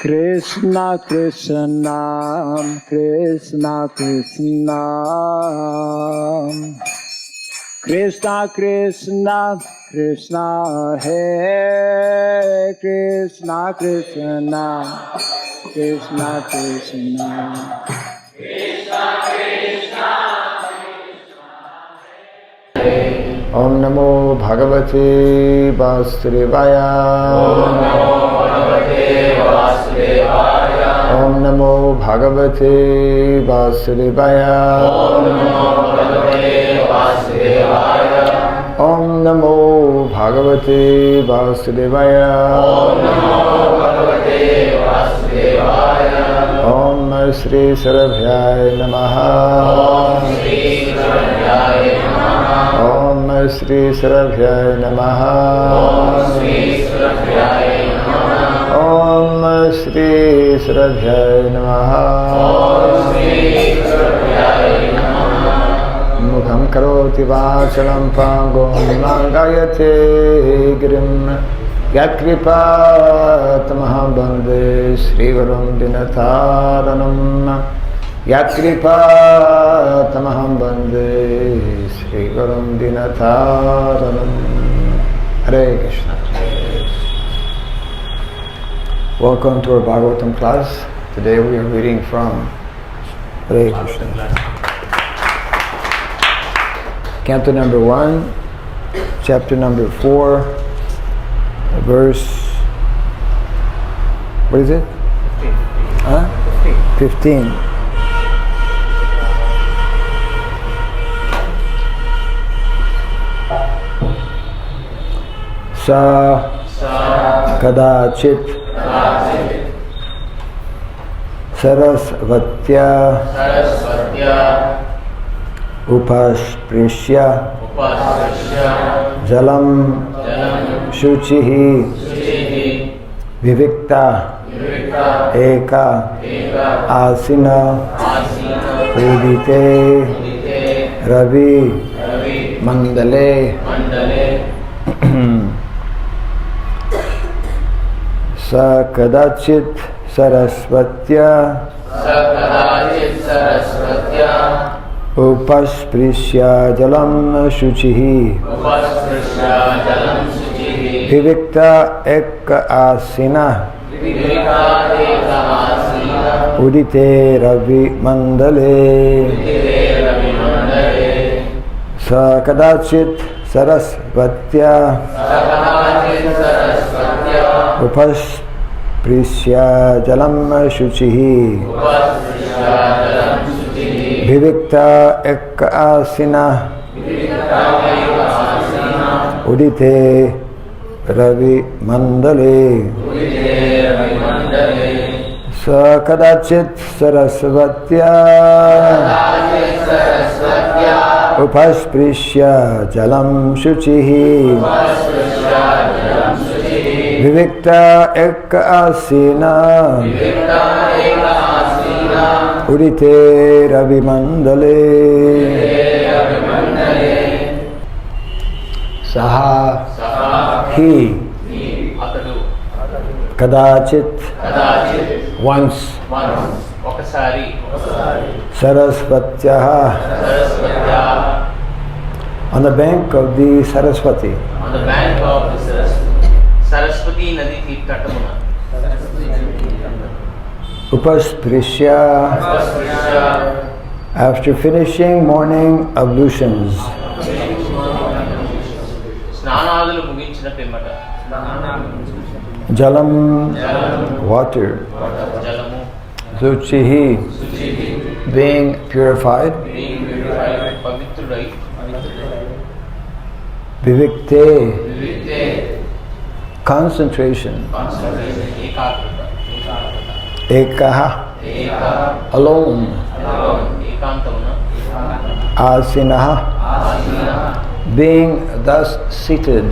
Krishna Krishna Krishna Krishna Krishna Krishna Krishna Hare Krishna Krishna Krishna Krishna Krishna Krishna Om Namo Bhagavate Vasudevaya Om Namo Bhagavate Vasudevaya Om Namo Bhagavate Vasudevaya Om Namo Bhagavate Vasudevaya Om Namo Bhagavate Vasudevaya Om Namo Bhagavate Vasudevaya Om Shri Sarabhyaya Namaha Om Shri Sarabhyaya Namaha Om Shri Sarabhyaya Namaha Mukham karoti vachalam pangom langayate girim Yatkripatamaham bande Sri Gurum Dinataranam Yatkripatamaham bande Sri Gurum Dinataranam Hare Krishna. Welcome to our Bhagavatam class. Today we are reading from Hare Krishna. Canto number 1, chapter number 4, verse, what is it? 15. Sa kadachit sarasvatya upasprishya jalam shuchihi vivikta eka asina udite ravi mandale sakadachit sarasvatya upasprishya jalam shuchihi vivikta eka asina udite ravi mandale sakadachit sarasvatya upasprishya jalam shuchihi vivikta eka asina udite ravi mandale sakadachit sarasvatya upasprishya jalam shuchihi vivikta eka asina udite ravi mandale saha he kadachit once sarasvatyaha on the bank of the Saraswati. Saraswati Nadi Tirthatamuna. Upasprishya, after finishing morning ablutions. Snanadalu muginchina pimmata. Jalam, water. Jalamu. Suchihi, being purified. Pavitrurai. Vivikte, concentration. Ekaha, alone. Asinaha, being thus seated.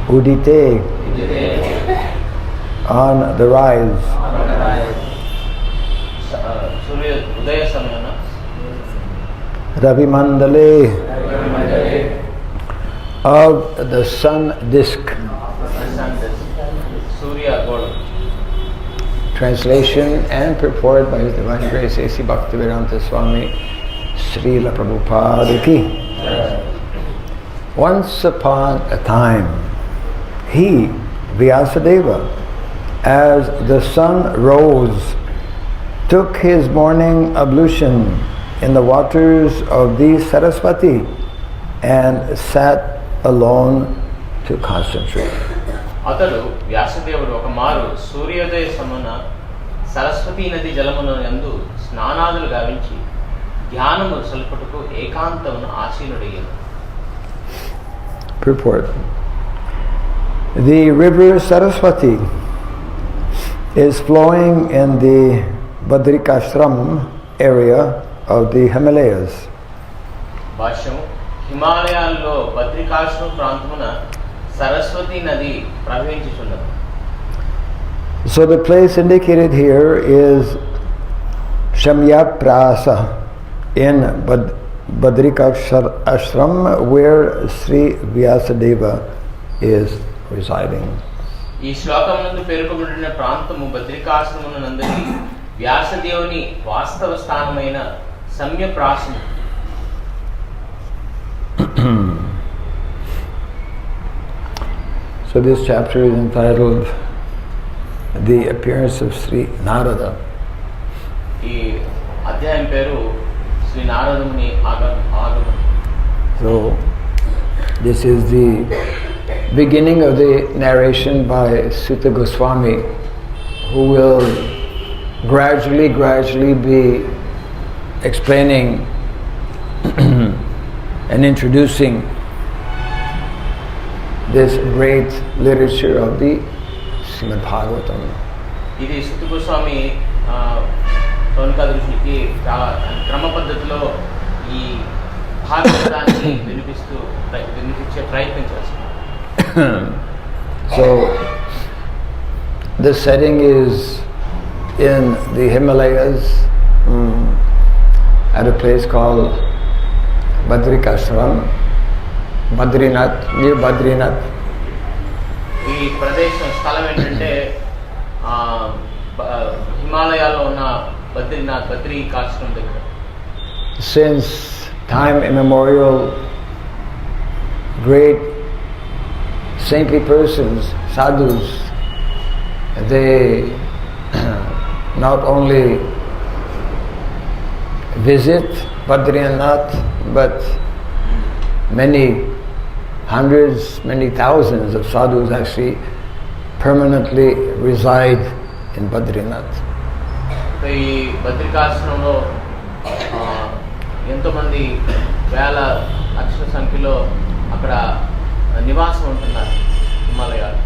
Udite, on the rise. Ravi Mandale, of the sun disk. Translation and purport by His Divine Grace A.C. Bhaktivedanta Swami Srila Prabhupada ki. Once upon a time, he, Vyasadeva, as the sun rose, took his morning ablution in the waters of the Saraswati and sat alone to concentrate. అతడు వ్యాసదేవుడు ఒక మారు సూర్యోదయ సమన సరస్వతీ నది జలమున యందు స్నానాదులు గావించి ధ్యానము సల్పుటకు ఏకాంతమున ఆసీనుడయ్యను. Purport. The river Saraswati is flowing in the Badrikasrama area of the Himalayas. భాష్యము. హిమాలయాల్లో బద్రికాశ్రమ ప్రాంతమున సరస్వతి నది ప్రవహించుచున్నది. So the place indicated here is Shamyaprasa in Badrikasrama, where Sri Vyasadeva is residing. ఈ శ్లోకమునందు పేర్కొనబడిన ప్రాంతము బద్రికాశ్రమమునందలి వ్యాసదేవుని వాస్తవ స్థానమైన సమ్యప్రాసము. So this chapter is entitled The Appearance of Sri Narada. ఈ అధ్యాయం పేరు శ్రీ నారదముని ఆగమనం. So this is the beginning of the narration by Sutta Goswami, who will gradually be explaining and introducing this great literature of the Srimad Bhagavatam. ఇది సుత గోస్వామి సౌనకా ఋషులకి చాలా క్రమ పద్ధతిలో ఈ భాగవతాన్ని వినిపించే ప్రయత్నం చేస్తున్నారు. So the setting is in the Himalayas, at a place called Badrikasrama, Badrinath, near Badrinath. ఈ ప్రదేశం స్థలం ఏంటంటే హిమాలయాల్లో ఉన్న బద్రికాశ్రమం దగ్గర. Since time immemorial, great saintly persons, sadhus, they not only visit Badrinath, but many hundreds, many thousands of sadhus actually permanently reside in Badrinath. ఈ బద్రికాశ్రమంలో ఎంతోమంది వేల లక్షల సంఖ్యలో అక్కడ నివాసం ఉంటున్నారు హిమాలయాలు.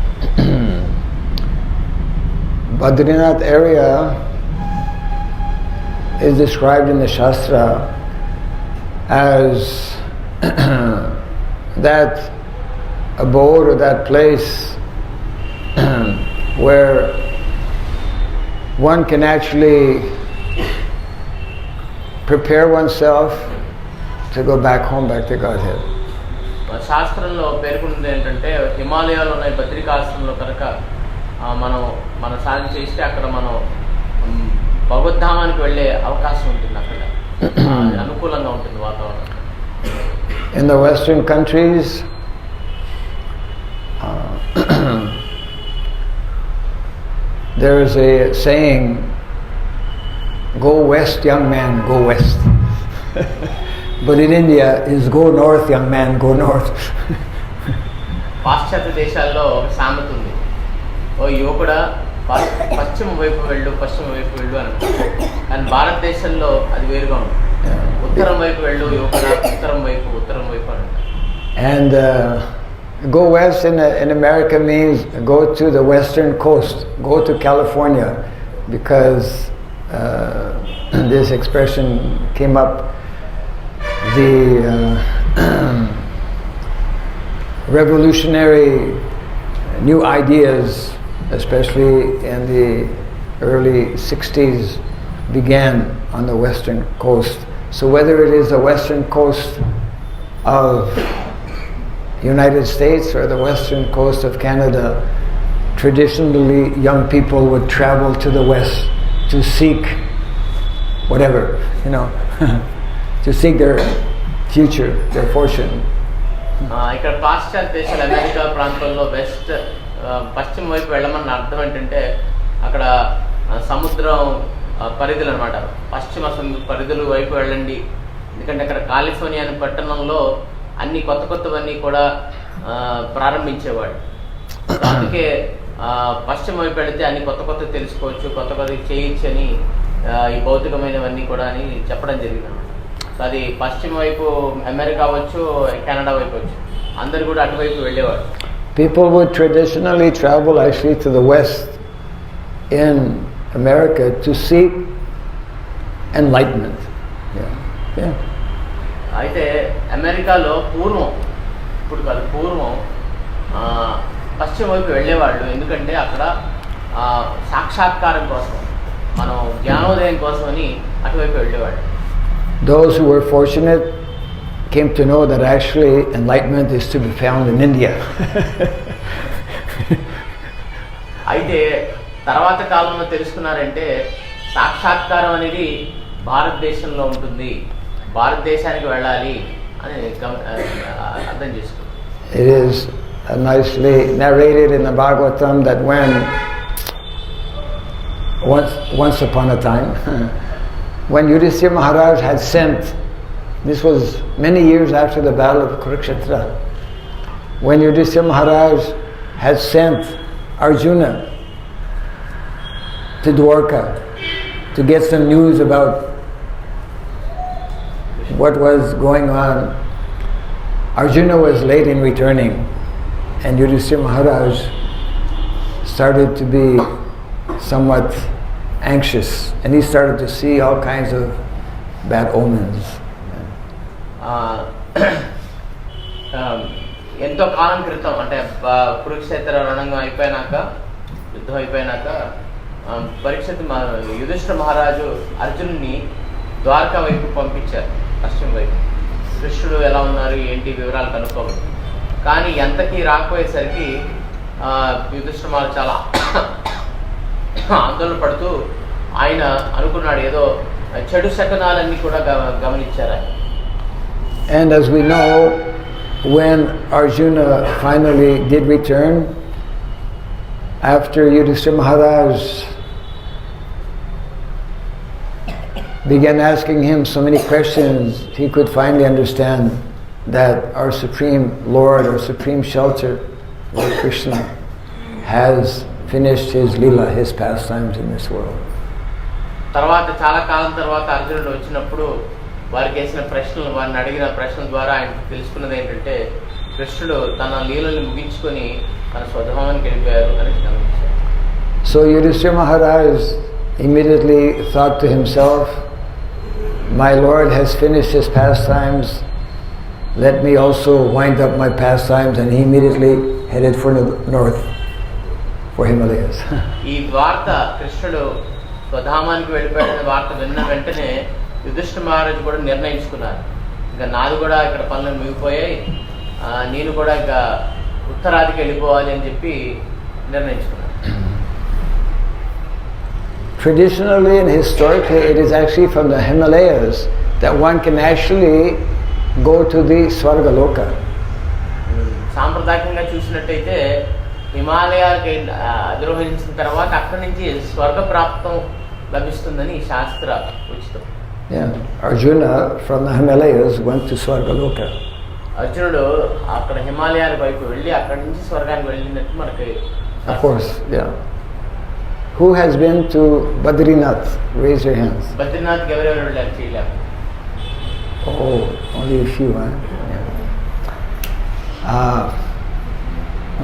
Badrinath area is described in the Shastra as that abode or that place where one can actually prepare oneself to go back home, back to Godhead. శాస్త్రంలో పేర్కొన్నది ఏంటంటే హిమాలయాలు ఉన్న బద్రికాశ్రమంలో కనుక మన సాధన చేస్తే అక్కడ మనం భగవద్ధామానికి వెళ్ళే అవకాశం ఉంటుంది. అక్కడ అనుకూలంగా ఉంటుంది వాతావరణం. In the Western countries, there is a saying, "Go west, young man, go west." But in India, is "Go north, young man, go north." పాశ్చాత్య దేశాల్లో ఒక సామెత ఉంది, ఓ యువకుడా పశ్చిమ వైపు వెళ్ళు అని. కానీ భారతదేశంలో అది వేరుగా ఉంది. ఉత్తరం వైపు వెళ్ళు యువకుడా, ఉత్తరం వైపు అని. And go west in America means go to the western coast, go to California, because this expression came up. The revolutionary new ideas, especially in the early 60s, began on the western coast. So whether it is the western coast of United States or the western coast of Canada, traditionally young people would travel to the West to seek whatever, to seek their future, their fortune. ఇక్కడ పాశ్చాత్య దేశాలు America ప్రాంతంలో west పశ్చిమ వైపు వెళ్ళమన్న అర్థం ఏంటంటే అక్కడ సముద్రం పరిధులు అనమాట, పశ్చిమ పరిధుల వైపు వెళ్ళండి. ఎందుకంటే అక్కడ కాలిఫోర్నియా అనే పట్టణంలో అన్ని కొత్తవన్నీ కూడా ప్రారంభించేవాడు. అందుకే పశ్చిమ వైపు వెళితే అన్ని కొత్త తెలుసుకోవచ్చు, కొత్త చేయొచ్చు అని ఈ భౌతికమైనవన్నీ కూడా అని చెప్పడం జరిగింది అనమాట. సో అది పశ్చిమ వైపు అమెరికా అవ్వచ్చు, కెనడా వైపు వచ్చు, అందరు కూడా అటువైపు వెళ్ళేవాడు. People would traditionally travel actually to the West in America to seek enlightenment. అయితే అమెరికాలో ఇప్పుడు కాదు పూర్వం పశ్చిమ వైపు వెళ్ళేవాళ్ళు. ఎందుకంటే అక్కడ సాక్షాత్కారం కోసం, మనం జ్ఞానోదయం కోసం అని అటువైపు వెళ్ళేవాళ్ళు. Those who were fortunate came to know that actually enlightenment is to be found in India. అయితే తర్వాత కాలంలో తెలుసుకున్నారంటే సాక్షాత్కారం అనేది భారతదేశంలో ఉంటుంది, భారతదేశానికి వెళ్ళాలి అని అర్థం చేసుకున్నారు. It is nicely narrated in the Bhagavatam that when once upon a time when Yudhishthira Maharaj had sent, this was many years after the battle of Kurukshetra, when Yudhishthira Maharaj had sent Arjuna to Dwarka to get some news about what was going on. Arjuna was late in returning, and Yudhishthira Maharaj started to be somewhat anxious, and he started to see all kinds of bad omens. ఎంతో కాలం క్రితం అంటే కురుక్షేత్ర రణంగం అయిపోయినాక, యుద్ధం అయిపోయినాక యుధిష్ఠిర మహారాజు అర్జునుడిని ద్వారకా వైపు పంపించారు, పశ్చిమ వైపు. కృష్ణుడు ఎలా ఉన్నారు ఏంటి వివరాలు కనుక్కోవాలి. కానీ ఎంతకీ రాకపోయేసరికి యుధిష్ఠిర మహారాజు చాలా ఆందోళన పడుతూ ఆయన అనుకున్నాడు ఏదో చెడు శకనాలన్నీ కూడా గమనించారు ఆయన. And as we know, when Arjuna finally did return, after Yudhishthira Maharaj began asking him so many questions, he could finally understand that our Supreme Lord, our Supreme Shelter, Lord Krishna, has finished his lila, his pastimes in this world. తర్వాత చాలా కాలం తర్వాత అర్జునుడు వచ్చినప్పుడు వారికి వేసిన ప్రశ్నలు, వారిని అడిగిన ప్రశ్నల ద్వారా ఆయన తెలుసుకున్నది ఏంటంటే కృష్ణుడు తన లీలల్ని ముగించుకొని తన స్వధామానికి వెళ్ళిపోయారు అని గమనించారు. So Yudhishthira Maharaj immediately thought to himself, my Lord has finished his pastimes, let me also wind up my pastimes, and he immediately headed for the north, for Himalayas. ఈ వార్త కృష్ణుడు స్వధామానికి వెళ్ళిపోయాడనే వార్త విన్న వెంటనే యుధిష్ఠిర మహారాజు కూడా నిర్ణయించుకున్నారు, ఇంకా నాది కూడా ఇక్కడ పనులు మిగిలిపోయాయి, నేను కూడా ఇంకా ఉత్తరాదికి వెళ్ళిపోవాలి అని చెప్పి నిర్ణయించుకున్నారు. Traditionally and historically, it is actually from the Himalayas that one can actually go to the Swargaloka. సాంప్రదాయకంగా చూసినట్టయితే హిమాలయాకి అధిరోహించిన తర్వాత అక్కడి నుంచి స్వర్గ ప్రాప్తం లభిస్తుందని శాస్త్ర ఉచితం. Yeah, Arjuna from the Himalayas went to Swargaloka. అర్జునుడు అక్కడ హిమాలయాల వైపు వెళ్ళి అక్కడి నుంచి స్వర్గానికి వెళ్ళినట్టు మనకి. Of course, yeah. Who has been to Badrinath? Raise your hands. బద్రీనాథ్కి ఎవరెవరు వెళ్ళారు చేయలేము. Oh, only a few, huh? Yeah.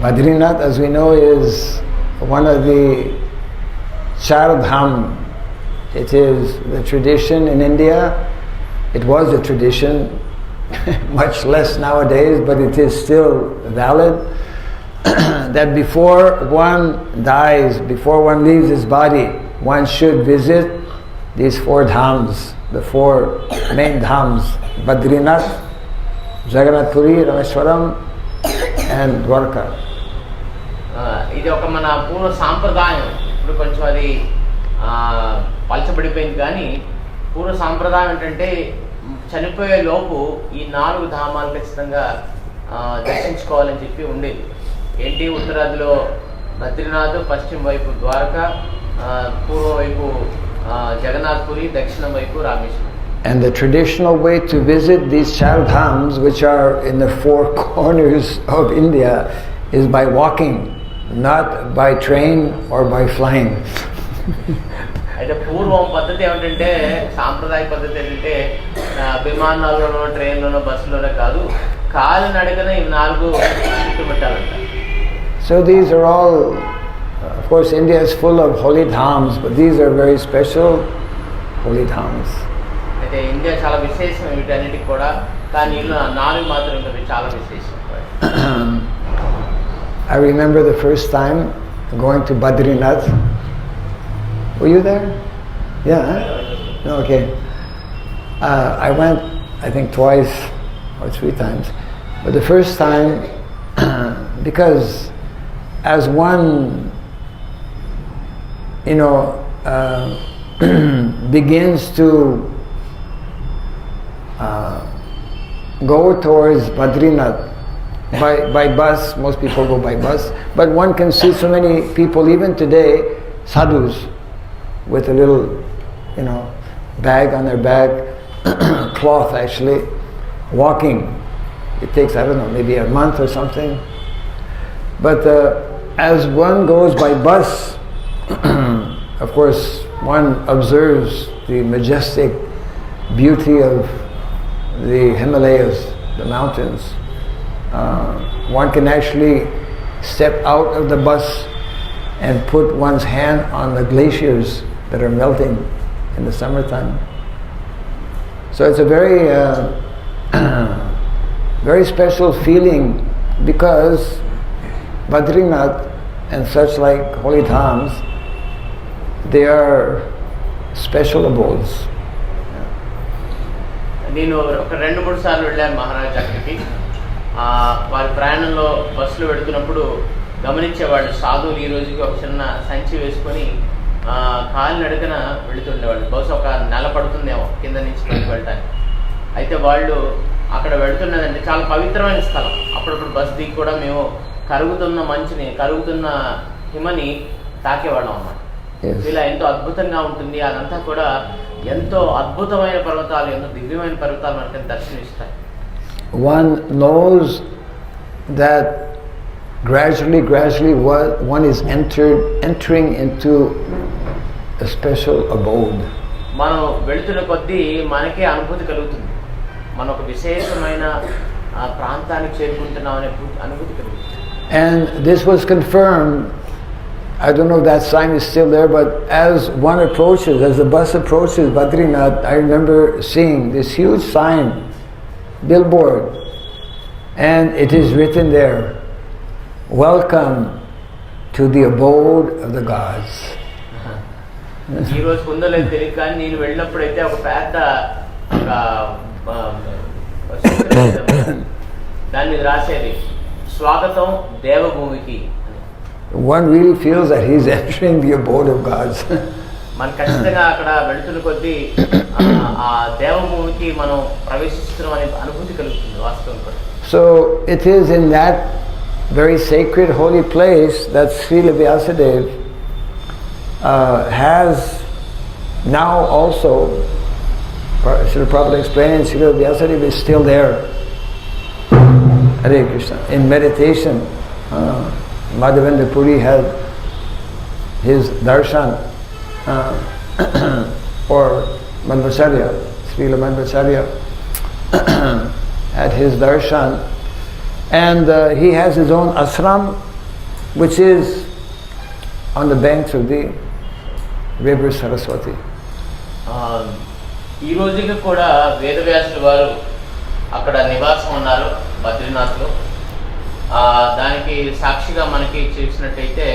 Badrinath, as we know, is one of the Char Dham. It is the tradition in India. It was a tradition, much less nowadays, but it is still valid, that before one dies, before one leaves his body, one should visit these 4 dhams, the 4 main dhams, Badrinath, Jagannath Puri, Rameswaram, and Dwarka. ఇది ఒక మన పూర్వ సాంప్రదాయం. ఇప్పుడు కొంచెం అది పలచబడిపోయింది, కానీ పూర్వ సాంప్రదాయం ఏంటంటే చనిపోయే లోపు ఈ 4 ధామాలు ఖచ్చితంగా దర్శించుకోవాలని చెప్పి ఉండేది. ఏంటి, ఉత్తరాదిలో బద్రీనాథ్, పశ్చిమ వైపు ద్వారకా, పూర్వం వైపు జగన్నాథ్పురి, దక్షిణం వైపు Rameswaram. And the traditional way to visit these char dhams, which are in the 4 corners of India, is by walking, not by train or by flying. అయితే పూర్వం పద్ధతి ఏమిటంటే, సాంప్రదాయ పద్ధతి ఏంటంటే విమానాల్లోనో, ట్రైన్లోనో, బస్సులోనో కాదు, కాలినడకన ఈ 4 చుట్టుముట్టాలంట. So these are all, of course, India is full of holy dhams, but these are very special holy dhams. అయితే ఇండియా చాలా విశేషం వీటన్నిటికి కూడా, కానీ ఇలా 4 మాత్రం ఇంకా చాలా విశేషం. I remember the first time going to Badrinath. Were you there? Yeah. Huh? Okay. I went, I think, twice or 3 times. But the first time, because as one, begins to go towards Badrinath by bus, most people go by bus, but one can see so many people, even today, sadhus, with a little, bag on their back, cloth actually, walking. It takes, I don't know, maybe a month or something. But as one goes by bus, of course, one observes the majestic beauty of the Himalayas, the mountains. One can actually step out of the bus and put one's hand on the glaciers that are melting in the summertime. So it's a very, very special feeling, because Badrinath and such like holy dhams, they are special abodes. నేను ఒక 2-3 సార్లు వెళ్ళాను మహారాజ్ అక్కడికి. వారి ప్రయాణంలో బస్సులో వెళుతున్నప్పుడు గమనించేవాళ్ళు, సాధువులు ఈ రోజుకి ఒక చిన్న సంచి వేసుకొని కాలినడకన వెళుతుండేవాళ్ళు. బహుశా ఒక నెల పడుతుందేమో కింద నుంచి పైకి వెళ్ళటానికి. అయితే వాళ్ళు అక్కడ వెళుతున్నదంటే చాలా పవిత్రమైన స్థలం. అప్పుడప్పుడు బస్సు దిగి కూడా మేము కరుగుతున్న మంచుని, కరుగుతున్న హిమని తాకేవాళ్ళం అన్నమాట. ఇలా ఎంతో అద్భుతంగా ఉంటుంది. అదంతా కూడా ఎంతో అద్భుతమైన పర్వతాలు, ఎంతో దివ్యమైన పర్వతాలు మనకి దర్శనమిస్తాయి. One knows that gradually one is entering into a special abode. మనం వెళుతున్న కొద్దీ మనకే అనుభూతి కలుగుతుంది, మనం ఒక విశేషమైన ప్రాంతానికి చేరుకుంటున్నాం అనే అనుభూతి కలుగుతుంది. And this was confirmed. I don't know if that sign is still there, but as one approaches, as the bus approaches Badrinath, I remember seeing this huge sign, billboard, and it is written there, "Welcome to the abode of the gods." ఈ రోజు కుందలేదు తెలియదు, కానీ నేను వెళ్ళినప్పుడైతే ఒక పెద్ద దాని మీద రాసేది, స్వాగతం దేవభూమికి. One really feels that he's entering the abode of gods. మన ఖచ్చితంగా అక్కడ వెళుతున్న కొద్దీ ఆ దేవభూమికి మనం ప్రవేశిస్తున్నాం అనే అనుభూతి కలుగుతుంది వాస్తవంగా. So it is in that very sacred holy place that Srila Vyāsadeva has now also, Srila Prabhupada explained, Srila Vyāsadeva is still there. Hare Krishna. In meditation, Madhavendra Puri had his darshan, or Madhvacharya, Srila Madhvacharya had his darshan, and he has his own ashram, which is on the banks of the river Saraswati. ఈ రోజుకి కూడా వేదవ్యాసుల వారు అక్కడ నివాసం ఉన్నారు బద్రీనాథ్లో. దానికి సాక్షిగా మనకి చూసినట్టయితే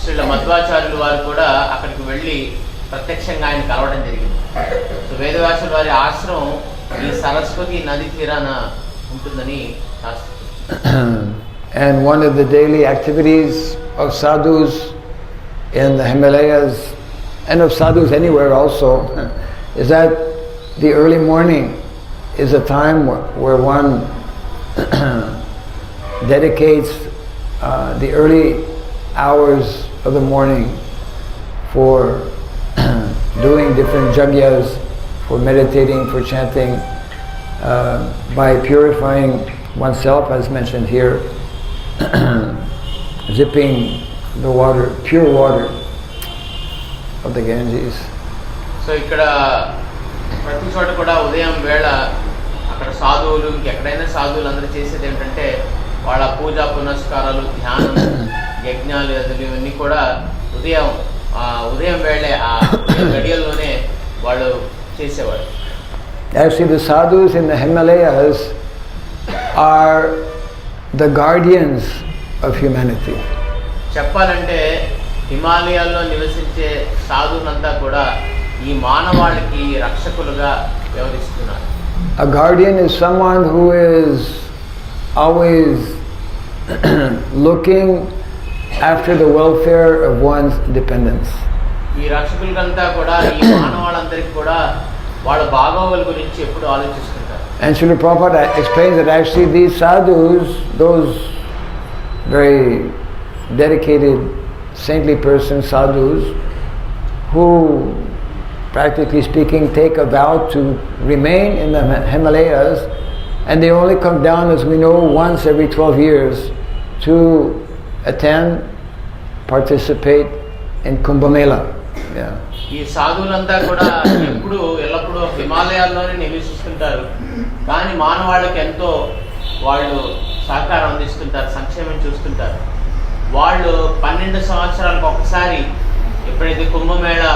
శ్రీల మధ్వాచార్యులు వారు కూడా అక్కడికి వెళ్ళి ప్రత్యక్షంగా ఆయన కలవడం జరిగింది. సో వేదవ్యాసుల వారి ఆశ్రమం ఈ సరస్వతి నది తీరాన ఉంటుందని శాస్త్రం. And one of the daily activities of sadhus in the Himalayas and of sadhus anywhere also is that the early morning is a time where one dedicates the early hours of the morning for doing different jagyas, for meditating, for chanting, by purifying oneself, as mentioned here, zipping the water, pure water of the Ganges. So ఇక్కడ ప్రతి చోట కూడా ఉదయం వేళ అక్కడ సాధువులు ఇంకెక్కడైనా సాధువులు అందరూ చేసేది ఏంటంటే వాళ్ళ పూజా పునస్కారాలు, ధ్యానం, యజ్ఞాలు ఇవన్నీ కూడా ఉదయం వేళే ఆ గడియల్లోనే వాళ్ళు చేసేవారు. Actually, the sadhus in the Himalayas are the guardians of humanity. చెప్పాలంటే హిమాలయాల్లో నివసించే సాధువులంతా కూడా ఈ మానవాళికి రక్షకులుగా వ్యవహరిస్తున్నారు. A guardian is someone who is always looking after the welfare of one's dependents. ఈ రక్షకులంతా కూడా ఈ మానవాళందరికీ కూడా వాళ్ళ బాగోగుల గురించి ఎప్పుడు ఆలోచిస్తుంటారు. And Srila Prabhupada explains that actually these sadhus, those very dedicated, saintly persons, sadhus, who practically speaking take a vow to remain in the Himalayas, and they only come down, as we know, once every 12 years to attend, participate in Kumbh Mela. Yeah. ఈ సాధువులంతా కూడా ఎల్లప్పుడూ హిమాలయాల్లోనే నివసిస్తుంటారు. కానీ మానవాళ్ళకి ఎంతో వాళ్ళు సహకారం అందిస్తుంటారు, సంక్షేమం చూస్తుంటారు. వాళ్ళు 12 సంవత్సరాలకు ఒకసారి ఎప్పుడైతే కుంభమేళా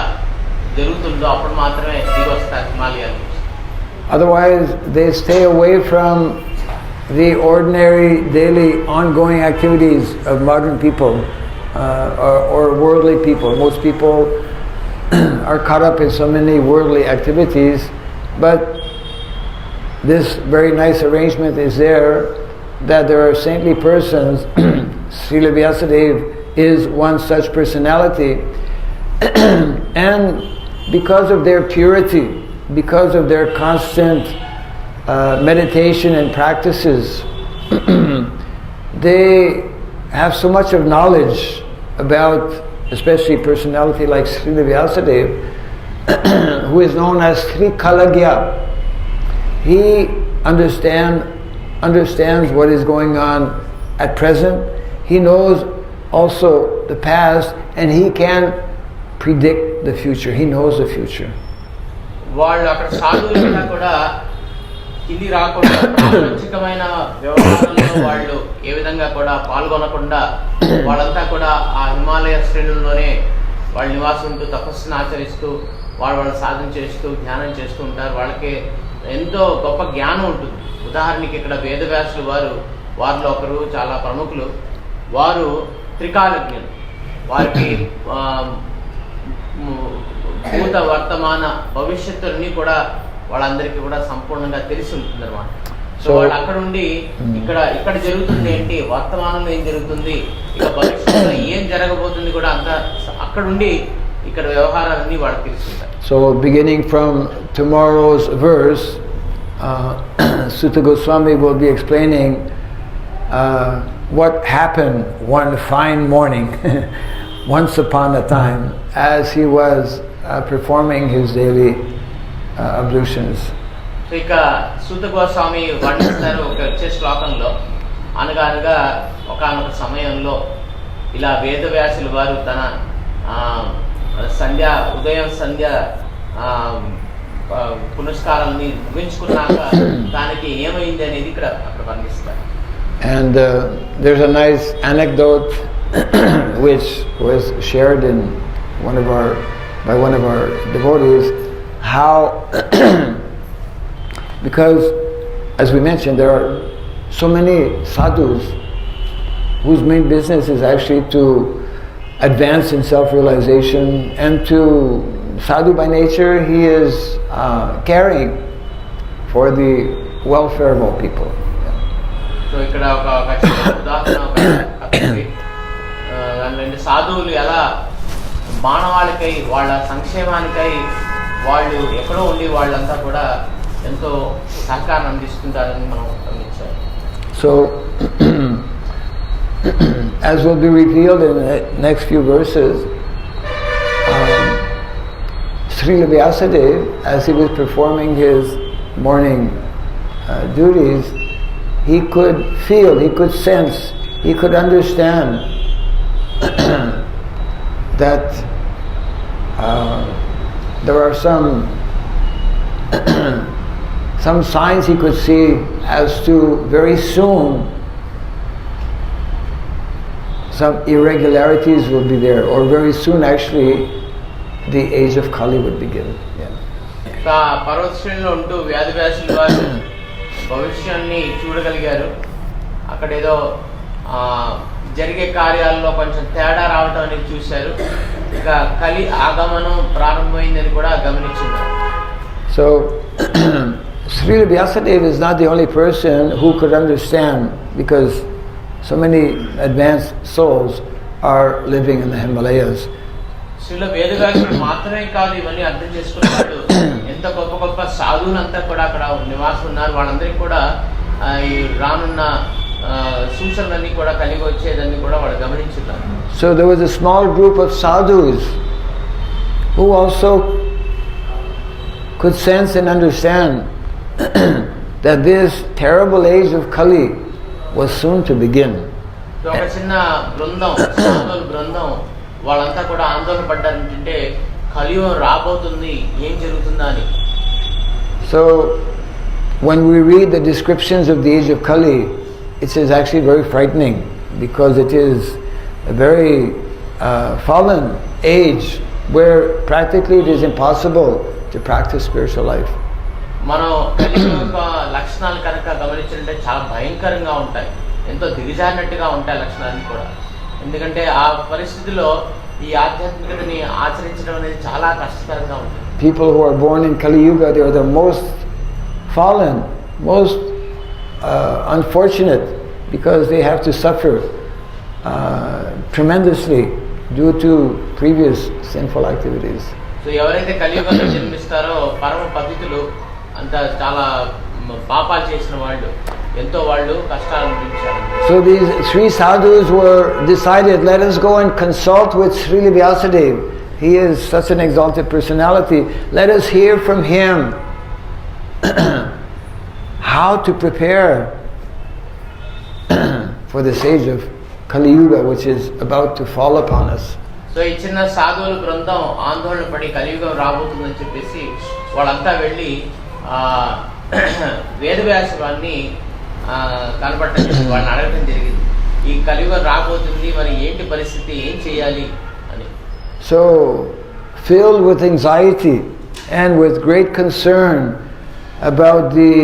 జరుగుతుందో అప్పుడు మాత్రమే దిగి వస్తారు హిమాలయాల నుంచి. Otherwise they stay away from the ordinary daily ongoing activities of modern people or worldly people. Most people are caught up in so many worldly activities, but this very nice arrangement is there that there are saintly persons. Srila Vyāsadeva is one such personality, and because of their purity, because of their constant meditation and practices, they have so much of knowledge about, especially personality like Srila Vyāsadeva, who is known as Sri Kalagya. He understands what is going on at present. He knows also the past, and he can predict the future. He knows the future. వాళ్ళు అక్కడ సాధువులంతా కూడా కింది రాకుండా ప్రాపంచికమైన వ్యవహారాల్లో వాళ్ళు ఏ విధంగా కూడా పాల్గొనకుండా వాళ్ళంతా కూడా ఆ హిమాలయ శ్రేణుల్లోనే వాళ్ళు నివాసం ఉంటూ తపస్సును ఆచరిస్తూ వాళ్ళు సాధన చేస్తూ ధ్యానం చేస్తూ ఉంటారు. వాళ్ళకి ఎంతో గొప్ప జ్ఞానం ఉంటుంది. ఉదాహరణకి ఇక్కడ వేదవ్యాసులు వారిలో ఒకరు, చాలా ప్రముఖులు. వారు త్రికాలజ్ఞులు. వారికి భూత వర్తమాన భవిష్యత్తుని కూడా వాళ్ళందరికీ కూడా సంపూర్ణంగా తెలిసి ఉంటుంది అన్నమాట. సో వాళ్ళు అక్కడ ఉండి ఇక్కడ జరుగుతుంది ఏంటి, వర్తమానంలో ఏం జరుగుతుంది, ఇక భవిష్యత్తులో ఏం జరగబోతుంది కూడా అంతా అక్కడ ఉండి ఇక్కడ వ్యవహారాలన్నీ వాళ్ళకి తెలుసుకుంటారు. So beginning from tomorrow's verse, Sutta Goswami will be explaining what happened one fine morning once upon a time as he was performing his daily ablutions. So ఇక సూత గోస్వామి వర్ణిస్తారు వచ్చే శ్లోకంలో, అనగా ఒకానొక సమయంలో ఇలా వేదవ్యాసులు వారు తన ఉదయం సంధ్య పునస్కారాన్ని ముగించుకున్నాక దానికి ఏమైంది అనేది అక్కడ వర్ణిస్తారు. And there's a nice anecdote which was shared by one of our devotees, how because as we mentioned there are so many sadhus whose main business is actually to advance in self-realization, and to sadhu by nature he is caring for the welfare of all people. So ఇక్కడ ఒక ఉదాహరణ దానిలో సాధువులు ఎలా మానవాళికై వాళ్ళ సంక్షేమానికై వాళ్ళు ఎక్కడో ఉండి వాళ్ళంతా కూడా ఎంతో సహకారం అందిస్తుంటారని మనం గమనించాలి. So, as will be revealed in the next few verses, Srila Vyasadeva, as he was performing his morning duties, he could feel, he could sense, he could understand that there are some signs he could see as to very soon some irregularities will be there, or very soon actually the age of Kali would begin. పర్వతశ్రేణిలో ఉంటూ వ్యాసులు వారు భవిష్యాన్ని చూడగలిగారు. అక్కడేదో జరిగే కార్యాల్లో కొంచెం తేడా రావటం అనేది చూశారు. ఇక కలి ఆగమనం ప్రారంభమైందని కూడా గమనించున్నారు. So Srila Vyasadeva is not the only person who could understand, because so many advanced souls are living in the Himalayas. Srila వేదవ్యాసుడు మాత్రమే కాదు ఇవన్నీ అర్థం చేసుకున్నాడు. ఎంత గొప్ప గొప్ప సాధువులంతా కూడా అక్కడ నివాసం ఉన్నారు. వాళ్ళందరికీ కూడా ఈ రానున్న సూచనలన్నీ కూడా కలిగి వచ్చేదాన్ని కూడా వాళ్ళు గమనించున్నారు. So there was a small group of sadhus who also could sense and understand that this terrible age of Kali was soon to begin. ఒక చిన్న బృందం, సాధువుల బృందం వాళ్ళంతా కూడా ఆందోళన పడ్డారంటే కలియుగం రాబోతుంది, ఏం జరుగుతుందా అని. So when we read the descriptions of the age of Kali, it is actually very frightening, because it is a very fallen age where practically it is impossible to practice spiritual life. మనం కలియుగ లక్షణాలు కనుక గమనించాలంటే చాలా భయంకరంగా ఉంటాయి, ఎంతో దిగజారినట్టుగా ఉంటాయి లక్షణాలు కూడా. ఎందుకంటే ఆ పరిస్థితిలో ఈ ఆధ్యాత్మికతని ఆచరించడం అనేది చాలా కష్టతరంగా ఉంటుంది. People who are born in Kali Yuga, they are the most fallen, most unfortunate, because they have to suffer tremendously due to previous sinful activities. So ఎవరైతే కలియుగంలో జన్మిస్తారో పరమ పతితులు, అంత చాలా పాపాలు చేసిన వాళ్ళు, ఎంతో వాళ్ళు కష్టాలు అనుభవించారు. So these three sadhus were decided, let us go and consult with Srila Vyasadeva. He is such an exalted personality. Let us hear from him how to prepare for this age of Kali Yuga, which is about to fall upon us. So ఈ చిన్న సాధువుల బృందం ఆందోళన పడి కలియుగం రాబోతుందని చెప్పేసి వాళ్ళంతా వెళ్ళి వేదవ్యాసుని కనపడటం, వాళ్ళని అడగడం జరిగింది. ఈ కలియుగం రాబోతుంది, మరి ఏంటి పరిస్థితి, ఏం చేయాలి అని. So filled with anxiety and with great concern about the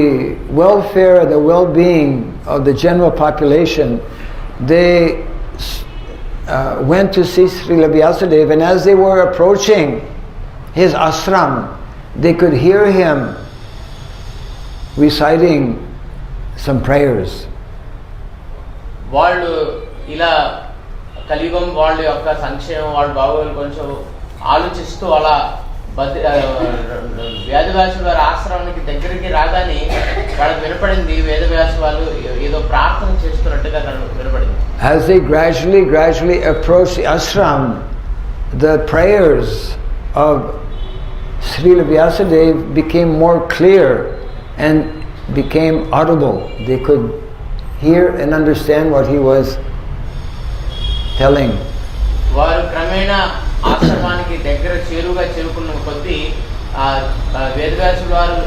welfare and the well-being of the general population, they went to see Srila Vyasadeva, and as they were approaching his ashram, they could hear him reciting some prayers. వాళ్ళు ఇలా కలియుగం వాళ్ళ యొక్క సంక్షేమం, వాళ్ళ బాగోగులు కొంచెం ఆలోచిస్తూ అలా వేదవ్యాసుల వారి ఆశ్రమానికి దగ్గరికి రాగానే వాళ్ళకి వినపడింది వేదవ్యాసు వాళ్ళు ఏదో ప్రార్థన చేస్తున్నట్టుగా వినపడింది. As they gradually approached the ashram, the prayers of Srila Vyasadeva became more clear and became audible. They could hear and understand what he was telling. వారు క్రమేణా ఆశ్రమానికి దగ్గర చేరుకున్న కొద్దీ వేదవ్యాసుల వారు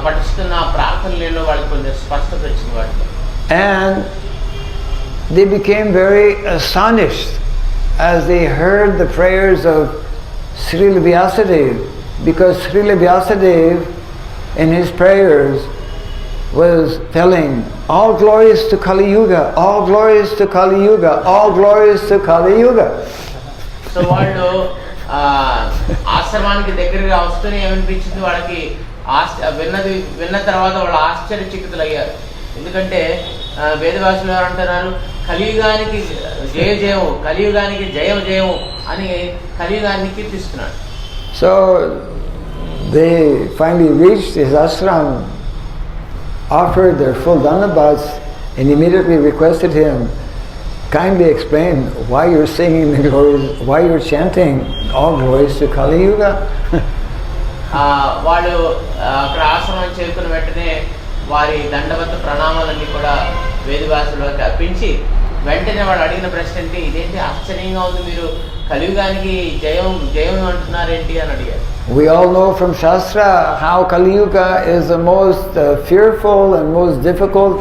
పఠిస్తున్న ప్రార్థనలలో వాళ్ళకి కొంచెం స్పష్టత వచ్చింది వాటిలో. And they became very astonished as they heard the prayers of Srila Vyasadeva, because Srila Vyasadeva in his prayers was telling, all glories to Kali Yuga, all glories to Kali Yuga, all glories to Kali Yuga. So వాళ్ళు ఆశ్రమానికి దగ్గరగా వస్తూనే ఏమనిపించింది వాళ్ళకి, విన్న తర్వాత వాళ్ళు ఆశ్చర్యచకితులు అయ్యారు. ఎందుకంటే వేదవ్యాసులు గారు అంటున్నారు కలియుగానికి జయము కలియుగానికి జయము అని కలియుగాన్ని కీర్తిస్తున్నాడు. So they finally reached his ashram, offered their full dhanabats, and immediately requested him, kindly explain why you're singing the glories, why you're chanting all glories to Kali Yuga. వాళ్ళు అక్కడ ఆశ్రమం చేరుకున్న వెంటనే వారి దండవత ప్రణామాలన్నీ కూడా వేదవ్యాసులకు అర్పించి వెంటనే వాడు అడిగిన ప్రశ్న ఏంటి, ఇదేంటి ఆశ్చర్యంగా ఉంది, మీరు కలియుగానికి జయం అంటున్నారేంటి అని అడిగారు. We all know from Shastra how Kali Yuga is the most fearful and most difficult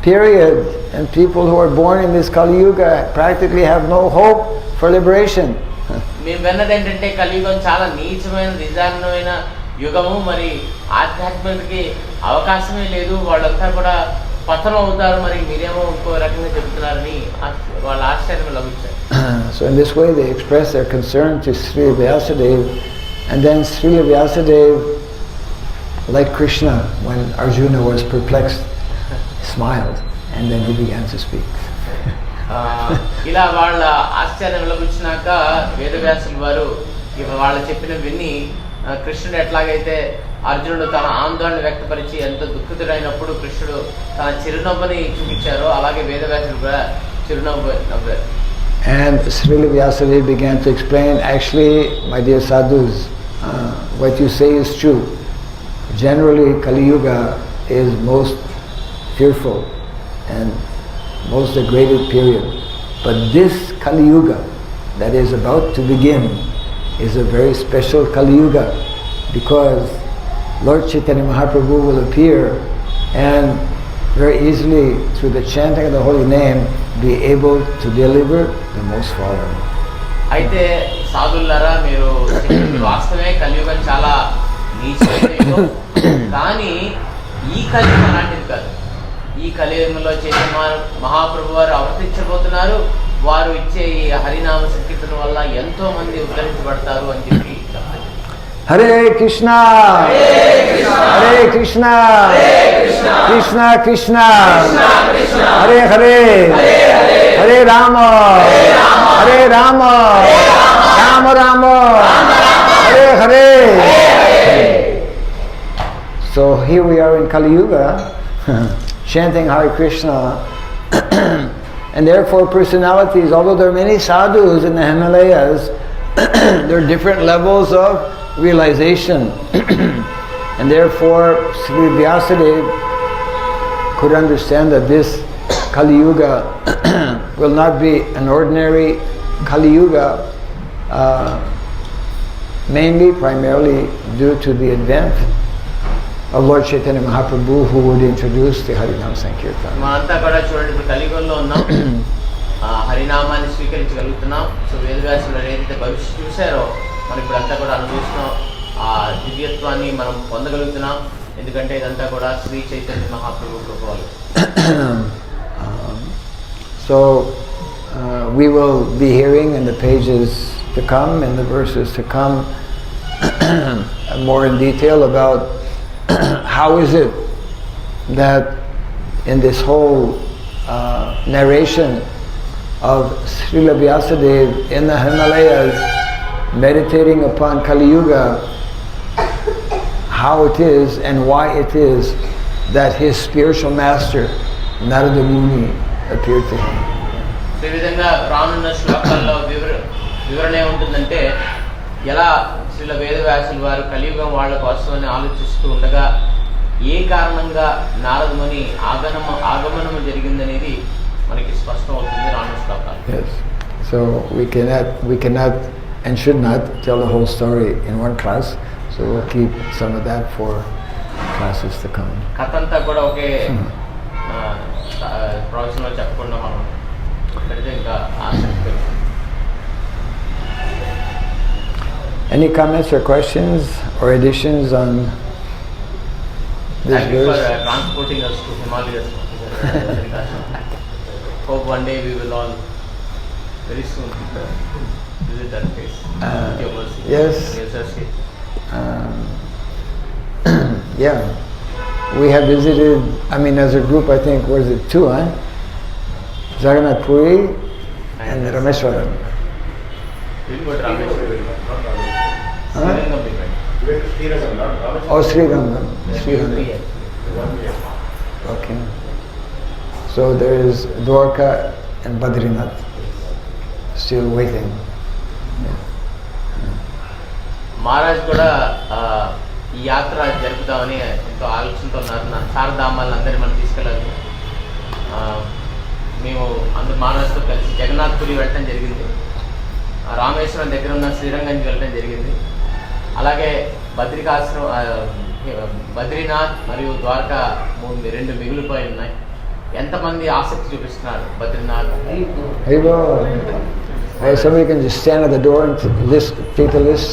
period, and people who are born in this Kali Yuga practically have no hope for liberation. మేము విన్నది ఏంటంటే కలియుగం చాలా నీచమైన నిజానమైన యుగము, మరి ఆధ్యాత్మికకి అవకాశమే లేదు, వాళ్ళంతా కూడా పతనం అవుతారు, మరి మీరేమో ఇంకో రకంగా చెబుతున్నారని వాళ్ళ ఆశ్చర్యం లభించారు. So in this way they express their concern to Srila Vyasadeva, and then Srila Vyasadeva, like Krishna when Arjuna was perplexed, smiled and then he began to speak. ఇలా వాళ్ళ ఆశ్చర్యం లభించినాక వేదవ్యాసులు వారు వాళ్ళు చెప్పిన విని కృష్ణుడు ఎట్లాగైతే అర్జునుడు తన ఆందోళన వ్యక్తపరిచి ఎంతో దుఃఖితుడైనప్పుడు కృష్ణుడు తన చిరునవ్వుని చూపించారో అలాగే వేదవ్యాసులు కూడా చిరునవ్వు నవ్వారు. And Srila Vyasadeva began to explain, actually, my dear sadhus, what you say is true. Generally, Kali Yuga is most fearful and most degraded period. But this Kali Yuga that is about to begin is a very special Kali Yuga, because Lord Chaitanya Mahaprabhu will appear and very easily through the chanting of the holy name be able to deliver the most fallen. అయితే సాధులారా మీరు వాస్తవమే కలియుగం చాలా నీచమైనది, కానీ ఈ కలియుగం అలాంటిది కాదు. ఈ కలియుగంలో చైతన్య మహాప్రభు వారు అవతరించబోతున్నారు, వారు ఇచ్చే ఈ హరినామ సంకీర్తన వల్ల ఎంతో మంది ఉద్ధరించబడతారు అని చెప్పి చెప్పారు. Hare Krishna, Hare Krishna, Krishna Krishna, Hare Hare, Hare Rama, Hare Rama, Rama Rama, Hare Hare. So here we are in Kali Yuga, chanting Hare Krishna, and therefore personalities, although there are many sadhus in the Himalayas, there are different levels of realization, and therefore Sri Vyasadeva could understand that this Kali Yuga will not be an ordinary Kali Yuga, primarily due to the advent of Lord Chaitanya Mahaprabhu, who would introduce the Harinam Sankirtan. మనంతా కూడా చూడండి, ఇప్పుడు కలియుగంలో ఉన్నాం, హరినామాన్ని స్వీకరించగలుగుతున్నాం. So వేదవ్యాసులు ఏదైతే భవిష్యత్తు చూశారో మనం ఇప్పుడు అంతా కూడా అనుభవిస్తున్నాం, ఆ దివ్యత్వాన్ని మనం పొందగలుగుతున్నాం, ఎందుకంటే ఇదంతా కూడా Shri Chaitanya Mahaprabhu కృపవల్ల. So we will be hearing in the pages to come, in the verses to come, more in detail about how is it that in this whole narration of Srila Vyasadeva in the Himalayas, meditating upon Kali Yuga, how it is and why it is that his spiritual master Narada Muni appeared to him. ఈ విధంగా రానున్న శ్లోకాల్లో వివరణ ఏముంటుందంటే, ఎలా శ్రీల వేదవ్యాసులు వారు కలియుగం వాళ్ళ కోసమని ఆలోచిస్తూ ఉండగా ఏ కారణంగా నారద ముని ఆగమనము జరిగిందనేది మనకి స్పష్టం అవుతుంది రానున్న శ్లోకాలు. Yes. So we cannot and should not tell the whole story in one class, so we'll keep some of that for classes to come. కథ అంతా కూడా ఒకే ప్రవచనంలో చెప్పకుండా మనం పెడితే ఇంకా ఆసక్తి. Any comments or questions or additions on this Thank you verse? for transporting us to Himalyas. Hope one day we will all very soon visit that place. With your mercy. Yes. Yes, Yeah. we have visited, I mean as a group I think, was it 2, huh? Jagannath Puri and Rameshwaram. Huh? Oh, Srirangam. Okay. So there is Dwarka and Badrinath still waiting. Maharaj కూడా ఈ యాత్ర జరుపుతామని ఎంతో ఆలోచనతో ఉన్నారు. చారధామాలను అందరినీ మనం తీసుకెళ్ళాలి. మేము అందరు మహారాజ్తో కలిసి జగన్నాథ్ పురి వెళ్ళడం జరిగింది. రామేశ్వరం దగ్గర ఉన్న శ్రీరంగానికి వెళ్ళడం జరిగింది. అలాగే బద్రీనాథ్ మరియు ద్వారకా 2 మిగిలిపోయి ఉన్నాయి. ఎంతమంది ఆసక్తి చూపిస్తున్నారు Badrinath? Hey, somebody can just stand at the door and take the list.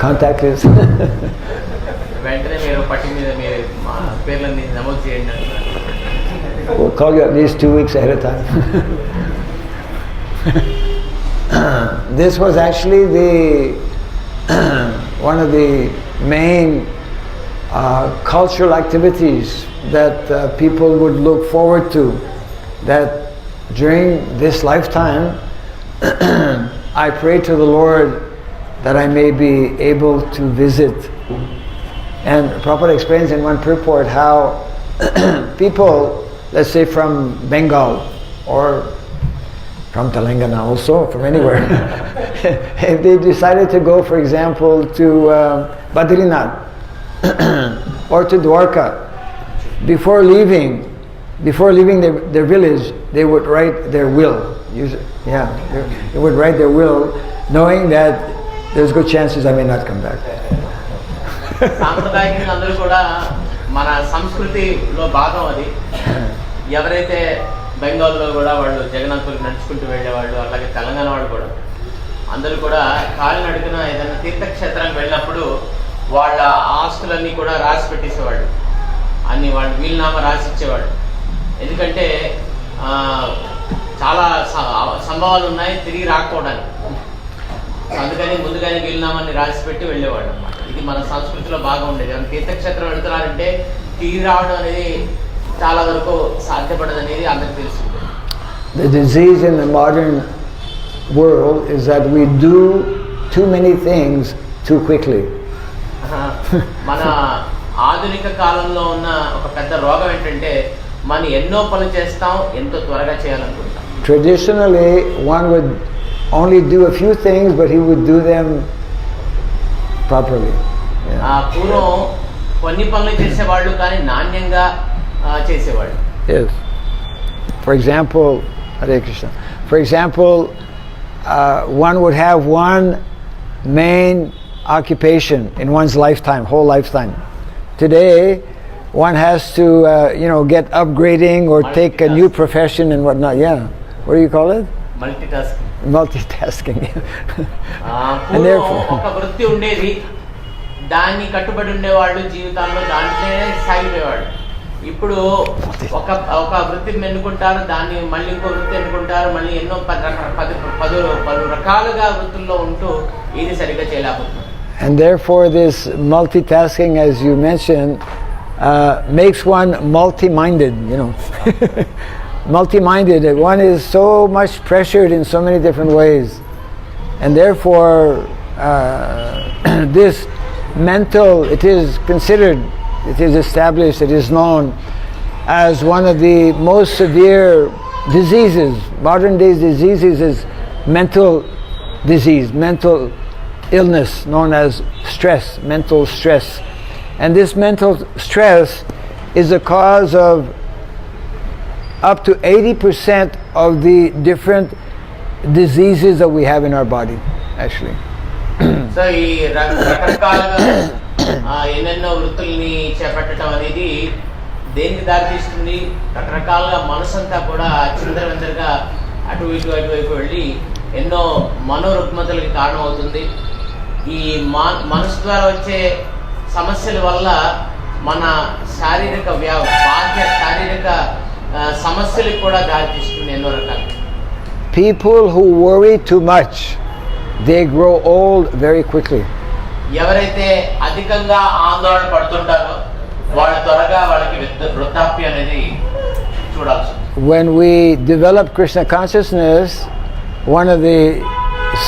Contact list. వెంటనే మీరు పట్టి మీద మీ పేర్లన్నీ నమోదు చేయండి. We'll call you at least 2 weeks ahead of time. This was actually one of the main cultural activities that people would look forward to. That during this lifetime, I pray to the Lord that I may be able to visit. And Prabhupada explains in one purport how people, let's say from Bengal or from Telangana also, from anywhere, if they decided to go, for example, to Badrinath or to Dwarka, before leaving their village, they would write their will. They would write their will, knowing that there's good chances I may not come back. సాంప్రదాయకంగా అందరూ కూడా మన సంస్కృతిలో భాగం అది. ఎవరైతే బెంగాల్లో కూడా వాళ్ళు జగన్నాథ్పురికి నడుచుకుంటూ వెళ్ళేవాళ్ళు, అలాగే తెలంగాణ వాళ్ళు కూడా అందరూ కూడా కాలినడుగున ఏదైనా తీర్థక్షేత్రానికి వెళ్ళినప్పుడు వాళ్ళ ఆస్తులన్నీ కూడా రాసి పెట్టేసేవాళ్ళు. అన్ని వాళ్ళు వీలునామా రాసి ఇచ్చేవాళ్ళు. ఎందుకంటే చాలా సంభవాలు ఉన్నాయి తిరిగి రాకపోవడానికి. అందుకని ముందుగానే వీలునామాన్ని రాసి పెట్టి వెళ్ళేవాడు అన్నమాట. ఇది మన సంస్కృతిలో బాగా ఉండేది. తీర్థక్షేత్రం వెళుతున్నారంటే తిరిగి రావడం అనేది చాలా వరకు సాధ్యపడదు అనేది అందరికి తెలుస్తుంది. The disease in the modern world is that we do too many things too quickly. మన ఆధునిక కాలంలో ఉన్న ఒక పెద్ద రోగం ఏంటంటే మనం ఎన్నో పనులు చేస్తాం, ఎంతో త్వరగా చేయాలనుకుంటాం. Traditionally, one would only do a few things, but he would do them properly. పూర్వం కొన్ని పనులు చేసేవాళ్ళు కానీ నాణ్యంగా చేసేవాళ్ళు. Yes. For example, Hare Krishna. For example, one would have one main occupation in one's lifetime, whole lifetime. Today, one has to, get upgrading or take a new profession and whatnot. Yeah. What do you call it? Multitasking. And therefore, ఒక వృత్తి ఉండేది, దాన్ని కట్టుబడి ఉండేవాళ్ళు జీవితాల్లో, దాంట్లోనే సాగిపోయేవాళ్ళు. ఇప్పుడు ఒక వృత్తిని ఎన్నుకుంటారు, దాన్ని మళ్ళీ ఇంకో వృత్తి ఎన్నుకుంటారు, మళ్ళీ ఎన్నో పలు రకాలుగా వృత్తుల్లో ఉంటూ ఇది సరిగ్గా చేయలేకపోతున్నారు. And therefore this multitasking, as you mentioned, makes one multi-minded, multi-minded. One is so much pressured in so many different ways. And therefore this mental, it is considered, it is established, it is known as one of the most severe diseases. Modern day diseases is mental disease, mental illness known as stress, mental stress. And this mental stress is the cause of up to 80% of the different diseases that we have in our body, actually. So, ఈ రకరకాలుగా ఎన్నెన్నో వృత్తుల్ని చేపట్టడం అనేది దేనికి దారితీస్తుంది? రకరకాలుగా మనసంతా కూడా చిందరవందరగా అటువైపు వెళ్ళి ఎన్నో మనోరుగ్మతలకి కారణం అవుతుంది. ఈ మనసు ద్వారా వచ్చే సమస్యల వల్ల మన శారీరక బాహ్య శారీరక సమస్యలకు కూడా దారితీస్తుంది ఎన్నో రకాలు. People who worry too much, they grow old very quickly. ఎవరైతే అధికంగా ఆందోళన పడుతుంటారో వాళ్ళ త్వరగా వాళ్ళకి వృద్ధాప్యం అనేది చూడాల్సి. When we develop Krishna consciousness, one of the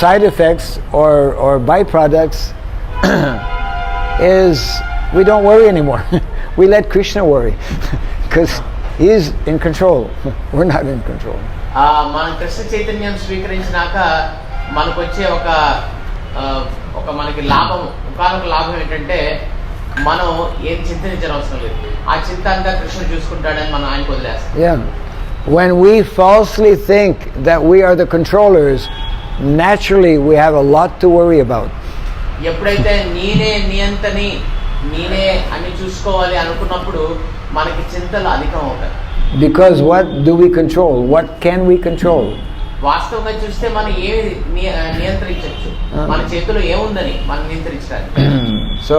side effects or byproducts is we don't worry anymore. We let Krishna worry because he's in control. We're not in control. మనం కృష్ణ చైతన్యం స్వీకరించినాక మనకు వచ్చే ఒక మనకి లాభం, ఒకనొక లాభం ఏంటంటే మనం ఏం చింతించడం అవసరం లేదు. ఆ చింత అంతా కృష్ణుడు చూసుకుంటాడని మనం ఆయనకు వదిలేస్తాం. Yeah. When we falsely think that we are the controllers, naturally we have a lot to worry about. ఎప్పుడైతే నేనే నియంతని, నేనే అన్ని చూసుకోవాలి అనుకున్నప్పుడు మనకి చింతలు అధికం అవుతాయి. Because what do we control? What can we control? వాస్తవంగా చూస్తే మనం ఏమి నియంత్రించవచ్చు, మన చేతిలో ఏముందని మనం నియంత్రించడానికి. So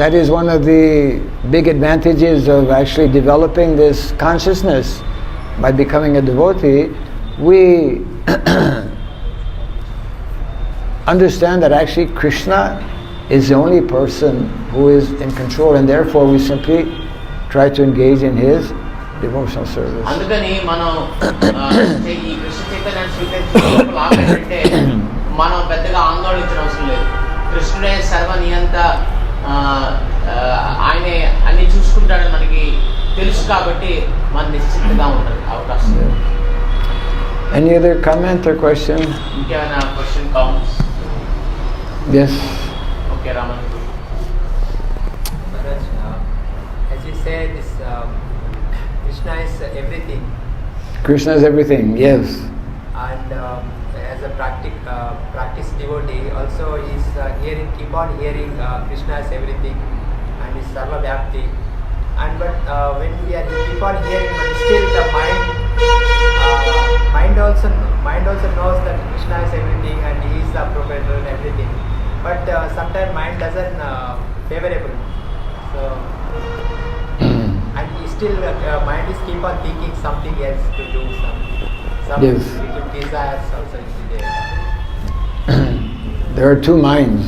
that is one of the big advantages of actually developing this consciousness. By becoming a devotee, we understand that actually Krishna is the only person who is in control, and therefore we simply try to engage in his devotional service. అందుకని మనం ఈ కృష్ణ చైతన్యాన్ని స్వీకరించే లాభం ఏంటంటే మనం పెద్దగా ఆందోళించడం అవసరం లేదు. కృష్ణుడే సర్వనియంత, ఆయనే అన్ని చూసుకుంటాడని మనకి తెలుసు కాబట్టి మనం నిశ్చింతగా ఉండదు అవకాశం. Any other comment or question? ఇంకేమైనా question comments? Yes. Okay, Raman. Maharaj, as you say, this Krishna is everything. Krishna is everything, yes. And as a practice devotee, also is keep on hearing Krishna is everything and is Sarva Vyapti. And but when we are keep on hearing, but still the mind also knows that Krishna is everything and he is the proprietor and everything. But sometimes mind doesn't favorable. So and still mind is keep on thinking something else to do, some Yes. little desires also is there. There are two minds.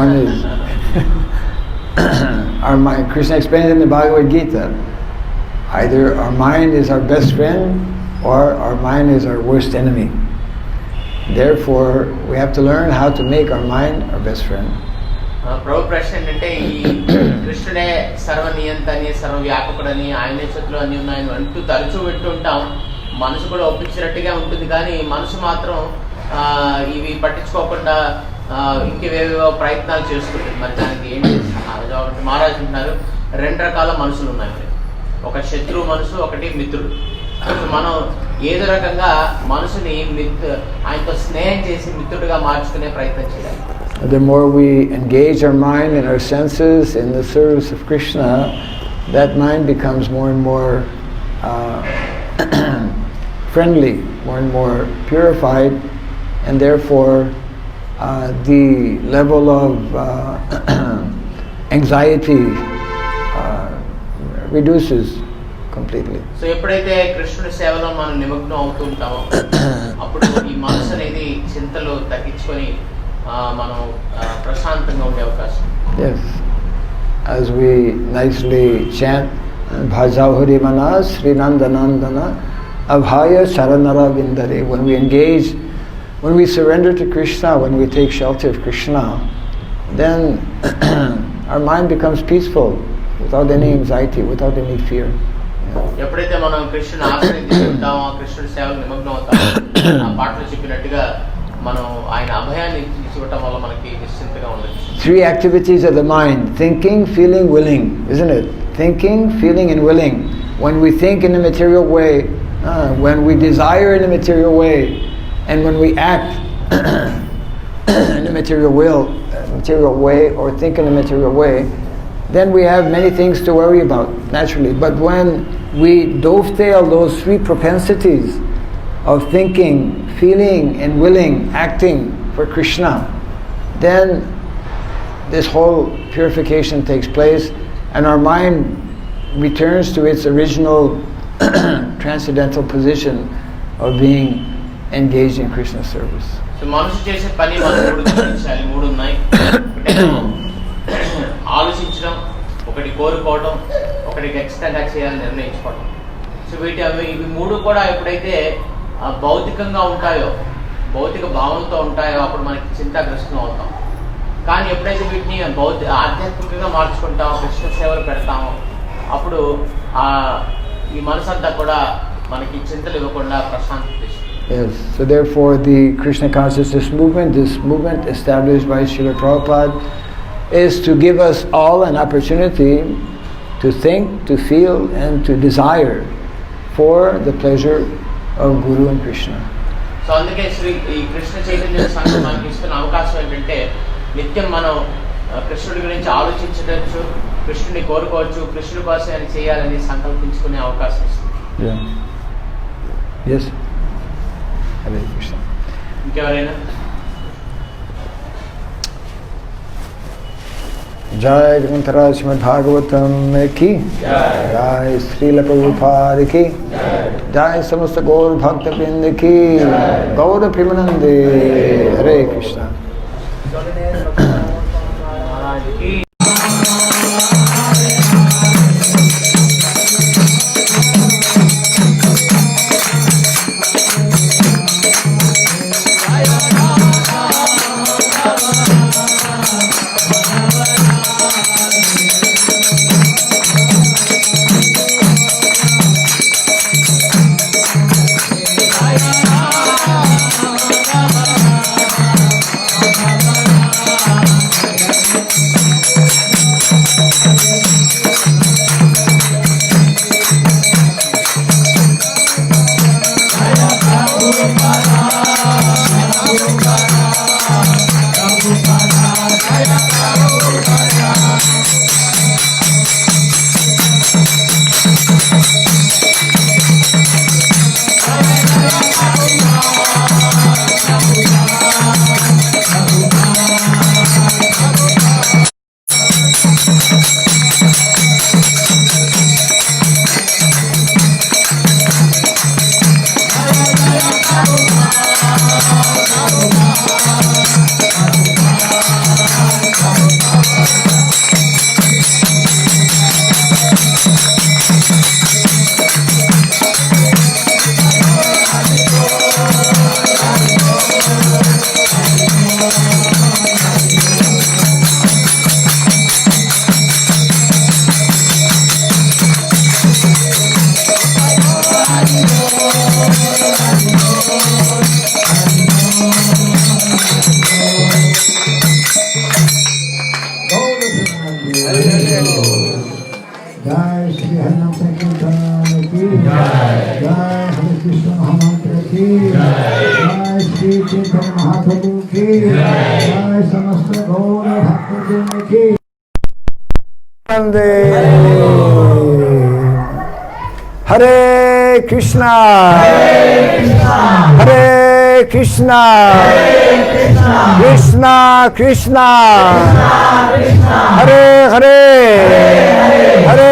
One is our mind. Krishna explains in the Bhagavad Gita, either our mind is our best friend or our mind is our worst enemy. Therefore, we have to learn how to make our mind our best friend. ప్రభు ప్రశ్న ఏంటంటే ఈ కృష్ణుడే సర్వనియంతని, సర్వవ్యాపకుడని, ఆయనే చేతిలో అన్ని ఉన్నాయని అంటూ తరచూ వింటుంటాం. మనసు కూడా ఒప్పించినట్టుగా ఉంటుంది, కానీ మనసు మాత్రం ఇవి పట్టించుకోకుండా ఇంకేవేవో ప్రయత్నాలు చేసుకుంటుంది. మరి దానికి ఏంటి మహారాజు అంటున్నారు, 2 రకాల మనసులు ఉన్నాయి. ఒక శత్రువు మనసు, ఒకటి మిత్రుడు. మనం ఏదో రకంగా మనసుని ఆయనతో స్నేహం చేసి మిత్రుడిగా మార్చుకునే ప్రయత్నం చేయాలి. The more we engage our mind and our senses in the service of Krishna, that mind becomes more and more friendly, more and more purified, and therefore the level of anxiety reduces completely. So ఎప్పుడైతే కృష్ణుడి సేవలో మనం నిమగ్నం అవుతూ ఉంటామో అప్పుడు ఈ మనసు అనేది చింతలు తగ్గించుకొని మనం ప్రశాంతంగా ఉండే అవకాశం. Yes, as we nicely chant Bhajahuri Mana Sri Nandanandana Abhaya Charanara Vindare, when we engage, when we surrender to Krishna, when we take shelter of Krishna, then our mind becomes peaceful without any anxiety, without any fear. ఎప్పుడైతే మనం కృష్ణుని ఆశ్రయించుకుంటామో, కృష్ణుడి సేవలు నిమగ్నం అవుతామో, ఆ పాటలో చెప్పినట్టుగా మనం ఆయన అభయాన్ని ఇవ్వటం వల్ల మనకి నిశ్చింతగా ఉండొచ్చు. 3 activities of the mind: thinking, feeling, willing, isn't it? Thinking, feeling, and willing. When we think in a material way, when we desire in a material way, and when we act in a material way, or think in a material way, then we have many things to worry about, naturally. But when we dovetail those 3 propensities of thinking, feeling, and willing, acting for Krishna, then this whole purification takes place and our mind returns to its original transcendental position of being engaged in Krishna's service. So మనసు చేసే పని మనం 3 ఉన్నాయి. ఒకటి కోరుకోవటం, ఒకటి ఖచ్చితంగా చేయాలని నిర్ణయించుకోవటం. So ఇవి మూడు కూడా ఎప్పుడైతే భౌతికంగా ఉంటాయో, భౌతిక భావంతో ఉంటాయో అప్పుడు మనకి చింతాగ్రస్తం అవుతాం. కానీ ఎప్పుడైతే వీటిని ఆధ్యాత్మికంగా మార్చుకుంటామో, కృష్ణ సేవలు పెడతామో అప్పుడు ఈ మనసంతా కూడా మనకి చింతలు ఇవ్వకుండా Prashanti. Yes, so therefore the Krishna consciousness movement, this movement established by Srila Prabhupada, is to give us all an opportunity to think, to feel and to desire for the pleasure of Guru and Krishna. So అందుకే ఈ కృష్ణ చైతన్య సంఘం మనకి ఇస్తున్న అవకాశం ఏంటంటే నిత్యం మనం కృష్ణుడి గురించి ఆలోచించవచ్చు, కృష్ణుడిని కోరుకోవచ్చు, కృష్ణుడి కోసం అని చేయాలని సంకల్పించుకునే అవకాశం ఇస్తుంది. Yeah. Yes. Hare Krishna. ఇంకెవరైనా? Jai Grantara Srimad Bhagavatam ki Jai Srila Prabhupada ki Jai Samasta Gaur Bhakta Vrinda ki Gaura Premanande. Hare Krishna. Hare Krishna, Hare Krishna, Krishna Krishna, Hare Hare, Hare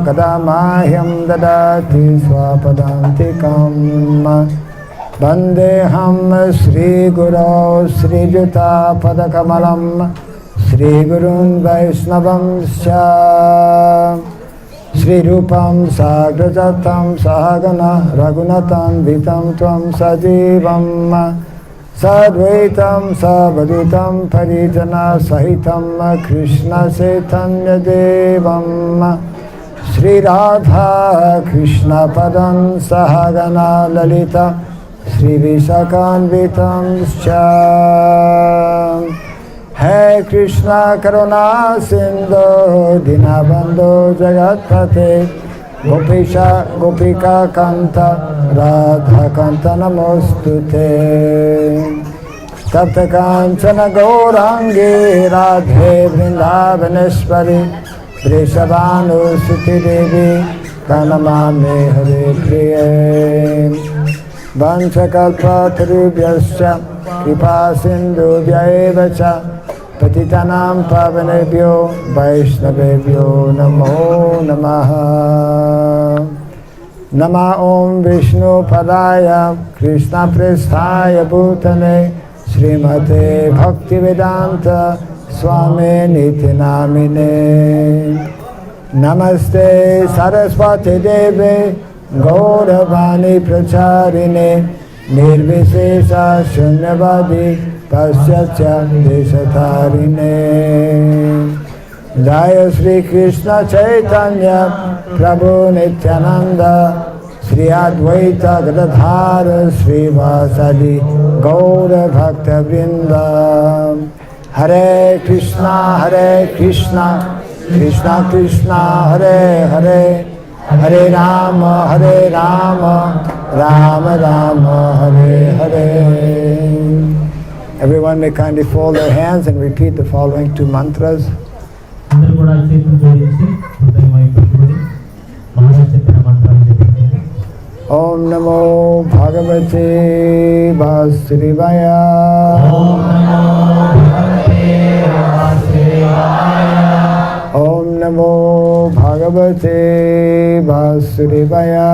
Kadamahyam dadati swapadantikam Vandeham Sri Guru Sri Juta Padakamalam Sri Gurun Vaisnavam Sya Sri Rupam Sagrajatam Sahagana Raghunatam Vitam Tvam Sajivam Sadvaitam Savadhitam Parijana Sahitam Krishna Chaitanya Devam Sri Radha Krishna Padam Sahagana Lalita Sri Visakanvitam Scha Hey Krishna Karuna Sindhu Dinabandhu Jagatpate Gopisha Gopika Kanta Radha Kanta Namostute Tapta Kanchana Gaurangi Radhe Vrindavaneshwari Vrishabhanu Suti Devi Pranamami Hare Priye Vanchakalpa Tarubhyascha Kripa Sindhubhya Evacha Patitanam Pavanebhyo Vaishnavebhyo Namo Namaha Nama Om Vishnu Padaya Krishna Prasthaya Bhutane Srimate Bhaktivedanta Swami Niti Namine Namaste Saraswati Devi Gauravani Pracharine Nirvishesha Shunyavadi Pasyatya Deshatarine Jaya Sri Krishna Chaitanya Prabhu Nityananda Sri Advaita Gadadhara Sri Vasadi Gaura Bhakta Vrinda Hare Krishna Krishna Krishna Hare Hare Hare Rama Rama Rama Hare Hare. Everyone may kindly fold their hands and repeat the following two mantras. Om Namo Bhagavate Vasudevaya. Om Namo Bhagavate Vasudevaya.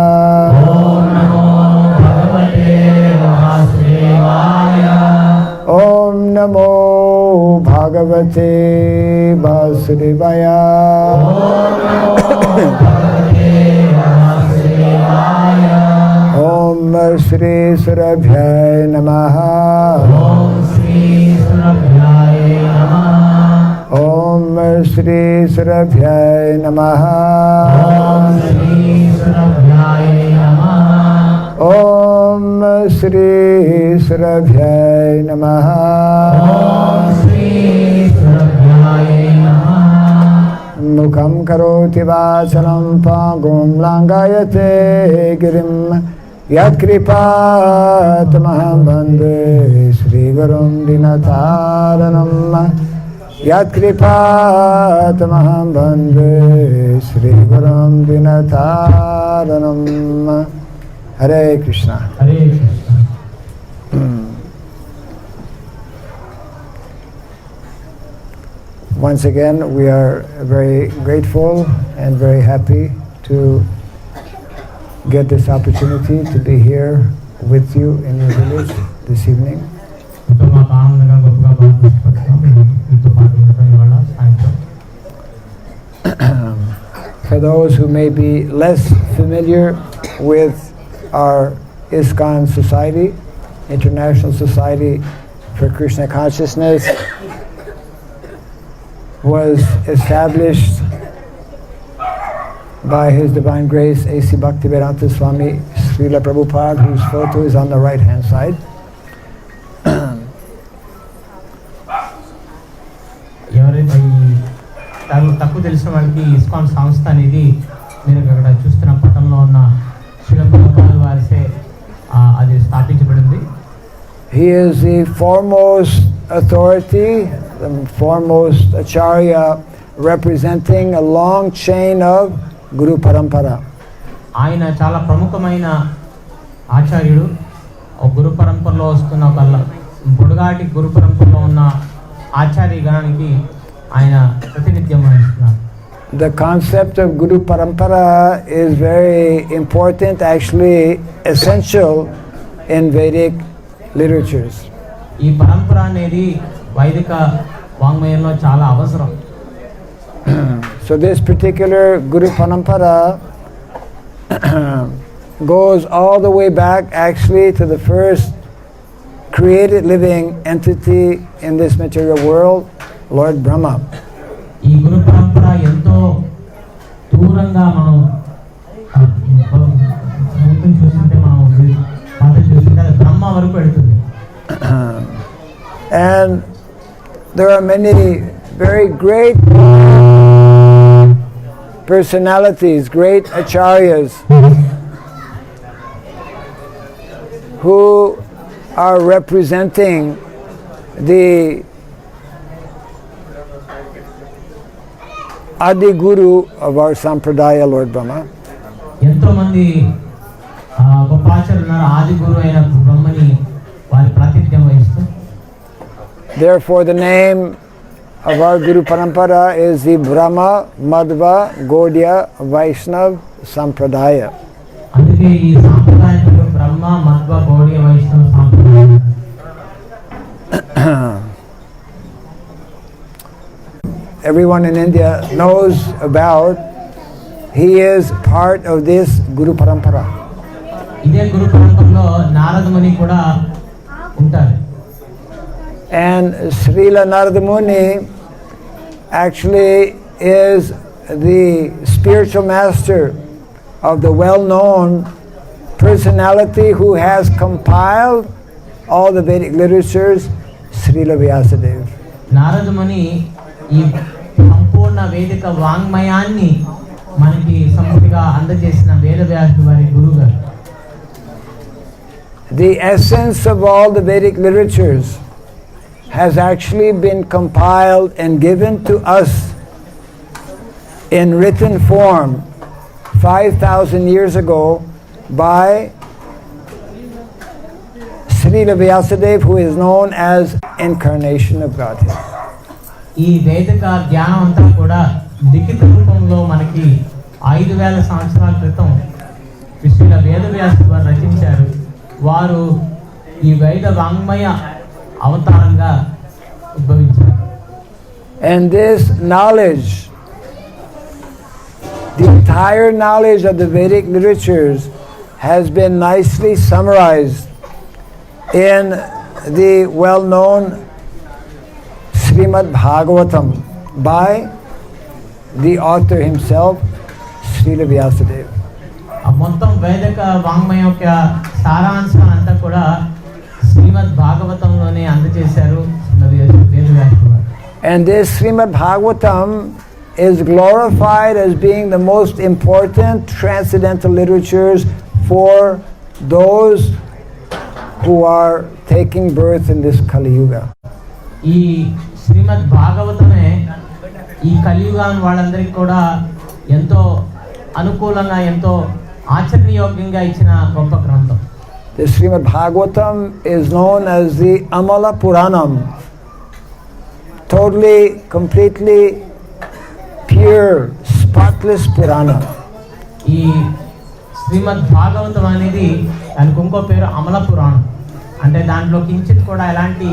Om Namo Bhagavate Vasudevaya. Om Shri Surabhyaya Namaha. Om Shri Surabhyaya Namaha. Om Shri Surabhyaya Namaha. Mukham karoti vachalam pangum langayate girim Yat kripat maham bande Shri Gurum Dinataranam. Yat kripat maham bande Shri Gurum Dinataranam. Hare Krishna. Hare Krishna. Once again, we are very grateful and very happy to get this opportunity to be here with you in your village this evening. For those who may be less familiar with our ISKCON Society, International Society for Krishna Consciousness, was established by His Divine Grace A.C. Bhaktivedanta Swami Srila Prabhupada, whose photo is on the right hand side. తక్కువ తెలిసిన వాళ్ళకి ISKCON సంస్థ అనేది మీరు అక్కడ చూస్తున్న పటంలో ఉన్న శ్రీల ప్రభుపాద వారిసే అది స్థాపించబడింది. He is the foremost authority, the foremost acharya, representing a long chain of Guru Parampara. ఆయన చాలా ప్రముఖమైన ఆచార్యుడు. గురు పరంపరలో వస్తున్న ఒక పొడుగాటి గురు పరంపరలో ఉన్న ఆచార్య గణానికి ఆయన ప్రతినిధ్యం వహిస్తున్నారు. The concept of Guru Parampara is very important, actually essential in Vedic literatures. ఈ పరంపర అనేది వైదిక వాంగ్మయంలో చాలా అవసరం. So this particular Guru Parampara goes all the way back actually to the first created living entity in this material world, Lord Brahma. ఈ గురు పరంపర ఎంతో దూరంగా మనం చూస్తుంటే మనం చూస్తుంటే బ్రహ్మ వరకు వెళుతుంది. And there are many very great personalities, great acharyas who are representing the Adi Guru of our Sampradaya, Lord Brahma. ఎంతో మంది గొప్ప ఆచార్యులు ఉన్నారు, ఆది గురువు అయిన బ్రహ్మని వారి ప్రాతినిధ్యం వహిస్తూ. Therefore the name of our Guru Parampara is the Brahma Madhva Gaudiya Vaishnav Sampradaya. అందుకే ఈ సాంప్రదాయం బ్రహ్మ మధ్వ గౌడియ వైష్ణవ సాంప్రదాయం. Everyone in India knows about. He is part of this Guru Parampara. ఇదే గురు పరంపరలో నారద ముని కూడా ఉంటారు. And Srila Narada Muni actually is the spiritual master of the well-known personality who has compiled all the Vedic literatures, Srila Vyāsadeva. Narada ముని ఈ సంపూర్ణ వేదిక వాంగ్మయాన్ని మనకి సమృద్ధిగా అందజేసిన వేదవ్యాసుడు వారి గురువుగారు. The essence of all the Vedic literatures has actually been compiled and given to us in written form 5,000 years ago by Srila Vyāsadeva, who is known as Incarnation of Godhead. ఈ వేదిక జ్ఞానం అంతా కూడా లిఖిత రూపంలో మనకి 5,000 సంవత్సరాల క్రితం శ్రీల వేదవ్యాసుడు వారు రచించారు. వారు ఈ వేద వాంగ్మయ అవతారంగా ఉద్భవించారు. And this knowledge, the entire knowledge of the Vedic literatures has been nicely summarized in the well-known Srimad Bhagavatam by the author himself, Srila Vyāsadeva. మొత్తం వేదిక వాంగ్మయం యొక్క సారాంశం అంతా కూడా శ్రీమద్ భాగవతంలోనే అందజేశారు వేదవ్యాసుడు. And this Srimad Bhagavatam is glorified as being the most important transcendental literatures for those who are taking birth in this Kali Yuga. ఈ శ్రీమద్ భాగవతమే ఈ కలియుగం వాళ్ళందరికీ కూడా ఎంతో అనుకూలంగా ఎంతో ఆచరణీయోగ్యంగా ఇచ్చిన గొప్ప గ్రంథం. The Srimad Bhagavatam is known as the Amala Puranam, totally, completely pure, spotless Purana. ఈ శ్రీమద్ భాగవతం అనేది దానికి ఇంకో పేరు అమల పురాణం. అంటే దాంట్లో కించిత్ కూడా ఎలాంటి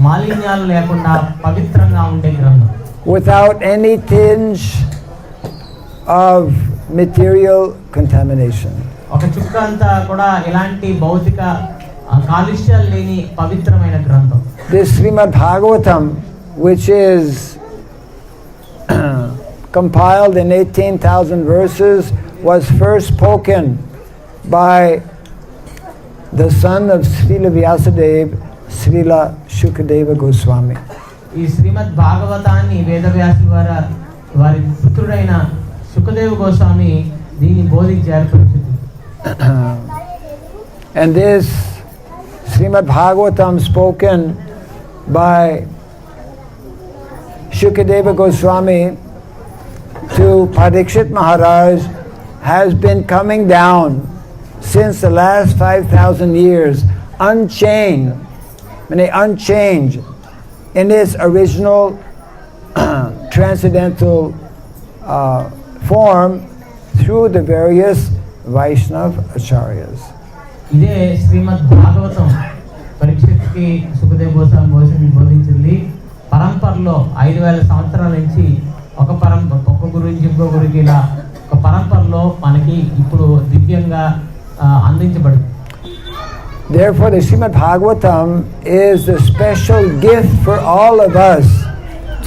మాలిన్యాలు లేకుండా పవిత్రంగా ఉండే గ్రంథం. Without any tinge of material contamination. ఒక చుక్క అంతా కూడా ఎలాంటి భౌతిక కాలుష్యాలు లేని పవిత్రమైన గ్రంథం. This Srimad Bhagavatam, which is compiled in 18,000 verses, was first spoken by the son of Srila Vyāsadeva, Srila Shukadeva Goswami. ఈ శ్రీమద్ భాగవతాన్ని వేదవ్యాసుల వారి పుత్రుడైన సుఖదేవ గోస్వామి దీన్ని బోధించారు. And this Srimad Bhagavatam spoken by Shukadeva Goswami to Parikshit Maharaj has been coming down since the last 5,000 years, unchanged in its original transcendental form through the various Vaishnava acharyas. ఇదే శ్రీమద్ భాగవతం పరీక్షకి సుఖదేవ గోస్వామి బోధించింది. పరంపరలో 5,000 సంవత్సరాల నుంచి ఒక గురు నుంచి ఇంకో గురికి ఇలా ఒక పరంపరలో మనకి ఇప్పుడు దివ్యంగా అందించబడింది. Therefore, the Srimad Bhagavatam is the special gift for all of us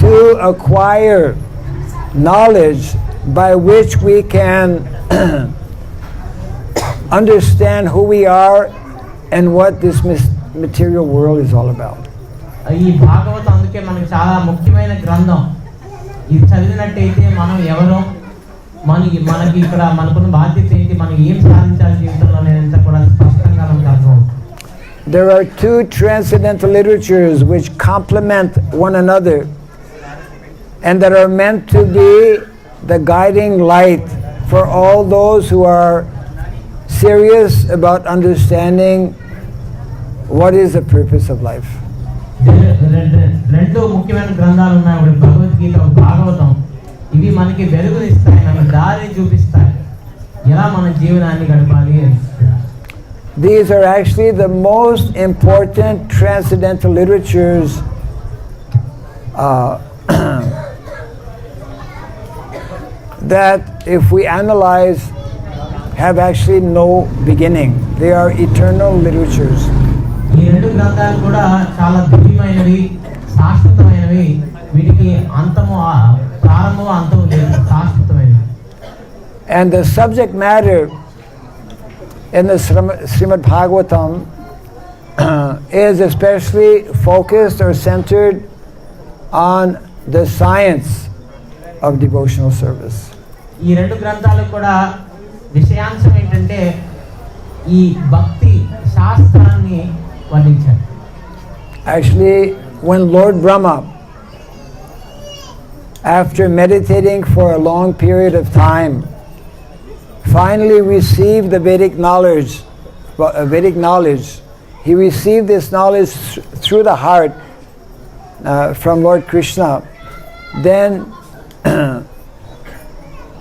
to acquire knowledge by which we can understand who we are and what this material world is all about. ఈ భాగవతం అందుకే మనకి చాలా ముఖ్యమైన గ్రంథం. ఇది చదివినట్టయితే మనం ఎవరో, మనకి ఇక్కడ మనకున్న బాధ్యత ఏంటి, మనం ఏం సాధించాలి జీవితంలో అనేదంతా కూడా స్పష్టంగా మనకు అర్థమవుతుంది. There are two transcendental literatures which complement one another and that are meant to be the guiding light for all those who are serious about understanding what is the purpose of life. రెండు ముఖ్యమైన గ్రంథాలు ఉన్నాయి, ఒకటి భగవద్గీత, ఒక భాగవతం. ఇవి మనకి వెలుగునిస్తాయి, మనకి దారిని చూపిస్తాయి, ఎలా మన జీవనాన్ని గడపాలి అని. These are actually the most important transcendental literatures that, if we analyze, have actually no beginning. They are eternal literatures. ఈ రెండు గ్రంథాలు కూడా చాలా దివ్యమైనవి, శాశ్వతమైనవి. వీటికి అంతము, ప్రారంభము అంతము లేదు, శాశ్వతమైనవి. And the subject matter in the Srimad Bhagavatam is especially focused or centered on the science of devotional service. ఈ రెండు గ్రంథాలు కూడా విషయాంశం ఏంటంటే ఈ భక్తి శాస్త్రాన్ని వర్ణించారు. Actually, when Lord Brahma, after meditating for a long period of time, finally received the Vedic knowledge. He received this knowledge through the heart from Lord Krishna. Then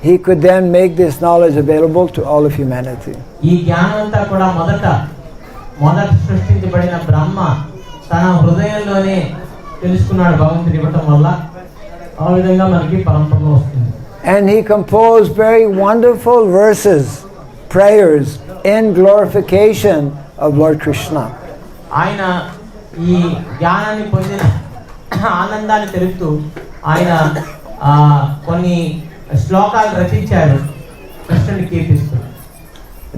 he could then make this knowledge available to all of humanity. ఈ జ్ఞానమంతా కూడా మొదట సృష్టించబడిన బ్రహ్మ తన హృదయంలోనే తెలుసుకున్నాడు భగవంతుడి ఇవ్వటం వల్ల. ఆ విధంగా మనకి పరంపరలో వస్తుంది. And he composed very wonderful verses, prayers in glorification of Lord Krishna. ఆయన ఈ జ్ఞానాన్ని పొందిన ఆనందాన్ని తెలుపుతూ ఆయన కొన్ని శ్లోకాలు రచించారు కృష్ణుని కీర్తిస్తూ.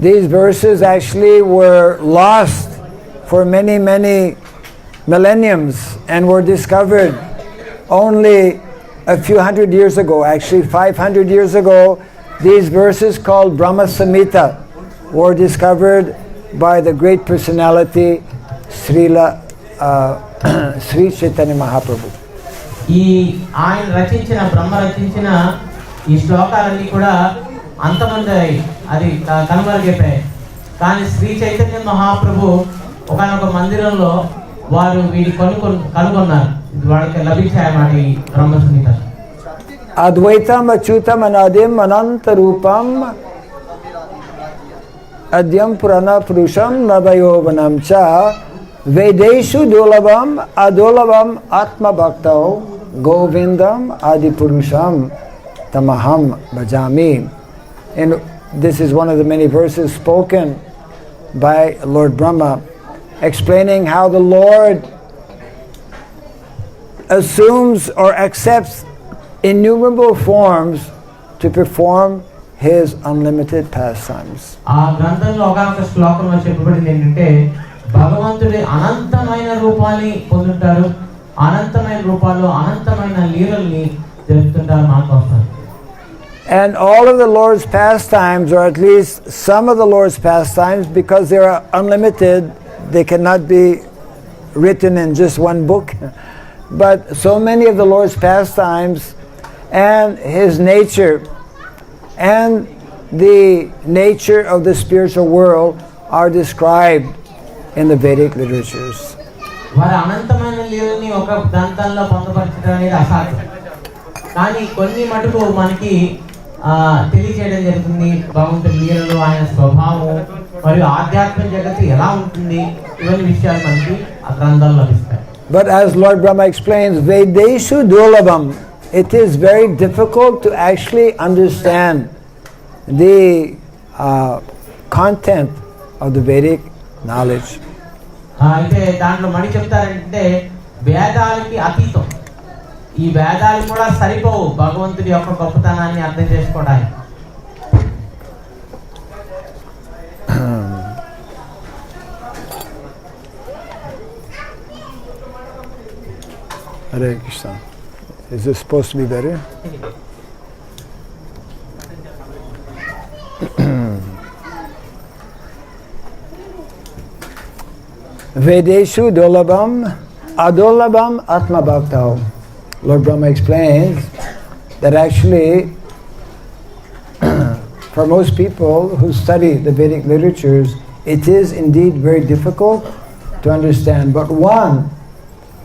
These verses actually were lost for many millenniums and were discovered only a few hundred years ago. Actually 500 years ago, these verses called Brahma Samhita were discovered by the great personality Sri Chaitanya Mahaprabhu. ఈ ఆయన రచించిన బ్రహ్మ రచించిన ఈ శ్లోకాలన్నీ కూడా అంతమంది అది కనుమరుగైపోయాయి. కానీ శ్రీ చైతన్య మహాప్రభు ఒకనొక మందిరంలో వారు వీటి కనుగొన్నారు. ఇది వాళ్ళకి లభించాయన్నమాట ఈ బ్రహ్మ సంహిత. Advaitam achyutam anadim ananta rupam adyam purana purusham navayovanam cha vedeshu dulabam adulabam atma bhaktau govindam adipurusham tamaham bhajami. And this is one of the many verses spoken by Lord Brahma, explaining how the Lord assumes or accepts innumerable forms to perform his unlimited pastimes. ఆ గ్రంథంలో ఒక శ్లోకంలో చెప్పబడింది ఏంటంటే భగవంతుడి అనంతమైన రూపాన్ని పొందుతారు, అనంతమైన రూపాల్లో అనంతమైన లీలల్ని జరుపుతుంటారు మన కోసం. And all of the Lord's pastimes, or at least some of the Lord's pastimes, because they are unlimited, they cannot be written in just one book. But so many of the Lord's pastimes and his nature and the nature of the spiritual world are described in the Vedic literatures. వారి అనంతమైన లీలని ఒక గ్రంథంలో పొందపరచడం అనేది అసాధ్యం. కానీ కొన్ని మటుకు మనకి తెలియజేయడం జరుగుతుంది. భగవంతుడి లీలలు, ఆయన స్వభావం మరియు ఆధ్యాత్మిక జగత్తు ఎలా ఉంటుంది, ఇవన్నీ విషయాలు మనకి ఆ గ్రంథాల్లో లభిస్తాయి. But as Lord Brahma explains, Vedeshu Durlabham, it is very difficult to actually understand the content of the Vedic knowledge. అయితే దాంట్లో మణి చెప్తారంటే వేదాలకి అతీతం. ఈ వేదాలు కూడా సరిపోవు భగవంతుడి యొక్క గొప్పతనాన్ని అర్థం చేసుకోవడానికి. Hare Krishna. Is this supposed to be better? Vedeshu dolabam adolabam atma bhaktao. Lord Brahma explains that actually for most people who study the Vedic literatures, it is indeed very difficult to understand. But one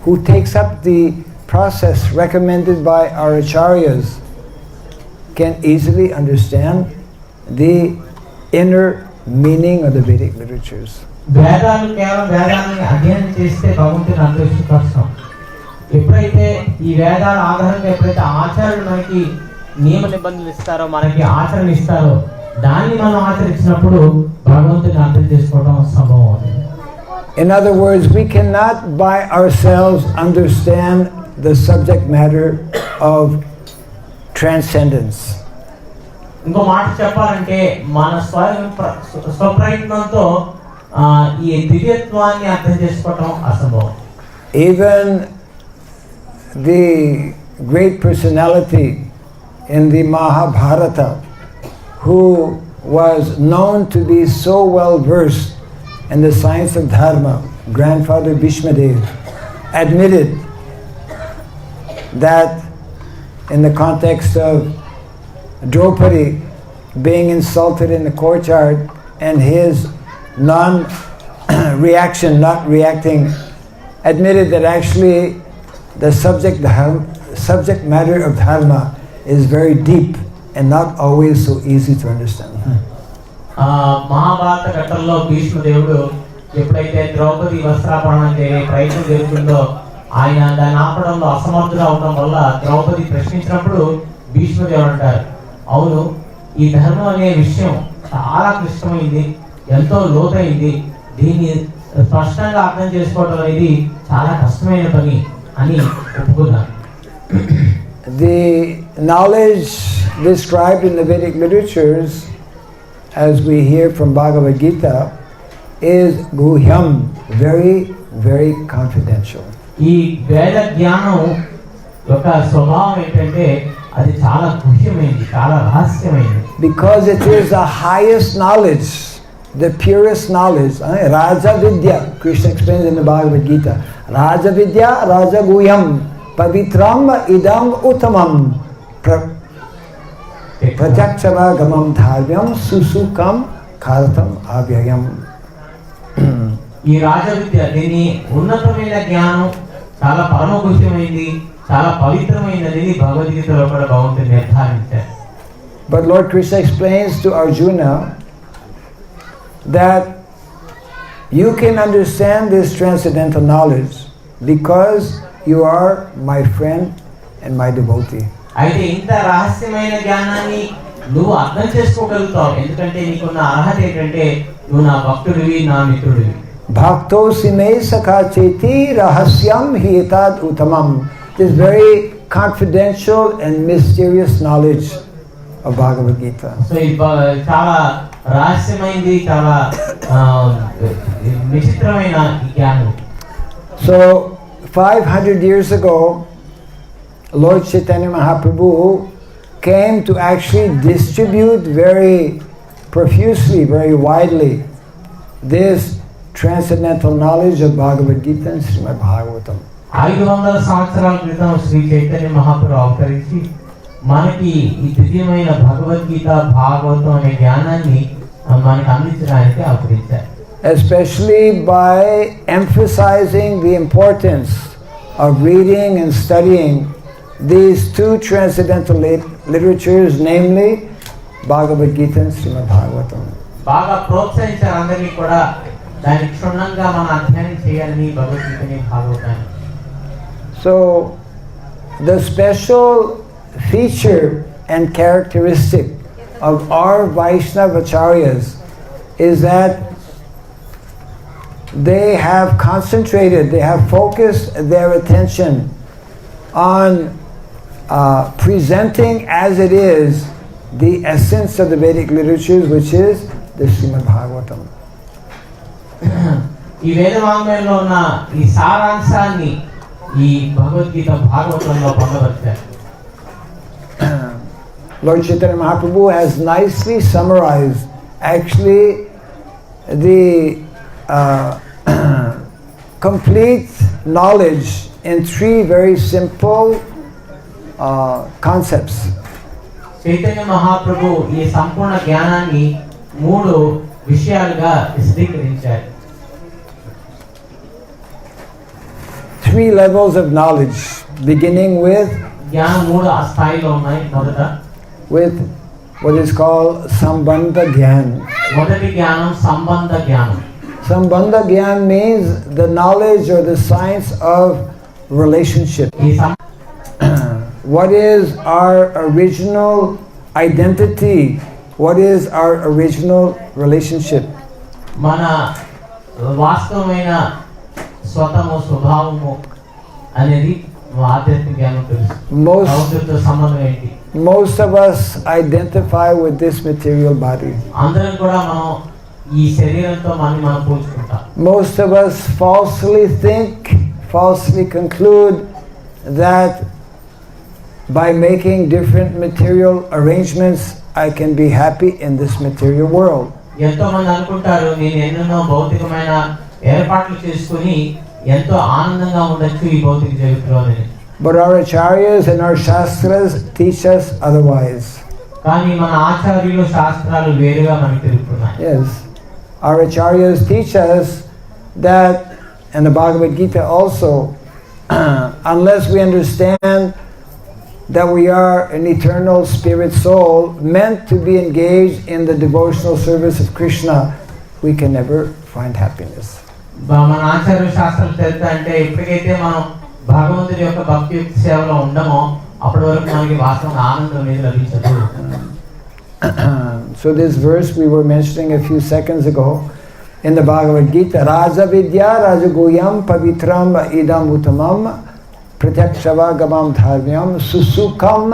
who takes up the process recommended by our acharyas can easily understand the inner meaning of the Vedic literatures. వేదాలు కేవలం వేదాన్ని అధ్యయనం చేస్తే భగవంతుని అనుగ్రహించడం కష్టం. ఎప్పుడైతే ఈ వేదాల ఆధారంగా ఎప్పుడైతే ఆచార్యులు మనకి నియమ నిబంధనలు ఇస్తారో, మనకి ఆచరణ ఇస్తారో, దాన్ని మనం ఆచరించినప్పుడు భగవంతుని అర్థం చేసుకోవడం సంభవం అవుతుంది. In other words, we cannot by ourselves understand the subject matter of transcendence. ఇంకో మాట చెప్పాలంటే మన స్వప్రయత్నంతో ఈ దివ్యత్వాన్ని అర్థం చేసుకోవడం అసంభవం. Even the great personality in the Mahabharata, who was known to be so well versed in the science of dharma, grandfather Bhishmadev, admitted that in the context of Draupadi being insulted in the courtyard and his non-reaction, not reacting, admitted that actually the subject matter of dharma is very deep and not always so easy to understand. Mahabharata ఘట్టంలో భీష్మదేవుడు ఎప్పుడైతే ద్రౌపది వస్త్రాపహరణ ప్రయత్నం జరుగుతుందో ఆయన దాన్ని ఆపడంలో అసమర్థుడు అవడం వల్ల ద్రౌపది ప్రశ్నించినప్పుడు భీష్మదేవుడు అంటారు, అవును, ఈ ధర్మం అనే విషయం చాలా క్లిష్టమైంది, ఎంతో లోతైంది, దీన్ని స్పష్టంగా అర్థం చేసుకోవడం అనేది చాలా కష్టమైన పని అని ఒప్పుకున్నాను. The knowledge described in the Vedic literatures, as we hear from Bhagavad Gita, is guhyam, very, very confidential. ఈ వేద జ్ఞానం యొక్క స్వభావం ఏంటంటే అది చాలా గుహ్యమైనది, చాలా రహస్యమైనది. Because it is the highest knowledge, the purest knowledge. Raja Vidya, Krishna explains in the Bhagavad Gita. Raja Vidya, Raja Guhyam, Pavitram idam uttamam, Prajakshavagamam dharvyam, Susukam khartam avyayam. ఈ రాజ విద్య, దీని ఉన్నతమైన జ్ఞానం, చాలా పరమ గుహ్యమైనది, చాలా పవిత్రమైనది భగవద్గీతలో కూడా భగవంతుడు నిర్ధారించారు. But Lord Krishna explains to Arjuna that you can understand this transcendental knowledge because you are my friend and my devotee. అయితే ఇంత రహస్యమైన జ్ఞానాన్ని నువ్వు అర్థం చేసుకోగలుగుతావు, ఎందుకంటే నీకున్న అర్హత ఏంటంటే నువ్వు నా భక్తుడివి, నా మిత్రుడివి. Bhaktosi me sakha cheti rahasyam hi etad uttamam. This very confidential and mysterious knowledge of Bhagavad Gita. So ఇది చాలా రహస్యమైనది, చాలా విచిత్రమైన జ్ఞానం. So 500 years ago, Lord Chaitanya Mahaprabhu came to actually distribute very profusely, very widely, this transcendental knowledge of Bhagavad Gita and Srimad Bhagavatam. 500 సంవత్సరాల క్రితం శ్రీ చైతన్య మహాప్రభు అవతరించి మనకి ఈ దివ్యమైన భగవద్గీత, భాగవతం అనే జ్ఞానాన్ని మనకి అందించడానికి అవతరించారు. Especially by emphasizing the importance of reading and studying these two transcendental literatures, namely Bhagavad Gita and Srimad Bhagavatam. బాగా ప్రోత్సహించారు అందరినీ కూడా దాన్ని క్షుణ్ణంగా మనం అధ్యయనం చేయాలని భగవద్గీతని, భాగవతాన్ని. So the special feature and characteristic of our Vaishnava acharyas is that they have concentrated, they have focused their attention on presenting as it is the essence of the Vedic literatures, which is the Srimad Bhagavatam. ఈ వేదవాంగ్మయంలో ఉన్న ఈ సారాంశాన్ని ఈ భగవద్గీత భాగవతంలో పొందవచ్చారు. Lord Chaitanya Mahaprabhu has nicely summarized actually the complete knowledge in 3 very simple concepts. Chaitanya Mahaprabhu ఈ సంపూర్ణ జ్ఞానాన్ని 3 విషయాలుగా విశదీకరించారు. 3 levels of knowledge, beginning with జ్ఞానం 3 స్థాయిలో ఉన్నాయి. మొదట with what is called Sambandha gyana. మొదటి జ్ఞానం సంబంధ జ్ఞానం. Sambandha gyana means the knowledge or the science of relationship. What is our original identity? What is our original relationship? మన వాస్తవమైన స్వతము స్వభావము అనేది ఆధ్యాత్మిక జ్ఞానం తెలుసు. భగవంతుడితో సంబంధం ఏంటి? Most of us identify with this material body. అందరం కూడా మనం ఈ శరీరంతో మనం పోల్చుకుంటాం. Most of us falsely think, falsely conclude that by making different material arrangements, I can be happy in this material world. ఎంతో మంది అనుకుంటారు నేను ఎన్నెన్నో భౌతికమైన ఏర్పాట్లు చేసుకుని ఎంతో ఆనందంగా ఉండొచ్చు ఈ భౌతిక జగత్తులో అని. But our acharyas and our shastras teach us otherwise. కానీ మన ఆచార్యులు శాస్త్రాలు వేరుగా మనకు తెలుపుతున్నాయి. Yes, our acharyas teach us that, and the Bhagavad Gita also, unless we understand that we are an eternal spirit soul meant to be engaged in the devotional service of Krishna, we can never find happiness. మన ఆచార్య శాస్త్రాలు తెలుస్తా అంటే ఎప్పటికైతే మనం భగవంతుడి యొక్క భక్తి సేవలో ఉండమో అప్పటి వరకు మనకి వాస్తవంగా ఆనందం అనేది లభించదు. So this verse we were mentioning a few seconds ago in the Bhagavad Gita, Raja Vidya Rajagoyam Pavitram Idam Uttamam Pratyakshavagamam Dharmyam Susukam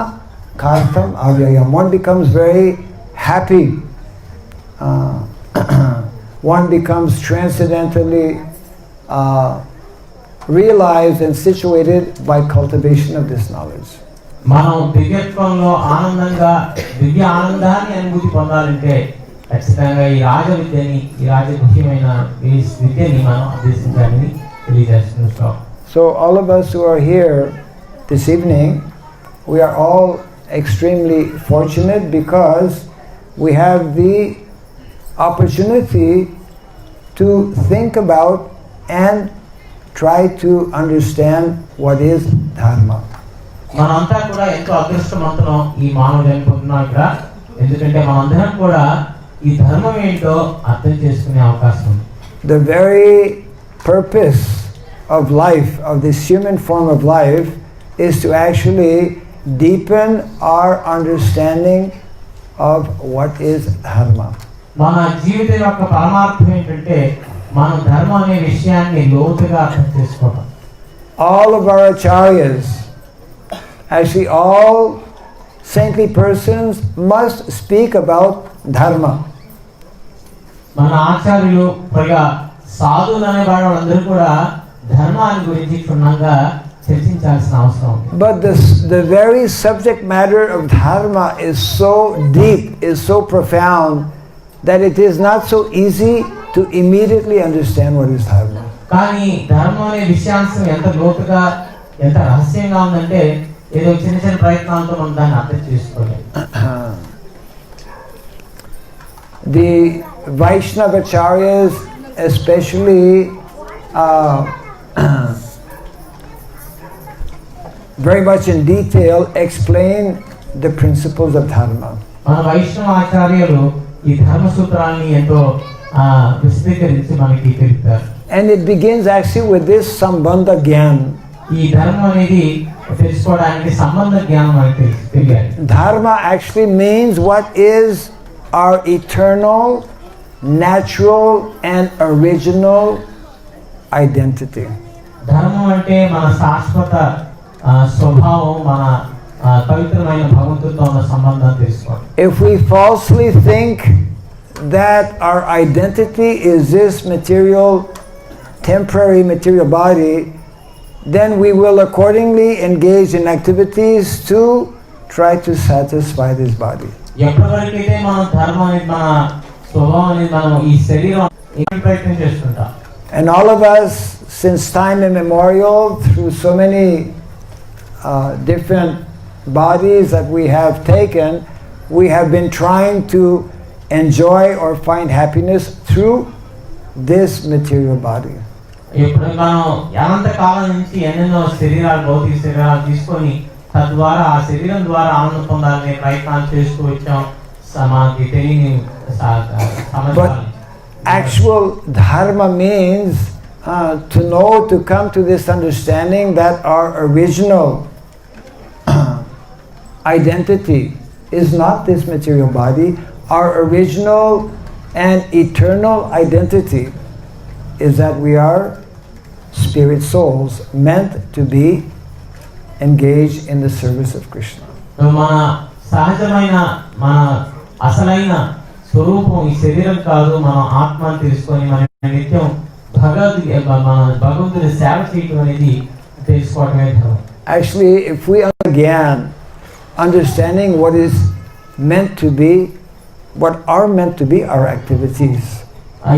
Kartam Avyayam. One becomes very happy. One becomes transcendently realized and situated by cultivation of this knowledge. మనం దివ్యత్వంలో ఆనందంగా దివ్య ఆనందాన్ని అనుభూతి పొందాలంటే ఖచ్చితంగా ఈ రాజ విద్యని ఈ రాజగుహ్యమైన విద్యని మనం అభ్యసించాలని తెలియజేస్తున్న శ్లోకం. So all of us who are here this evening, we are all extremely fortunate because we have the opportunity to think about and try to understand what is Dharma. మనంతా కూడా ఎంతో అదృష్టవంతులం ఈ మానవ జన్మ పొందుతున్నాం ఇక్కడ. ఎందుకంటే మనందరం కూడా ఈ ధర్మం ఏంటో అర్థం చేసుకునే అవకాశం ఉంది. The very purpose of life, of this human form of life, is to actually deepen our understanding of what is Dharma. మన జీవితం యొక్క పరమార్థం ఏంటంటే మనం ధర్మం అనే విషయాన్ని లోతుగా అర్థం చేసుకోవడం. All of our acharyas, actually all saintly persons, must speak about Dharma. మన ఆచార్యులు పైగా సాధువులు అనే వాళ్ళందరూ కూడా ధర్మాన్ని గురించి క్షుణ్ణంగా చర్చించాల్సిన అవసరం ఉంది. But the very subject matter of Dharma is so deep, is so profound, that it is not so easy to immediately understand what is Dharma. కానీ ధర్మం అనే విషయాంశం ఎంత లోతుగా ఎంత రహస్యంగా ఉందంటే ఏదో చిన్న చిన్న ప్రయత్నాలతో మనం దాన్ని అర్థం చేసుకోలేం. The Vaishnavacharyas especially very much in detail explain the principles of Dharma. మన వైష్ణవ ఆచార్యులు ఈ ధర్మ సూత్రాన్ని ఎంతో విశదీకరించి మనకి తెలుపుతారు. And it begins actually with this Sambandha gyana. ఈ ధర్మం అనేది తెలుసుకోవడానికి సంబంధ జ్ఞానం మనకి తెలియాలి. Dharma actually means what is our eternal, natural and original identity. ధర్మం అంటే మన శాశ్వత స్వభావం, మన పవిత్రమైన భగవంతుడితో ఉన్న సంబంధం తీసుకోవడం. If we falsely think that our identity is this material, temporary material body, then we will accordingly engage in activities to try to satisfy this body. ఎప్పటివరకైతే మన ధర్మాన్ని, మన స్వభావాన్ని మనం ఈ శరీరం ప్రయత్నం చేస్తుంటాం. And all of us, since time immemorial, through so many different bodies that we have taken, we have been trying to enjoy or find happiness through this material body. ఇప్పుడు మనం అనంత కాలం నుంచి ఎన్నెన్నో శరీరాలు, భౌతిక శరీరాలు తీసుకొని తద్వారా ఆ శరీరం ద్వారా ఆనందం పొందాలనే ప్రయత్నాలు చేస్తూ వచ్చాం. సమాధి తెలియని actual dharma means to know, to come to this understanding that our original identity is not this material body. Our original and eternal identity is that we are spirit souls meant to be engaged in the service of Krishna. మన సహజమైన, మన అసలైన స్వరూపం ఈ శరీరం కాదు. మనం ఆత్మను తెలుసుకొని మన నిత్యం భగవంతుని సేవ చేయటం అనేది తెలుసుకోవడమే ధర్మం. Actually, if we again understanding what is meant to be, what are meant to be our activities.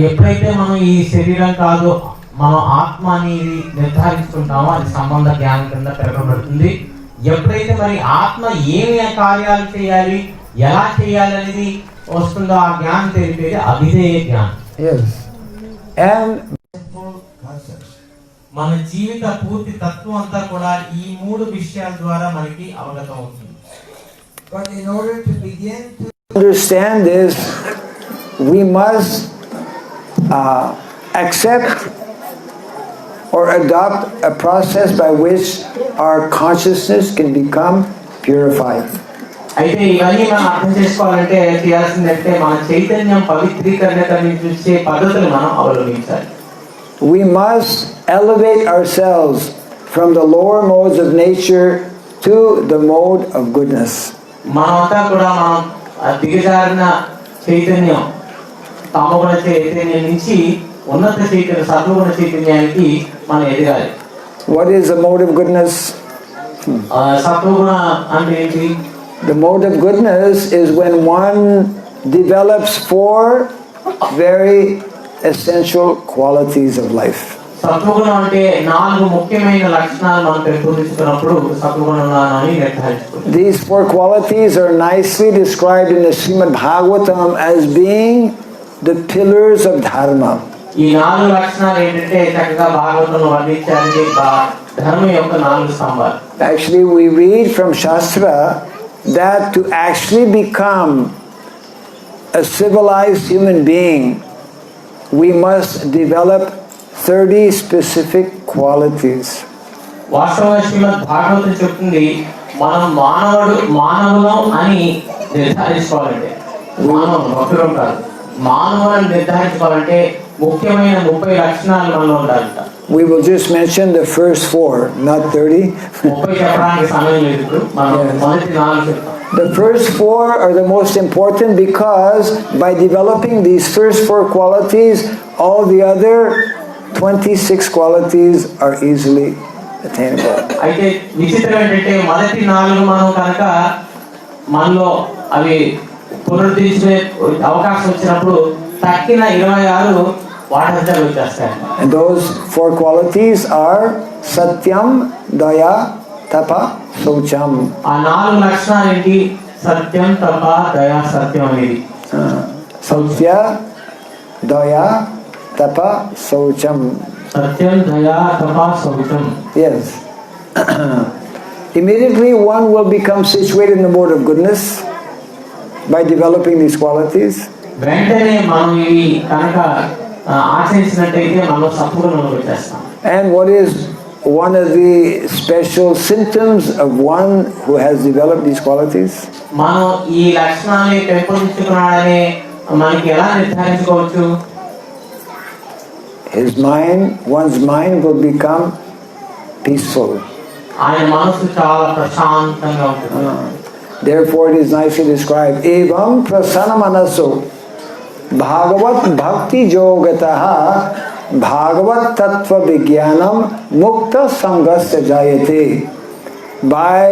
ఎప్పుడైతే మనం ఈ శరీరం కాదు, మనం ఆత్మ అనేది నిర్ధారించుకుంటామో అది సంబంధ జ్ఞానం కింద పెరగబడుతుంది. ఎప్పుడైతే మరి ఆత్మ ఏమి కార్యాలు చేయాలి, ఎలా చేయాలి అనేది వస్తుందో ఆ జ్ఞానం తెలిపేది అవిధేయ జ్ఞానం. Yes. And మన జీవిత పూర్తి తత్వం అంతా కూడా ఈ మూడు విషయాల ద్వారా మనకి అవగతం అవుతుంది. But in order to begin to understand this, we must accept or adopt a process by which our consciousness can become purified. అయితే ఇవన్నీ మనం అర్థం చేసుకోవాలంటే చేయాల్సిందంటే మన చైతన్యం పవిత్రీకరణ చూసే పద్ధతులు మనం అవలంబించాలి. We must elevate ourselves from the lower modes of nature to the mode of goodness. మనమంతా కూడా మనం దిగజారిన చైతన్యం, తమోగుణ చైతన్యం నుంచి ఉన్నత చైతన్య, సర్వగుణ చైతన్యానికి మనం ఎదగాలి. What is the mode of goodness? సత్వగుణ అంటే ఏంటి? The mode of goodness is when one develops four very essential qualities of life. సత్వగుణం అంటే నాలుగు ముఖ్యమైన లక్షణాలు మనం పెంపొందించుకున్నప్పుడు సత్వగుణాన్ని నిర్ధారించుకుంటాం. These four qualities are nicely described in the Srimad Bhagavatam as being the pillars of dharma. ఈ నాలుగు లక్షణాలు ఏంటంటే చక్కగా భాగవతంలో వర్ణించారు, ధర్మం యొక్క నాలుగు స్తంభాలు. Actually, we read from Shastra that to actually become a civilized human being, we must develop 30 specific qualities. వాస్తవంగా శ్రీమద్ భాగవతం చెప్తుంది మనం మానవులం అని నిర్ధారించుకోవాలంటే, మానవులం కాదు, మానవులను నిర్ధారించుకోవాలంటే ముఖ్యమైన 30 లక్షణాలు మనలో ఉండాలంట. We will just mention the first 4, not 30. 30 చెప్పడానికి సమయం లేదు ఇప్పుడు. మనం మొదటి 4 చెప్తాం. The first 4 are the most important because by developing these first 4 qualities, all the other 26 qualities are easily attainable. అయితే విచిత్రం ఏంటంటే మొదటి 4 మనం కనుక మనలో అవి పునరుద్ధరించే అవకాశం వచ్చినప్పుడు తక్కిన 26 వాటంతట వచ్చేస్తాయి. And those 4 qualities are Satyam, Daya, Tapa, Saucham. ఆ 4 లక్షణాలు ఏంటి? సత్యం, తప, దయ, సత్యం అనేది. Sautya, Daya, Tapa, Saucham. సత్యం, దయ, తప, శౌచం. Yes. Immediately one will become situated in the mode of goodness by developing these qualities. వెంటనే మనం ఇవి కనుక ఆచరించినట్టయితే మనం సత్వగుణంలోకి వచ్చేస్తాం. And what is one of the special symptoms of one who has developed these qualities? మనం ఈ లక్షణాన్ని పెంపొందించుకున్నాడని మనకి ఎలా నిర్ధారించుకోవచ్చు? one's mind will become peaceful. Therefore it is nicely described, evam prasanna manaso bhagavat bhakti yogataha bhagavat tattva vijnanam mukta sangasya jayate. By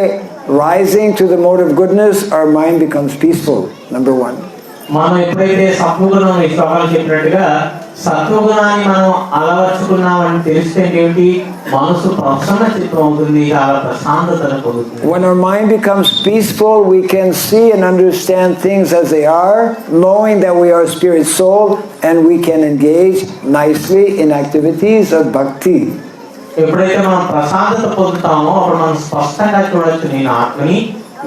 rising to the mode of goodness, our mind becomes peaceful, number one. మనం ఎప్పుడైతే సత్వగుణం ఈ శ్లోకాలు చెప్పినట్టుగా సత్వగుణాన్ని మనం అలవర్చుకున్నామని తెలిస్తే ఏంటి మనసు ప్రసన్న చిత్తం అవుతుంది, చాలా ప్రశాంతతను పొందుతుంది. When our mind becomes peaceful, we can see and understand things as they are, knowing that we are spirit soul, and we can engage nicely in activities of bhakti. ఎప్పుడైతే మనం ప్రశాంతత పొందుతామో అప్పుడు మనం స్పష్టంగా చూడొచ్చు నేను ఆత్మని,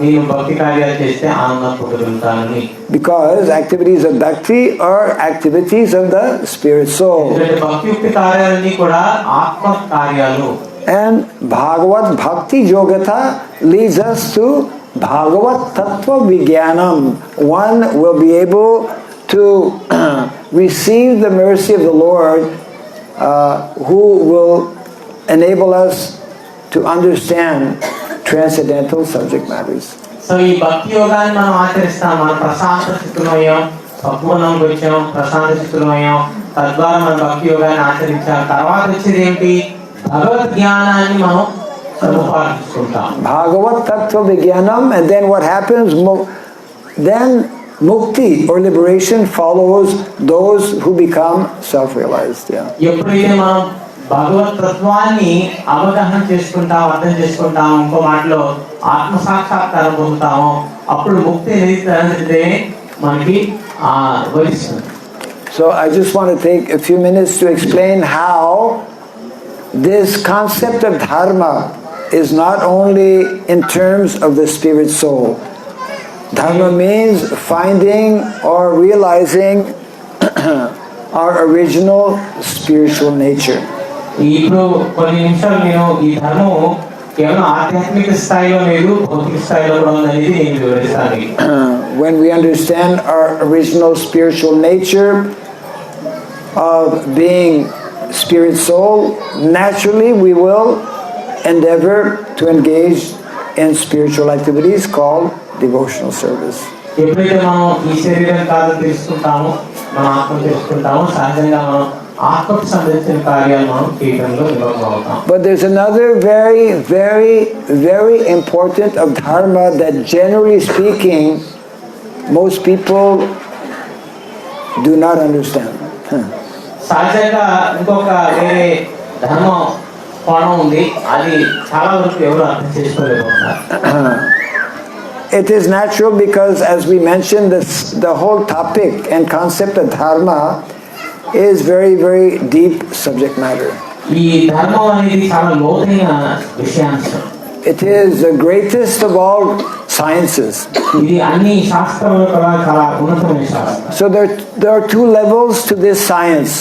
నేను భక్తి కార్యాలు చేస్తే ఆనందం పొందగలుగుతానని. Because activities of bhakti are activities of the spirit soul. భక్తియుక్త కార్యాలన్నీ కూడా ఆత్మ కార్యాలు. And Bhagavat Bhakti Yogata leads us to Bhagavat Tattva Vijnanam. One will be able to receive the mercy of the Lord, who will enable us to understand transcendental subject matters. So ఈ భక్తి యోగాన్ని మనం ఆచరిస్తాం, మనం ప్రశాంత స్థితిలోయం సద్గుణంకి వచ్చాం, ప్రశాంత స్థితిలోయం, తద్వారా మనం భక్తి యోగాన్ని ఆచరించాం. తర్వాత వచ్చేది ఏంటి? భగవద్ జ్ఞానాన్ని మనం సముపార్జించుకుంటాం. Bhagavat Tattva Vijnanam, and then what happens? Then mukti or liberation follows those who become self-realized. ఎప్పుడైతే మనం భగవత్ తత్వాన్ని అవగాహన చేసుకుంటాం, అర్థం చేసుకుంటాం, ఇంకో మాటలో ఆత్మ సాక్షాత్కారం పొందుతాము, అప్పుడు ముక్తి అనేది మనకి వరిస్తుంది. So I just want to take a few minutes to explain how this concept of dharma is not only in terms of the spirit soul. Dharma means finding or realizing our original spiritual nature. ఇప్పుడు కొన్ని నిమిషాలు నేను ఈ ధర్మం కేవలం ఆధ్యాత్మిక స్థాయిలో లేదు, భౌతిక స్థాయిలో కూడా ఉందనేది నేను వివరిస్తాను. When we understand our original spiritual nature of being spirit soul, naturally we will endeavor to engage in spiritual activities called devotional service. ఎప్పుడైతే మనం ఈ శరీరం కాదు తెలుసుకుంటామో, మన ఆత్మ తెలుసుకుంటామో, సహజంగా మనం ఆత్మకు సంబంధించిన కార్యాలు మనం చేయడంలో నిమగ్నం అవుతాం. But there's another very, very, very important of dharma that generally speaking most people do not understand. సహజంగా ఇంకొక వేరే ధర్మం కోణం ఉంది, అది చాలా వరకు ఎవరు అర్థం చేసుకోలేకపోతున్నారు. It is natural because, as we mentioned, the whole topic and concept of dharma is very, very deep subject matter. ఈ ధర్మం అనేది చాలా లోతైన విషయాంశం. It is the greatest of all sciences. ఇది అన్ని శాస్త్రాలలో కూడా చాలా ఉన్నతమైన శాస్త్రం. So there are two levels to this science.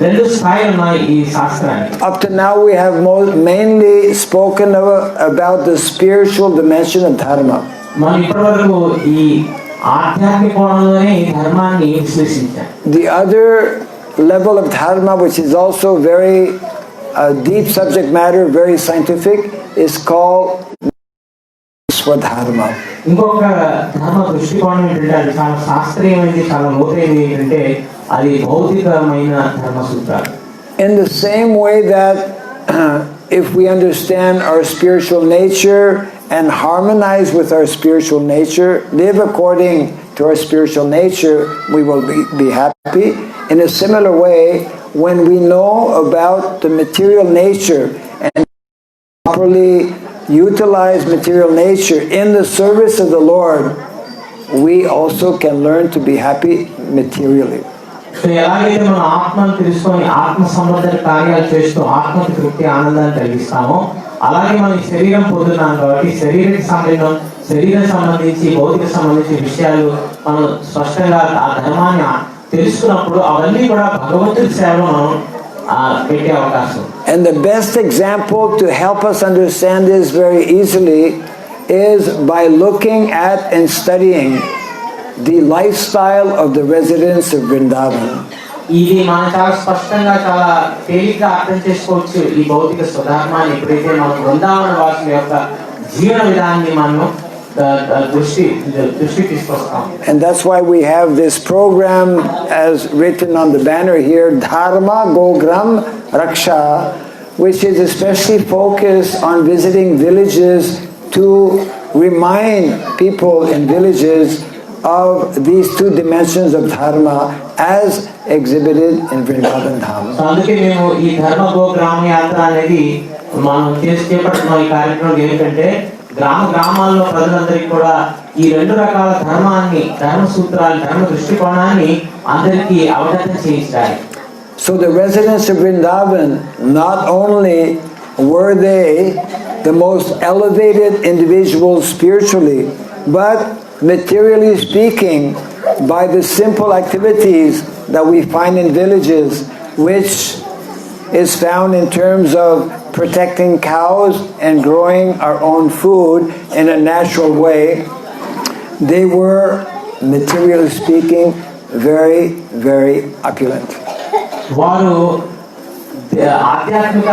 రెండు స్థాయిలు ఉన్నాయి ఈ శాస్త్రానికి. Up to now we have mainly spoken about the spiritual dimension of dharma. మనం ఇప్పటివరకు ఈ ఆధ్యాత్మిక కోణంలోనే ఈ ధర్మాన్ని విశ్లేషించాం. The other level of dharma, which is also very deep subject matter, very scientific, is called Swadharma. ఇంకొక ధర్మ దృష్టికోణం ఏంటంటే అది చాలా శాస్త్రీయమైనది, చాలా లోతైనది. ఏంటంటే అది భౌతికమైన ధర్మ సూత్రాలు. In the same way that if we understand our spiritual nature and harmonize with our spiritual nature, live according to our spiritual nature, we will be happy. In a similar way, when we know about the material nature and properly utilize material nature in the service of the Lord, we also can learn to be happy materially. So ఎలాగైతే మనం ఆత్మను తెలుసుకొని ఆత్మ సంబంధిత కార్యాలు చేస్తూ ఆత్మకు తృప్తి ఆనందాన్ని కలిగిస్తామో, అలాగే మనం శరీరం పొందుతున్నాం కాబట్టి శరీరం సంబంధించి భౌతిక సంబంధించిన విషయాలు మనం స్పష్టంగా ఆ ధర్మాన్ని తెలుసుకున్నప్పుడు అవన్నీ కూడా భగవంతుడి సేవలో మనం పెట్టే అవకాశం. And the best example to help us understand this very easily is by looking at and studying the lifestyle of the residents of Vrindavan. ఇది మనం చాలా స్పష్టంగా చాలా తేలిగ్గా అర్థం చేసుకోవచ్చు. ఈ భౌతిక స్వధర్మాన్ని ఎప్పుడైతే మనం బృందావన వాసుల యొక్క జీవన విధానాన్ని మనం దృష్టి తీసుకొస్తాం. And that's why we have this program as written on the banner here, Dharma Gau Gram Yatra, which is especially focused on visiting villages to remind people in villages of these two dimensions of dharma as exhibited in Vrindavan Dham. So అందుకే మేము ఈ ధర్మ go గ్రామ యాత్ర అనేది మనం చేపడుతున్న ఈ కార్యక్రమం ఏంటంటే గ్రామాల్లో ప్రజలందరికీ కూడా ఈ రెండు రకాల ధర్మాన్ని, ధర్మ సూత్రాలు, ధర్మ దృష్టికోణాన్ని అందరికీ అవగతం చేయించాలి. So the residents of Vrindavan, not only were they the most elevated individuals spiritually, but materially speaking, by the simple activities that we find in villages, which is found in terms of protecting cows and growing our own food in a natural way, they were, materially speaking, very, very opulent. వారు ఆధ్యాత్మిక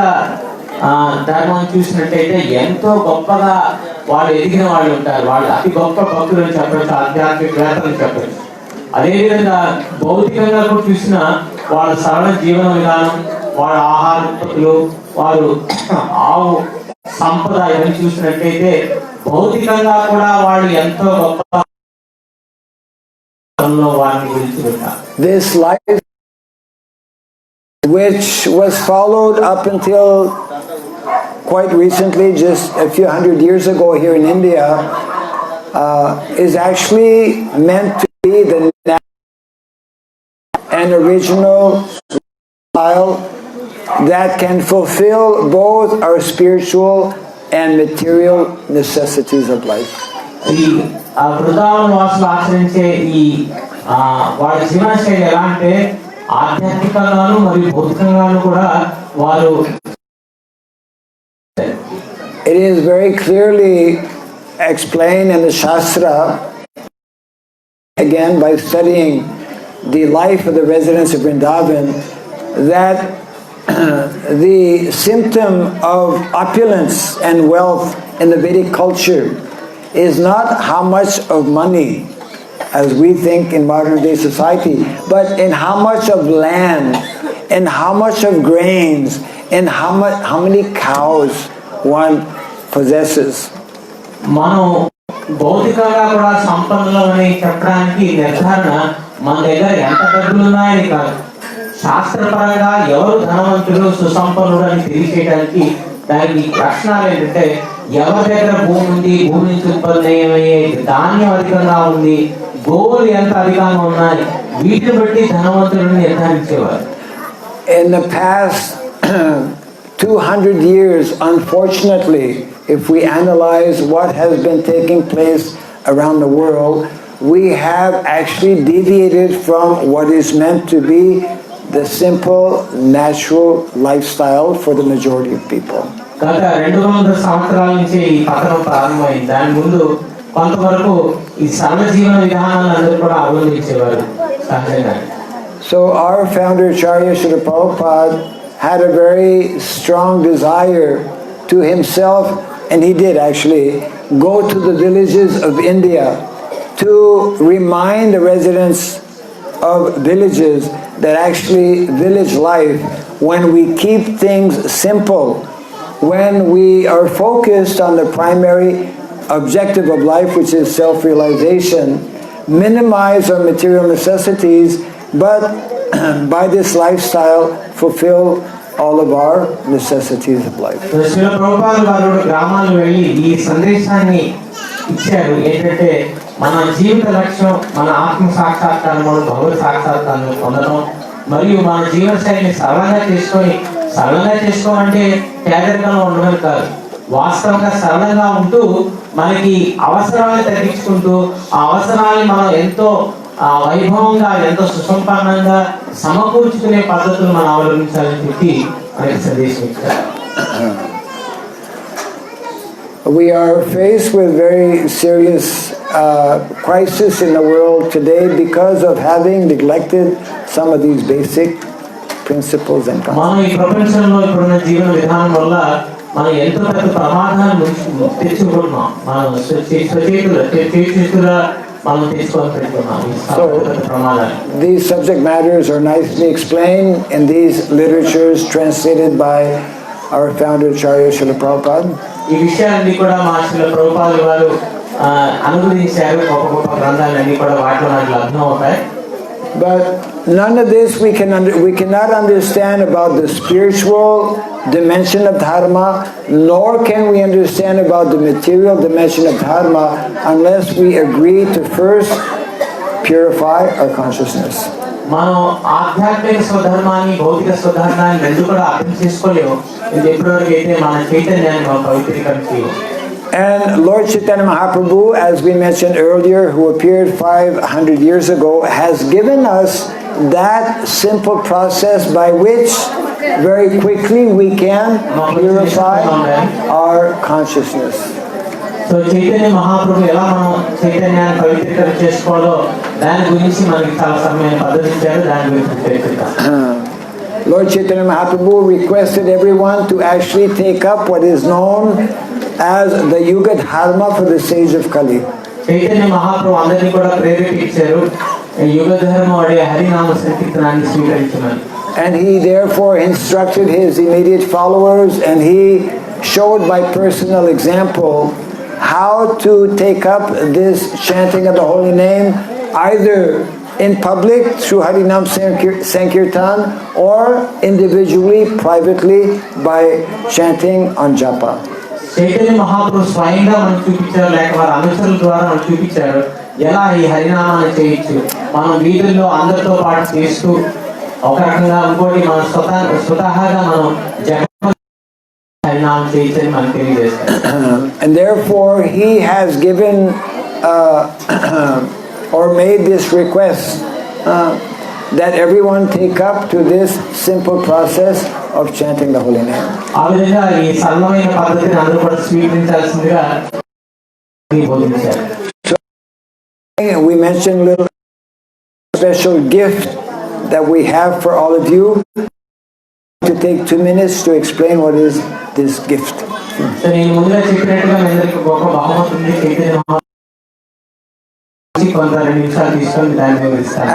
ధర్మం చూసినట్టయితే ఎంతో గొప్పగా వాళ్ళు ఎదిగిన వాళ్ళు ఉంటారు. వాళ్ళు అతి గొప్ప భక్తులు అని చెప్పచ్చు, ఆధ్యాత్మిక వేత్తలు చెప్పచ్చు. అదేవిధంగా భౌతికంగా కూడా చూసిన వాళ్ళ సరళ జీవన విధానం, వాళ్ళ ఆహార ఉత్పత్తులు, వారు ఆవు సంపద ఇవన్నీ చూసినట్టయితే భౌతికంగా కూడా వాళ్ళు ఎంతో గొప్ప వారిని గురించి పెట్టారు. This life, which was followed up until quite recently, just a few hundred years ago here in India, is actually meant to be the an original style that can fulfill both our spiritual and material necessities of life. ఈ బృందావన వాసులు ఆచరించే ఈ వాళ్ళ జీవన శైలి ఎలా అంటే ఆధ్యాత్మికంగాను మరియు భౌతికంగాను కూడా వారు. It is very clearly explained in the Shastra, again by studying the life of the residents of Vrindavan, that the symptom of opulence and wealth in the Vedic culture is not how much of money as we think in modern day society, but in how much of land, and how much of grains, and how many cows one possesses. మనం భౌతికంగా కూడా సంపన్నులని చెప్పడానికి నిర్ధారణ మన దగ్గర ఎంత డబ్బులు ఉన్నాయని కాదు, శాస్త్రపరంగా ఎవరు ధనవంతుడు సుసంపన్నుడు అని తెలియచేయడానికి దానికి లక్షణాలు ఏంటంటే ఎవరి దగ్గర భూమి ఉంది, భూమి నుంచి ఉత్పత్తి అయ్యే ధాన్యం అధికంగా ఉంది, గోవులు ఎంత అధికంగా ఉన్నాయి, వీటిని బట్టి ధనవంతులను నిర్ధారించేవారు. In the past 200 years, unfortunately, if we analyze what has been taking place around the world, we have actually deviated from what is meant to be the simple, natural lifestyle for the majority of people. గత 200 సంవత్సరాల నుంచి ఈ పతనం ప్రారంభమైంది. దాని ముందు కొంతవరకు ఈ సరళ జీవన విధానాలను అందరూ కూడా అవలంబించేవారు సహజంగా. So our founder Acharya Srila Prabhupada had a very strong desire to himself, and he did actually, go to the villages of India to remind the residents of villages that actually village life, when we keep things simple, when we are focused on the primary objective of life, which is self-realization, minimize our material necessities, but by this lifestyle fulfill all of our necessities of life. Srila Prabhupada గారు గ్రామాలకు వెళ్ళి ఈ సందేశాన్ని ఇచ్చారు. ఏంటంటే మన జీవిత లక్ష్యం మన ఆత్మ సాక్షాత్కారం, భగవత్ సాక్షాత్కారం పొందడం, మరియు మన జీవన శైలిని సరళంగా చేసుకోవాలంటే పేదరికంలో ఉండడం కాదు, వాస్తవంగా సరళంగా ఉంటూ మనకి అవసరాలను తగ్గించుకుంటూ ఆ అవసరాలను మనం ఎంతో వైభవంగా, ఎంతో సుసంపన్నంగా సమకూర్చుకునే పద్ధతులు మనం అవలంబించాలని చెప్పి మనకి సందేశం ఇచ్చారు. We are faced with very serious crisis in the world today because of having neglected some of these basic principles and concepts. మనం ఈ ప్రపంచంలో ఇప్పుడున్న జీవన విధానం వల్ల మనం ఎంతో పెద్ద ప్రమాదాలను తెచ్చుకుంటున్నాం. మనం చేతుల మనం తీసుకొని పెట్టుకున్నాం ప్రమాదాలు. These subject matters are nicely explained in these literatures translated by our founder Acharya Srila Prabhupada. ఈ విషయాన్ని కూడా మా శ్రీల ప్రభుపాద వారు అనుగ్రహించారు. గొప్ప గొప్ప గ్రంథాలన్నీ కూడా వాటిలో మనకు లభ్యం అవుతాయి. But none of this we cannot understand about the spiritual dimension of dharma, nor can we understand about the material dimension of dharma unless we agree to first purify our consciousness. మనం ఆధ్యాత్మిక స్వధర్మాన్ని భౌతిక స్వధర్మాన్ని రెండు కూడా అర్థం చేసుకోలేము ఎప్పటివరకు అయితే మన చైతన్యాన్ని మనం పవిత్రీకరించలేము. And Lord Chaitanya Mahaprabhu, as we mentioned earlier, who appeared 500 years ago, has given us that simple process by which very quickly we can purify our consciousness. So Chaitanya Mahaprabhu ఎలా మనం చైతన్యాన్ని పవిత్రీకరణ చేసుకోవాలో దాని గురించి మనకి చాలా సమయమైన పద్ధతి ఇచ్చారు. దాని గురించి తెలుసుకుందాం. Lord Chaitanya Mahaprabhu requested everyone to actually take up what is known as the Yuga Dharma for the sage of Kali. Chaitanya Mahaprabhu అందరినీ కూడా ప్రేరేపించారు యుగ ధర్మ అనే హరినామ సంకీర్తనాన్ని స్వీకరించమని. And he therefore instructed his immediate followers, and he showed by personal example how to take up this chanting of the holy name, either in public through Harinam Sankirtan or individually, privately by chanting on japa. Chaitanya Mahaprabhu స్వయంగా మనకు చూపించారు, లేక వారి అనుచరుల ద్వారా మనకు చూపించారు ఎలా ఈ హరినామాన్ని చేయొచ్చు. మనం వీధుల్లో అందరితో పాటు చేస్తూ ఒక రకంగా ఇంకోటి మన స్వతహాగా మనం హరినామం చేయొచ్చని మనకు తెలియజేస్తారు. And therefore he has given or made this request that everyone take up to this simple process of chanting the holy name. ఆ విధంగా ఈ సరళమైన పద్ధతిని అందరూ కూడా స్వీకరించాల్సిందిగా బోధించారు. We mentioned a little special gift that we have for all of you. To take 2 minutes to explain what is this gift. నేను ముందుగా చెప్పినట్టుగా మీ అందరికీ గొప్ప బహుమతి ఉంది.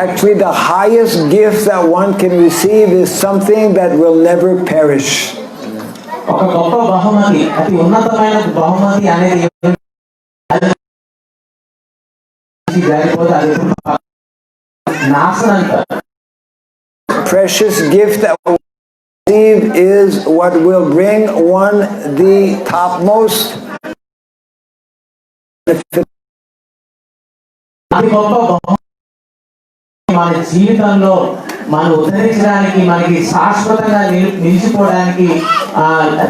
Actually, the highest gift that one can receive is something that will never perish. Precious gift that one receive is what will bring one the topmost benefit. మన జీవితంలో మనం ఉద్ధరించడానికి మనకి శాశ్వతంగా నిలిచిపోవడానికి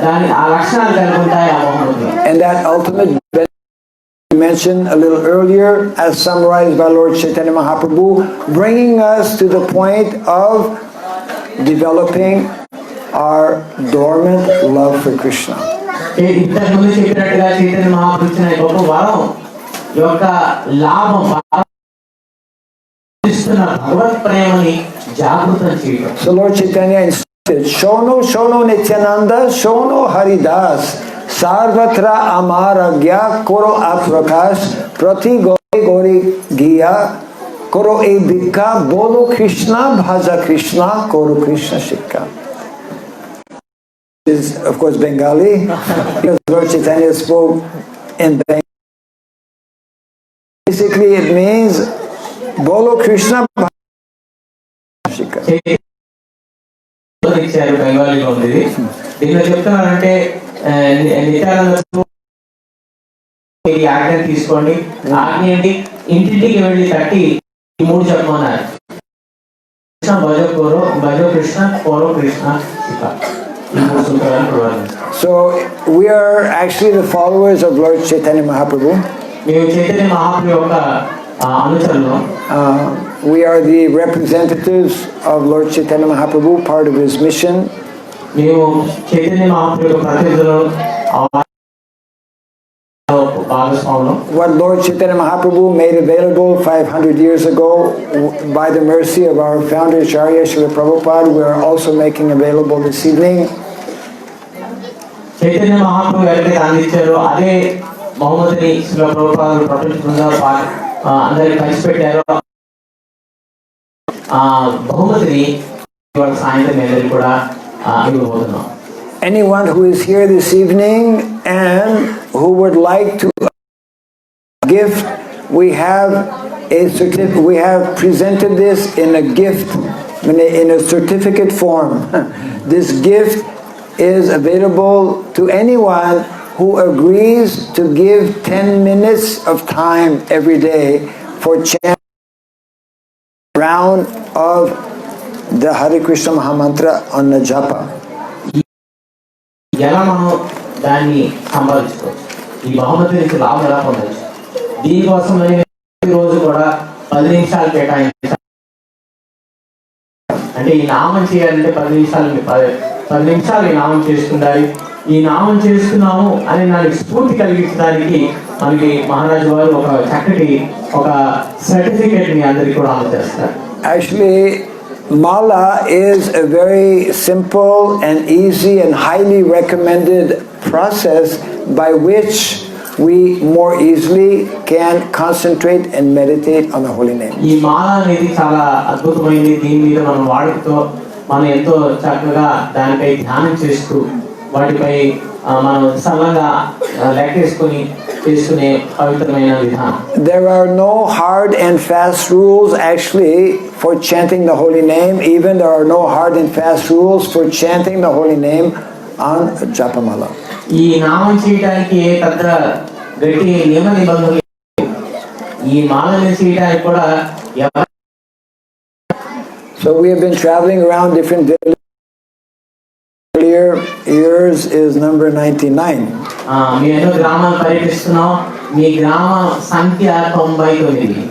దాని ఆ లక్షణాలు కలిగి ఉంటాయి ఆ బహుమతి. And that ultimate benefit mentioned a little earlier, as summarized by Lord Chaitanya Mahaprabhu, bringing us to the point of developing our dormant love for Krishna. ఇంతకుముందు చెప్పినట్టుగా చైతన్య మహాప్రభు ఇచ్చిన గొప్ప వరం యొక్క లాభం భగవత్ ప్రేమని జాగృతం చేయడం. So Lord Chaitanya instructed, Shono Shono Nityananda Shono Haridas Sarvatra Amaragya Koro Aprakash Prati Gori Gori Giya Koro E Bhikka Bolo Krishna Bhaja Krishna Koro Krishna Shikha. This is of course Bengali because Lord Chaitanya spoke in Bengali. Basically it means Bolo Krishna Shikha. బెంగాలీలో ఉంది. దీనిలో చెప్తున్నారంటే ఆజ్ఞ తీసుకోండి, ఆజ్ఞ ఏంటి ఇంటింటికి వెళ్ళి కట్టి ఈ 3 చెప్పమన్నారు. Krishna భజో కోరో భజో Krishna కోరో Krishna శిఖ. So we are actually the followers of Lord Chaitanya Mahaprabhu. మేము చైతన్య మహాప్రభు యొక్క అనుచరులు. We are the representatives of Lord Chaitanya Mahaprabhu, part of his mission. మేము చైతన్య మహాప్రభు ప్రతినిధులు. భాగస్వాములం. What Lord Chaitanya Mahaprabhu made available 500 years ago by the mercy of our founder Acharya Srila Prabhupada, we are also making available this evening. Chaitanya Mahaprabhu ఎవరైతే అందించారో అదే బహుమతిని శ్రీల ప్రభుపాదులు ప్రపంచంగా అందరికి పంచిపెట్టారో ఆ బహుమతిని ఇవాళ సాయంత్రం అందరికీ కూడా ఇవ్వబోతున్నాం. Anyone who is here this evening and who would like to gift, we have a certificate. We have presented this in a gift, in a certificate form. This gift is available to anyone who agrees to give 10 minutes of time every day for chanting round of the Hare Krishna Mahamantra on the japa. ఎలా మనం దాన్ని సంపాదించుకోవచ్చు, ఈ బహుమతి నుంచి లాభం ఎలా పొందవచ్చు, దీనికోసం రోజు కూడా 10 నిమిషాలు కేటాయించాలి. అంటే ఈ నామం చేయాలంటే 10 నిమిషాలు ఈ నామం చేసుకుంటారు. ఈ నామం చేస్తున్నాము అనే దానికి స్ఫూర్తి కలిగించడానికి మనకి మహారాజు వారు ఒక చక్కటి ఒక సర్టిఫికేట్ ని అందరికీ కూడా అందజేస్తారు. Actually, Mala is a very simple and easy and highly recommended process by which we more easily can concentrate and meditate on the holy name. ఈ మాల అనేది చాలా అద్భుతమైనది. దీని మీద మనం వాడుకతో మనం ఎంతో చక్కగా దానిపై ధ్యానం చేస్తూ వాటిపై మనం సరళంగా లెక్కేసుకుని చేసుకునే పవిత్రమైన విధానం. There are no hard and fast rules actually for chanting the holy name. Even there are no hard and fast rules for chanting the holy name on Japamala. ఈ నామం చేయడానికి పెద్ద గట్టి నియమ నిబంధనలు ఈ మాలను చేయడానికి కూడా. So we have been traveling around different villages. Earlier yours is number 99. మీ ఎన్నో గ్రామాలు పర్యటిస్తున్నాం. మీ గ్రామ సంఖ్య 99.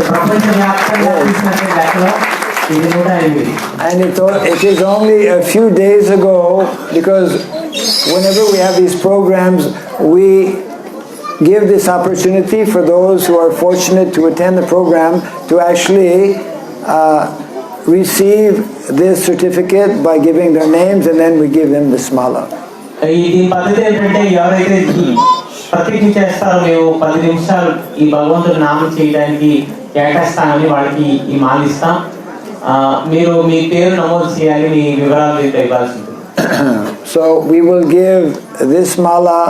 ప్రపంచవ్యాప్తంగా చూసినట్టు లెక్కలో ఇది 108. And it is only a few days ago, because whenever we have these programs, we give this opportunity for those who are fortunate to attend the program to actually receive this certificate by giving their names, and then we give them this mala. ఈ పద్ధతి ఏంటంటే ఎవరైతే ప్రతిజ్ఞ చేస్తారో మేము 10 నిమిషాలు ఈ భగవంతుడి నామం చేయడానికి కేటాయిస్తామని వాళ్ళకి ఈ మాల ఇస్తాం. మీరు మీ పేరు నమోదు చేయాలి, మీ వివరాలు ఇవ్వాల్సి ఉంటుంది. So we will give this mala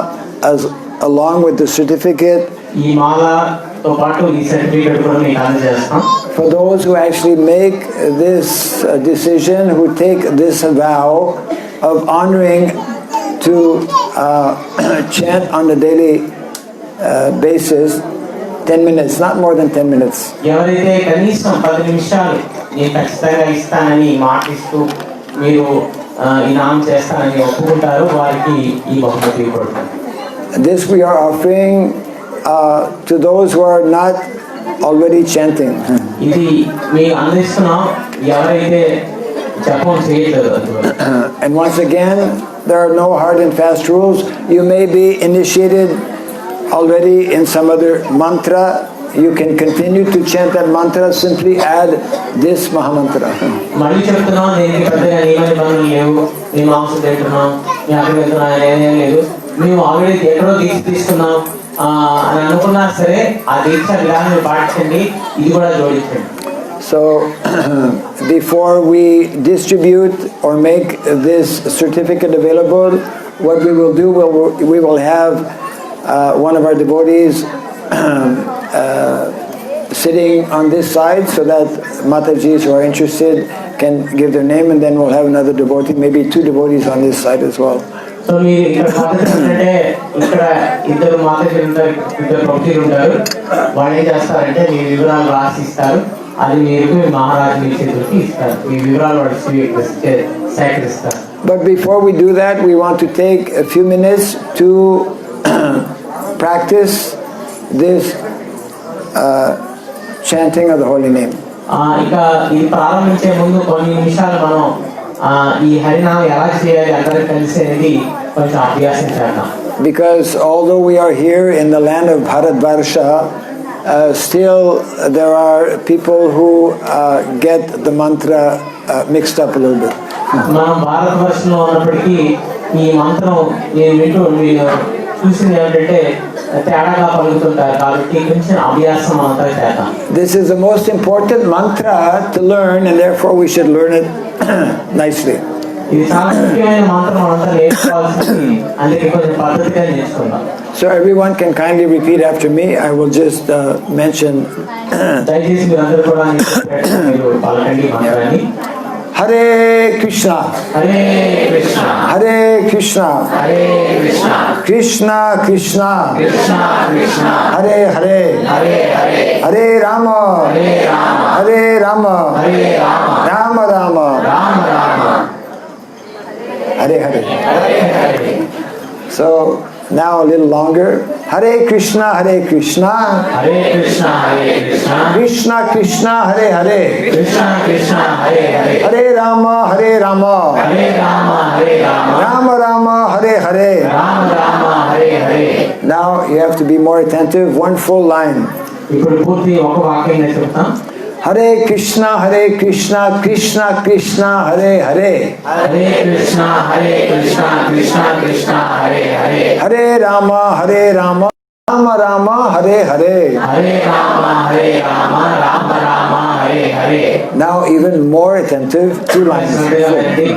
along with the certificate. ఈ మాలతో పాటు ఈ సర్టిఫికెట్ కూడా మీకు అందజేస్తాం. For those who actually make this decision, who take this vow of honoring to chant on a daily basis 10 minutes, not more than 10 minutes. ఎవరైతే కనీసం 10 నిమిషాలు నేను ఖచ్చితంగా ఇస్తానని మాటిస్తూ మీరు ఈ నామం చేస్తానని ఒప్పుకుంటారు, వారికి ఈ బహుమతి ఇవ్వబడుతుంది. This we are offering to those who are not already chanting. ఇది మీరు అందిస్తున్నాం ఎవరైతే జపం చేయలేదు. And once again, there are no hard and fast rules. You may be initiated already in some other mantra. You can continue to chant that mantra. Simply add this Mahamantra. మళ్ళీ చెప్తున్నాం, దీనికి పెద్దగా నియమ నిబంధనలు లేవు. మేము మాంసం తింటున్నాం, మేము అక్కడికి వెళ్తున్నాం అనేది లేదు. మేము ఆల్రెడీ ఎక్కడో దీక్ష తీసుకున్నాం అని అనుకున్నా సరే ఆ దీక్ష విధానాన్ని పాటించండి, ఇది కూడా జోడించండి. So before we distribute or make this certificate available, what we will do, we will have one of our devotees sitting on this side so that Matajis who are interested can give their name, and then we'll have another devotee, maybe 2 devotees on this side as well. So మీరు ఇక్కడ పద్ధతి ఏంటంటే ఇక్కడ ఇద్దరు మాతాజీలు ఉంటారు, ఇద్దరు భక్తులు ఉంటారు. వాళ్ళు ఏం చేస్తారంటే మీ వివరాలు రాసిస్తారు, అది మీరు మీ మహారాజు మీ చేతులకి ఇస్తారు. ఈ వివరాలు వాళ్ళు సేకరిస్తారు. But before we do that, we want to take a few minutes to practice this chanting of the holy name. ఇక ఇది ప్రారంభించే ముందు కొన్ని నిమిషాలు మనం ఈ హరినామం ఎలా చేయాలి అందరూ కలిసి అనేది కొంచెం అభ్యాసం చేద్దాం. Because although we are here in the land of Bharatvarsha, still there are people who get the mantra mixed up a little bit. మనం భారతవర్షంలో ఉన్నప్పటికీ ఈ మంత్రం నేను వింటూ చూసింది ఏమిటంటే తేడాగా పలుకుతుంటారు కాబట్టి కొంచెం అభ్యాసం అంతా చేద్దాం. This is the most important mantra to learn, and therefore we should learn it nicely. ఇది చాలా ముఖ్యమైన మంత్రం అంతా నేర్చుకోవాల్సింది, అందుకే కొంచెం పద్ధతిగా నేర్చుకుందాం. So everyone can kindly repeat after me. I will just mention. దయచేసి మీరు అందరూ కూడా మీరు పలకండి మంత్రాన్ని. Hare Krishna, Hare Krishna, Hare Krishna, Hare Krishna, Krishna Krishna, Krishna Krishna, Hare Hare, Hare Hare, Hare Rama, Hare Rama, Hare Rama, Hare Rama, Rama Rama, Rama Rama, Hare Hare. Hare Hare. So now a little longer. Hare Krishna, Hare Krishna, Hare Krishna, Hare Krishna, Krishna Krishna, Hare Hare, Krishna Krishna, Hare Hare, Hare Rama, Hare Rama, Hare Rama, Hare Rama, Rama Rama, Hare Hare. Rama Rama, Hare Hare. Now you have to be more attentive. One full line. ఇప్పుడు పూర్తి ఒక వాక్యంగా చెప్తాం. Hare Krishna, Krishna Krishna, Hare Hare, Hare Krishna, Hare Krishna, Krishna Krishna, Hare Hare, Hare Rama, Rama Rama, Hare Hare. Hare Rama, Hare Rama, Rama Rama, Hare Hare. Now even more attentive. Two lines.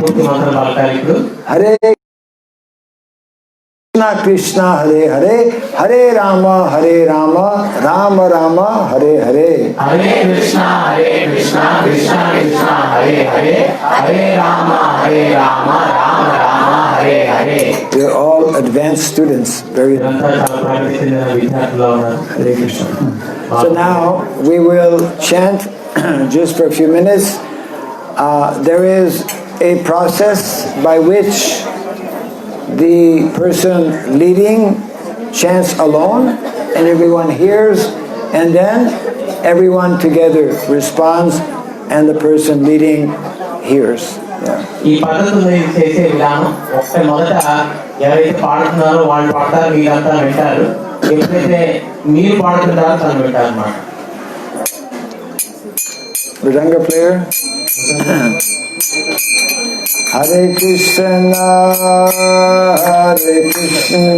పూర్తి మంత్రం పలకాలి ఇప్పుడు. Hare Krishna, Hare Hare, Hare Rama, Rama Rama, Hare Hare. Hare Krishna, Krishna Krishna, Hare Hare, Hare Rama, Rama Rama, Hare Hare. We're all advanced students. Very. ఇదంతా చాలా ప్రగతి చెందిన విద్యార్థులు ఉన్నారు. Hare Krishna. So now we will chant just for a few minutes. There is a process by which the person leading chants alone and everyone hears, and then everyone together responds and the person leading hears. ఈ పద్ధతులు చేసే విధానం ఒకటే. మొదట ఎవరైతే పాడుతున్నారో వాళ్ళు పాడతారు, మీరంతా వింటారు. ఎప్పుడైతే మీరు పాడుతుంటారో తను వింటారు అన్నమాట. Mridanga player. Hare Krishna, Krishna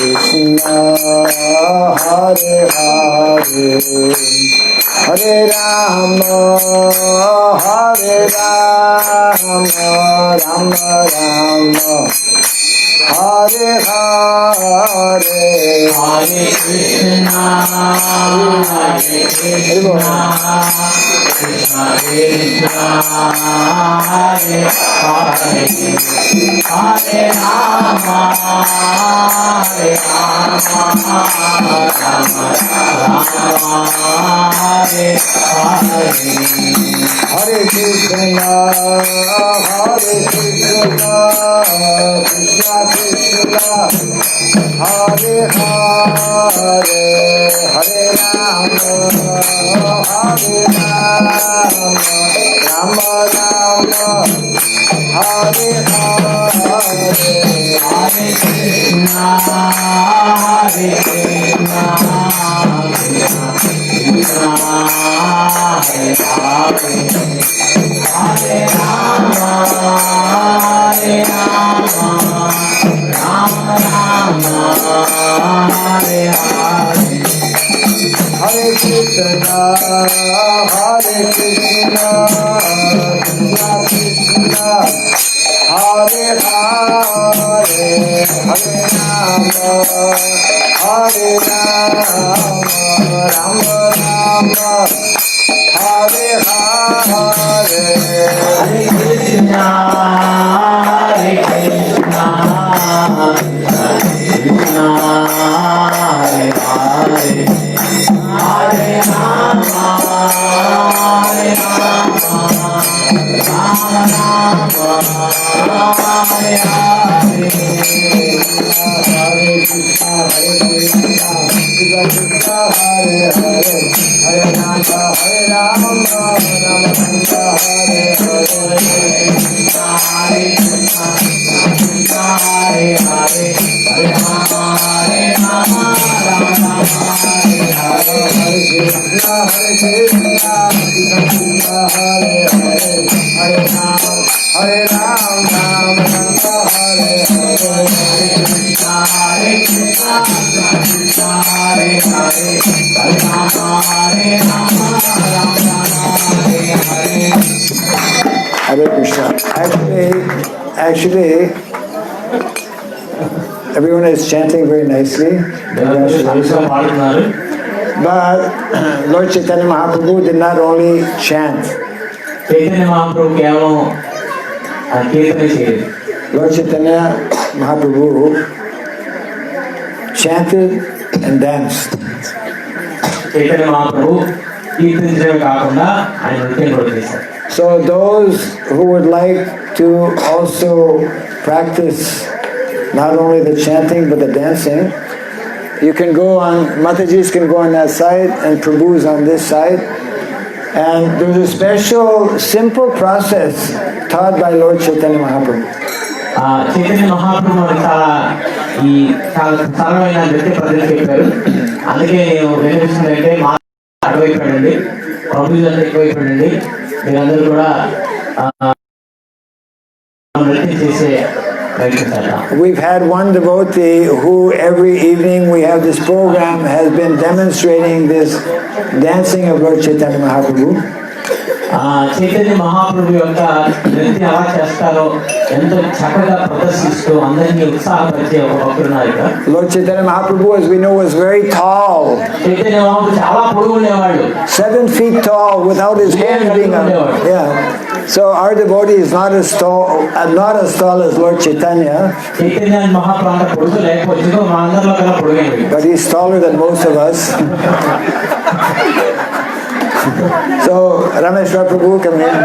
Krishna, Hare Hare, Hare Rama, Rama Rama, Hare Hare, Hare Krishna, Krishna Krishna, Hare Hare, Hare Rama, Rama Rama, Hare Hare. Hare Krishna, Krishna Krishna, Hare Hare, Hare Rama, Rama Rama, Hare Hare. Hare Krishna, Krishna Krishna, Hare Hare, Hare Rama, Rama Rama, Hare Hare. Hare Krishna, Krishna Krishna, Hare Hare, Hare Rama, Rama Rama, Hare Hare. Hare Krishna, Krishna Krishna, Hare Hare, Hare Rama, Rama Rama, Hare Hare. Hare Krishna, Krishna Krishna, Hare Hare, Hare Krishna. Actually, everyone is chanting very nicely. But Lord Chaitanya Mahaprabhu did not only chant. Lord Chaitanya Mahaprabhu chanted and danced. So those who would like to also practice not only the chanting but the dancing, you can go on, Matajis can go on that side and Prabhu's on this side. And there's a special, simple process taught by Lord Chaitanya Mahaprabhu. Chaitanya Mahaprabhu చాలా సరళమైన నృత్య పద్ధతి చెప్పారు. అందుకే నేను వినిపిస్తుందంటే మా అటువైపోయండి, ప్రభుత్వం ఎక్కువైపోయండి, మీరందరూ కూడా నృత్యం చేసే ప్రయత్నిస్తారు. We've had one devotee who every evening we have this program has been demonstrating this dancing of Lord Chaitanya Mahaprabhu. Chaitanya Mahaprabhu యొక్క నృత్యం ఎలా చేస్తారో ఎంతో చక్కగా ప్రదర్శిస్తూ అందరినీ ఉత్సాహపరిచే ఒక భక్తుడు నాయక. Lord Chaitanya Mahaprabhu, as we know, was very tall. Chaitanya Mahaprabhu చాలా పొడుగు ఉండేవాడు. 7 feet tall without his hands being up. Yeah. So our devotee is not as tall as Lord Chaitanya. Chaitanya Mahaprabhu అంత పొడుగు లేకపోవచ్చు, మా అందరిలో కన్నా పొడుగైనవి. But he's taller than most of us. So, Rameshwar Prabhu, come here.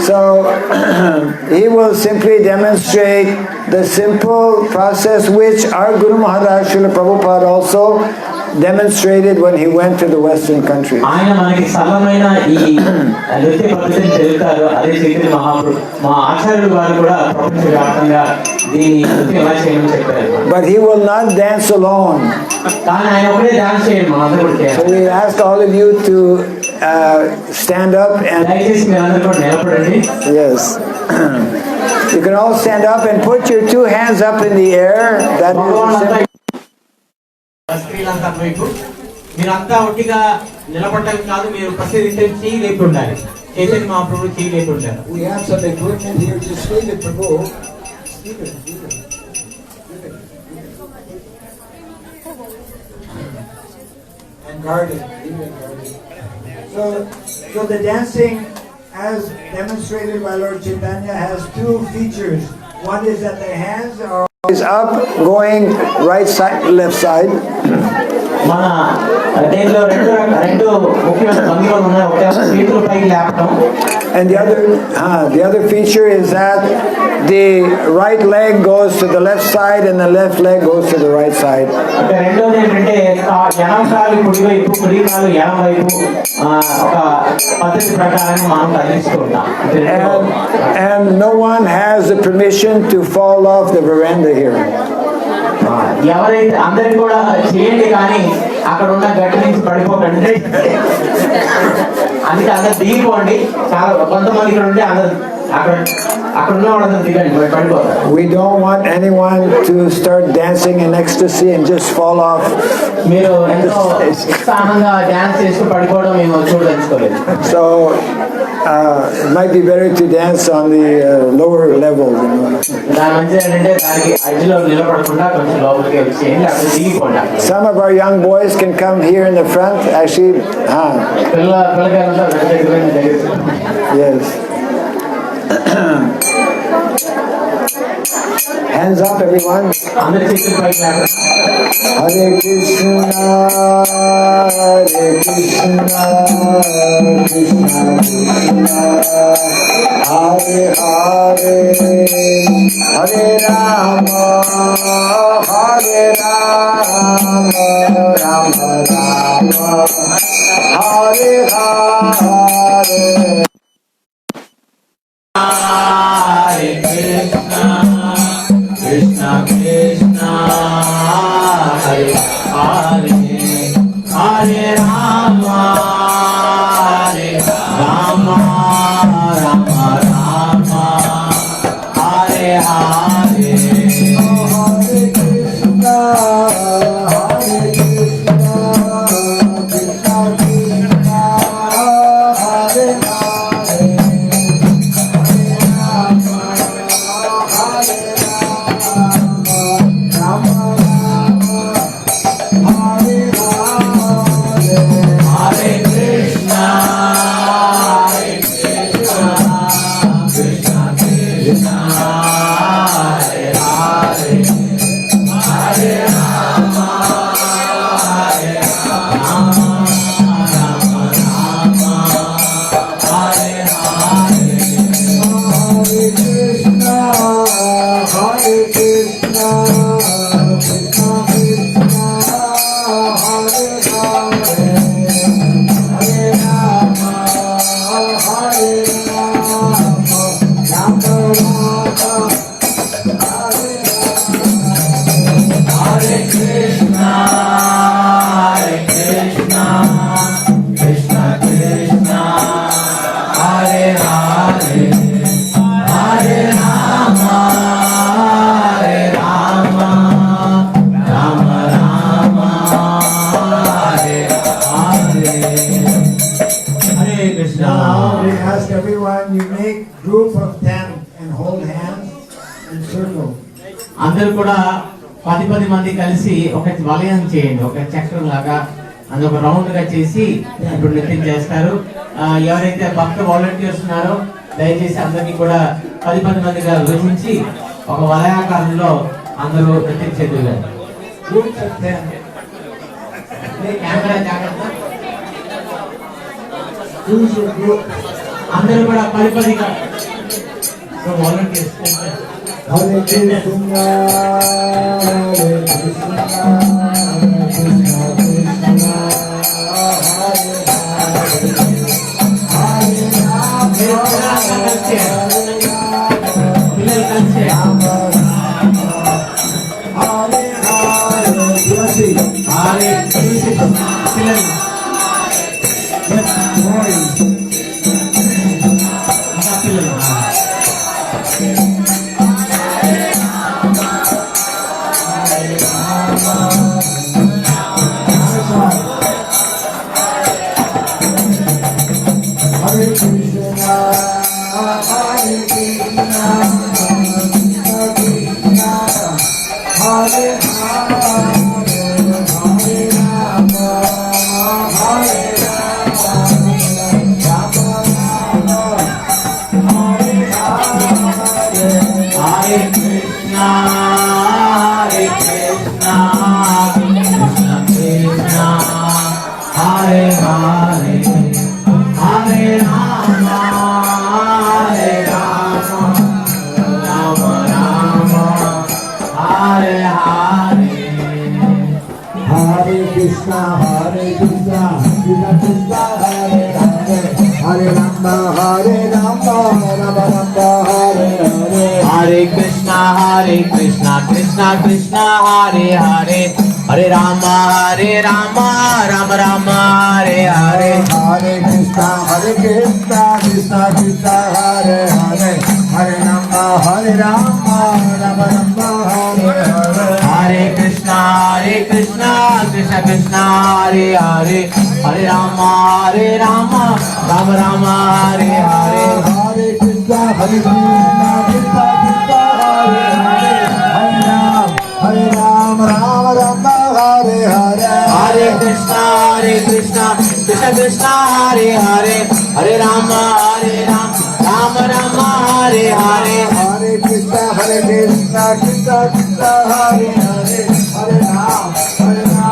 So, he will simply demonstrate the simple process which our Guru Maharaj Srila Prabhupada also demonstrated when he went to the Western countries. ఆయన మనకి సరళమైన ఈ నృత్య పద్ధతిని తెలుపుతారు. అదే చైతన్య మహాప్రభు మా ఆచార్యులు వారు కూడా ప్రపంచవ్యాప్తంగా దీని నృత్యం ఎలా చేయమని చెప్పారు. But he will not dance alone. కానీ ఆయన ఒకటే డాన్స్ చేయడు, మనందరూ కూడా చేయాలి. So we ask all of you to stand up and దయచేసి మీరందరూ కూడా నిలబడండి. yes. You can all stand up and put your 2 hands up in the air. That is Sri Lanka వైపు మీరంతా ఒట్టిగా నిలబడటం కాదు, మీరు ప్రసిద్ధి చేయి లేపి ఉండాలి. చైతన్య మహాప్రభు చేయి లేపి ఉండాలి. We have some equipment here. Just leave it, Prabhu. Leave it. And guard it. Leave it guarded. So the dancing, as demonstrated by Lord Chaitanya, has 2 features. One is that the hands are is up, going right side, left side. మన దేనిలో రెండు ముఖ్యమైన భంగిమలు ఉన్నాయి. ఒకటి చేతులు పైకి లేపడం. And the other feature is that the right leg goes to the left side and the left leg goes to the right side. రెండోది ఏంటంటే ఎడమ కాలు కుడి వైపు, కుడి కాలు ఎడమ వైపు ఒక పద్ధతి ప్రకారం మనం కదిలిస్తూ ఉంటాం. And no one has the permission to fall off the veranda here. ఎవరైతే అందరికి కూడా చేయండి, కానీ అక్కడ ఉన్న గట్టి నుంచి పడిపోకండి. అందుకే అందరు దిగిపోండి. చాలా కొంతమంది ఇక్కడ ఉంటే అందరు అక్కడ ఉన్న వాళ్ళందరూ దిగండి, పడిపోతారు. We don't want anyone to start dancing in ecstasy and just fall off. మీరు ఎంతో ఉత్సాహంగా డాన్స్ చేస్తూ పడిపోవడం మేము చూడదలుచుకోలేదు. So it might be better to dance on the lower level. దాని మంచిది ఏంటంటే దానికి అడ్జిలో నిలబడకుండా కొంచెం లోపలికి వచ్చేయండి, అక్కడ దిగిపోండి. Some of our young boys can come here in the front. Actually, పిల్లగాళ్ళంతా దగ్గర. yes. Hands up, everyone. అందరి చేతులు పైకి లేపండి. Hare Krishna, Hare Krishna, Krishna Krishna, Hare Hare, Hare Rama, Hare Rama, Rama Rama, Hare Hare. Hare Krishna, Krishna Krishna, Hare Hare, Hare Rama, Hare Rama, Rama Rama, Hare Hare. Hare Krishna, Hare Krishna, Krishna Krishna, Hare Hare, Hare Rama, Hare Rama, Rama Rama, Hare Hare. Hare Krishna, Hare Krishna, Krishna Krishna, Hare Hare, Hare Rama, Hare Rama, Rama Rama, Hare Hare. Hare Krishna, Hare Krishna, Krishna Krishna, Hare Hare, Hare Rama, Hare Rama, Rama Rama, Hare Hare Krishna, Hare Krishna, Krishna Krishna, Hare Hare, Hare Rama, Hare Rama, Rama Rama, Hare Hare. Hare Krishna. Now we ask everyone, you make group of 10 and hold hands and circle. అందరూ కూడా 10 మంది కలిసి ఒక వలయం చేయండి, ఒక చక్రం లాగా అందులో ఒక రౌండ్ గా చేసి ఇప్పుడు నృత్యం చేస్తారు. ఎవరైతే భక్త వాలంటీర్స్ ఉన్నారో దయచేసి అందరినీ కూడా 10 మందిగా విభజించి ఒక వలయాకారంలో అందరూ నృత్యం చేద్దారు. Groups of 10. కెమెరా జాగ్రత్త. Choose your group. అందరూ కూడా 10గా volunteers. Hare Krishna, Hare Krishna, Krishna Krishna, Hare Hare, Hare Rama, పిల్లలు కలిసి Rama Rama, Hare Hare. Tulsi, ఆరే చూసి పిల్లలు yes, boys. ఇంకా పిల్లలు Hare Krishna, Hare Krishna, Krishna Krishna, Hare Hare, Hare Rama, Hare Rama, Rama Rama, Hare Hare. Hare Krishna, Hare Krishna, Krishna Krishna, Hare Hare, Hare Rama, Hare Rama, Rama Rama, Hare Hare. Hare Krishna, Hare Krishna, Krishna Krishna, Hare Hare, Hare Rama, Hare Rama, Rama Rama, Hare Hare. Hare Krishna, Krishna Krishna, Hare Hare, Hare Rama, Rama Rama, Hare Hare. Hare Krishna, Krishna Krishna, Hare Hare, Hare Rama, Rama Rama, Hare Hare. Hare Krishna, Krishna Krishna, Hare Hare, Hare Rama, Rama Rama, Hare Hare. Hare Krishna, Krishna Krishna, Hare Hare, Hare Rama, Rama Rama, Hare Hare. Hare Krishna, Krishna Krishna, Hare Hare, Hare Rama, Rama Rama Hare Hare, Hare Krishna Krishna Krishna Hare Hare, Hare Ram Ram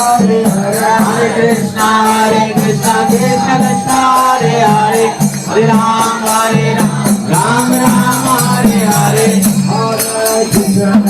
Hare Hare, Hare Krishna Krishna Krishna Hare Hare, Hare Ram Ram Hare Hare, Hare Krishna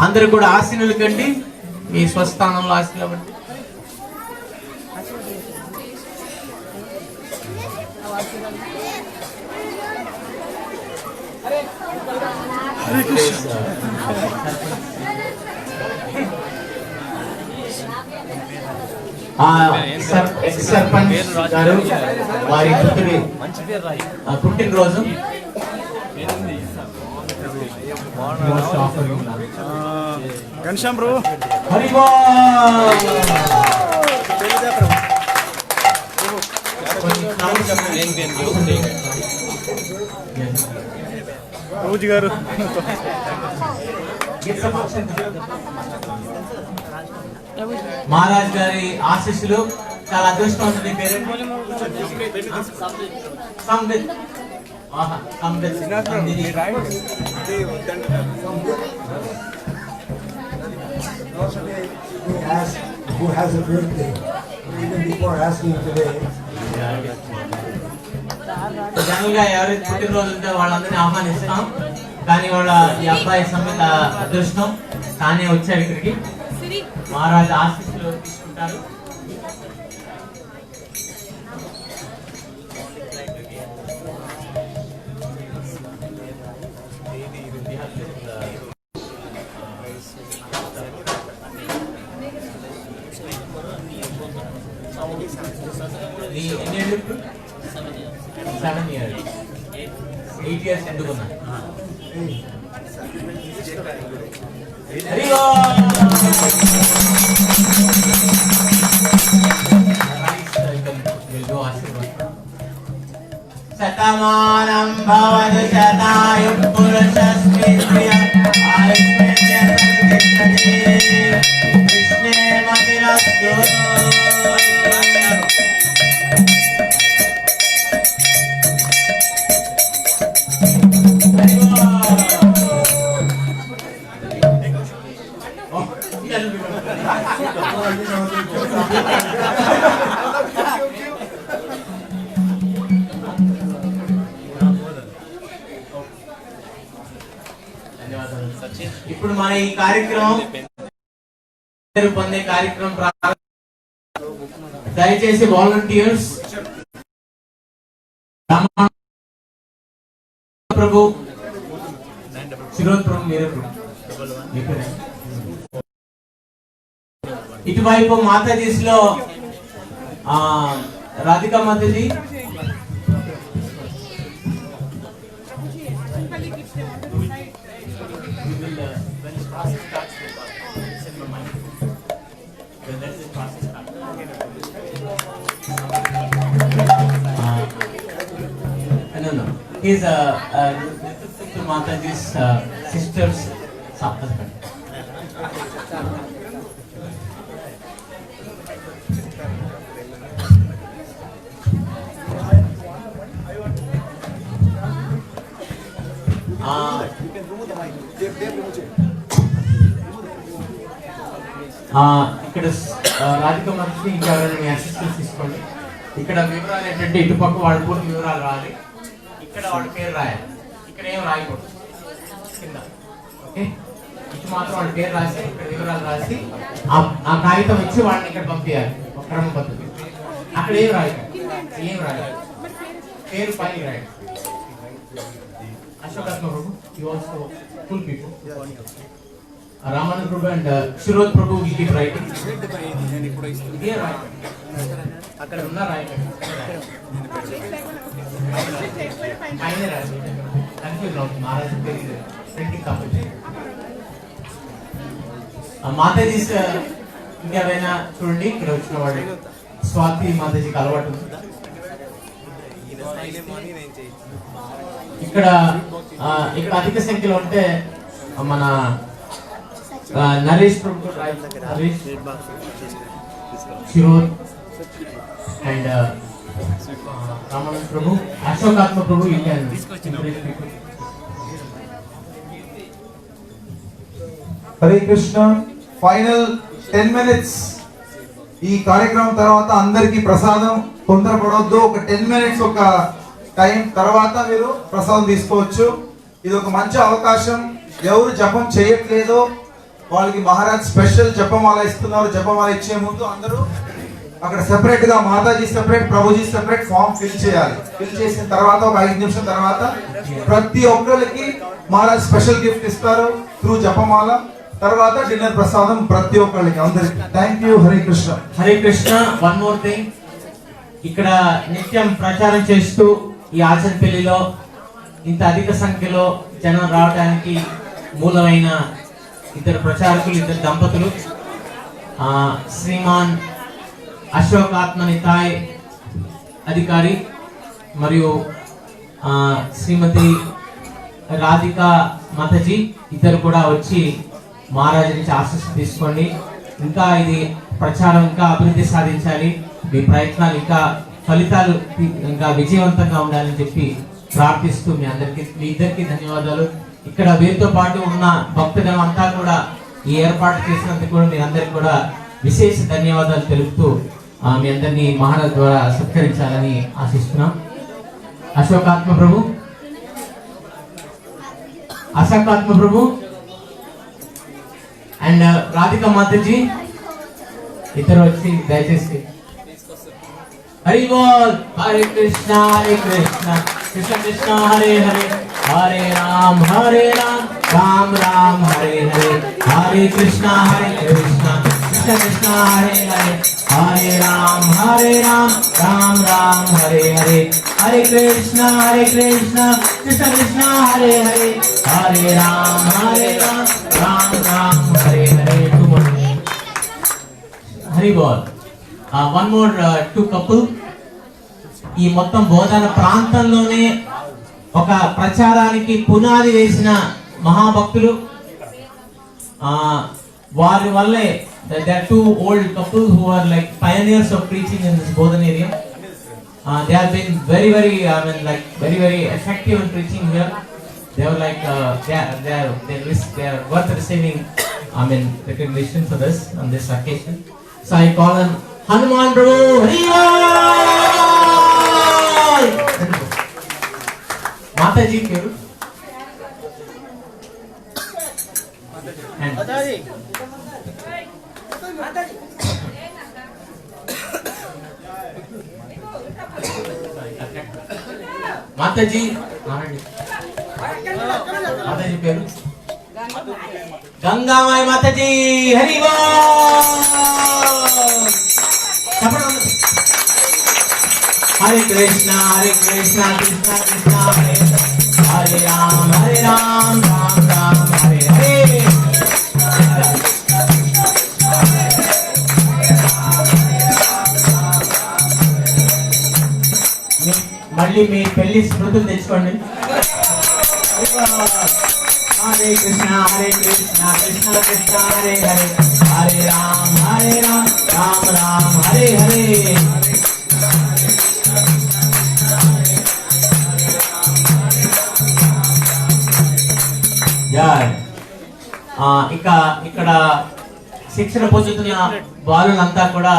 అందరూ కూడా ఆశీనులు కండి, మీ స్వస్థానంలో ఆశీనులు అవ్వండి. సర్పంచ్ గారు వారి పుట్టినరోజు घनश्याम प्रभु प्रभु जी गारू महाराज गारी आशीस्సులు చాలా అదృష్టవంతుడి పేరు Sambit who has a birthday. even before asking today. జనరల్గా ఎవరైతే పుట్టినరోజు ఉంటే వాళ్ళందరినీ ఆహ్వానిస్తాం, కానీ వాళ్ళ ఈ అబ్బాయి సమిత అదృష్టం తానే వచ్చాడు ఇక్కడికి. మహారాజు ఆశీస్సులు తీసుకుంటారు. ఎన్ని ఏళ్ళు ఇప్పుడు? 7 years. 8 years ఎందుకున్నా? శతమానం భవతి శతాయుః పురుషస్మిన్ కృష్ణే మతిరస్తు. ఇప్పుడు మన ఈ కార్యక్రమం పొందే కార్యక్రమం దయచేసి వాలంటీర్స్ ప్రభు శిరోద్ ప్రభు మీరే ఇటువైపు మాతాజీస్ లో Radhika Mataji, he's Mataji's sister's husband. ఇక్కడ రాధికా మహర్షి ఇంకా మీ అసిస్టెన్స్ తీసుకోండి. ఇక్కడ వివరాలు ఏంటంటే ఇటుపక్క వాళ్ళ పూర్తి వివరాలు రావాలి, ఇక్కడ వాళ్ళ పేరు రాయాలి, ఇక్కడ ఏం రాయకూడదు కింద. ఓకే, ఇటు మాత్రం వాళ్ళ పేరు రాసి ఇక్కడ వివరాలు రాసి ఆ కాగితం ఇచ్చి వాళ్ళని ఇక్కడ పంపించాలి ఒక క్రమ పద్ధతి. అక్కడ ఏం రాయాలి పేరు పైన రాయాలి. Ashokatma Prabhu, you also full people. Ramanand Prabhu and Shirod Prabhu will keep writing. Here write. అక్కడ ఉన్న రాయండి. పైన రాయండి. కన్ఫ్యూజ్ అవుతుంది మహారాజు పేరు ప్రింటింగ్ కంపెనీ. మాతాజీస్ ఇంకేమైనా చూడండి. ఇక్కడ వచ్చిన వాళ్ళు స్వాతి మాతాజీకి అలవాటు ఉంది. ఇక్కడ అధిక సంఖ్యలో ఉంటే మన Naresh Prabhu, Naresh Shirod and Ramananda Prabhu, Ashokatma Prabhu, Indian. Hare Krishna. Final 10 minutes ఈ కార్యక్రమం తర్వాత అందరికి ప్రసాదం తొందరపడొద్దు. ఒక 10 minutes ఒక టైం తర్వాత మీరు ప్రసాదం తీసుకోవచ్చు. ఇది ఒక మంచి అవకాశం. ఎవరు జపం చేయట్లేదో వాళ్ళకి మహారాజ్ స్పెషల్ జపమాల ఇస్తున్నారు. జపమాల ఇచ్చే ముందు అందరూ అక్కడ సెపరేట్ గా Mataji separate, Prabhuji separate form fill చేయాలి. ఫిల్ చేసిన తర్వాత ఒక 5 నిమిషాల తర్వాత ప్రతి ఒక్కరికి మహారాజ్ స్పెషల్ గిఫ్ట్ ఇస్తారు త్రూ జపమాల. తర్వాత డిన్నర్ ప్రసాదం ప్రతి ఒక్కరికి అందరికి. Thank you. Hare Krishna. Hare Krishna. One more thing, ఇక్కడ నిత్యం ప్రచారం చేస్తూ ఈ ఆచరణపల్లిలో ఇంత అధిక సంఖ్యలో జనం రావడానికి మూలమైన ఇద్దరు ప్రచారకులు, ఇద్దరు దంపతులు, శ్రీమాన్ అశోక్ ఆత్మనితాయ్ అధికారి మరియు శ్రీమతి రాధికా మాతాజీ, ఇద్దరు కూడా వచ్చి మహారాజు నుంచి ఆశీస్సు తీసుకోండి. ఇంకా ఇది ప్రచారం ఇంకా అభివృద్ధి సాధించాలి. మీ ప్రయత్నాలు ఇంకా ఫలితాలు ఇంకా విజయవంతంగా ఉండాలని చెప్పి ప్రార్థిస్తూ మీ ఇద్దరికి ధన్యవాదాలు. ఇక్కడ వీరితో పాటు ఉన్న భక్తులం అంతా కూడా ఈ ఏర్పాటు చేసినందుకు కూడా మీ అందరికి కూడా విశేష ధన్యవాదాలు తెలుపుతూ మీ అందరినీ మహారాజ్ ద్వారా సత్కరించాలని ఆశిస్తున్నాం. అశోకాత్మ ప్రభు, అశోకాత్మ ప్రభు అండ్ రాధికా మాతాజీ ఇద్దరు వచ్చి దయచేసి Hari Bol. Hare Krishna Krishna Krishna Hare Hare, Hare Ram Ram Ram Hare Hare, Hare Krishna Krishna Krishna Hare Hare, Hare Ram Ram Ram Hare Hare, Hare Krishna Krishna Krishna Hare Hare, Hare Ram Ram Ram Hare Hare. Hari Bol. One more two couple. ఈ మొత్తం బోధన ప్రాంతంలోనే ఒక ప్రచారానికి పునాది వేసిన మహాభక్తులు. వారి వల్లే there are two old couples who are like pioneers of preaching in this Bodhan area. They have been very very effective in preaching here. They were like they are worth receiving recognition for this on this occasion. So I call them Hanuman Prabhu. Mataji peru Mataji Mataji Mataji peru Gangamai Mataji. Hari Bol. Hare Krishna Krishna Krishna Hare Hare, Ram Ram Ram Hare Hare. మళ్ళీ మీ పెళ్లి స్మృతులు తెచ్చుకోండి. హరే కృష్ణ కృష్ణ కృష్ణ హరే హరే, హరే రామ్ రామ్ రామ్ హరే హరే. ఇక్కడ శిక్షణ పొందుతున్న బాలులంతా కూడా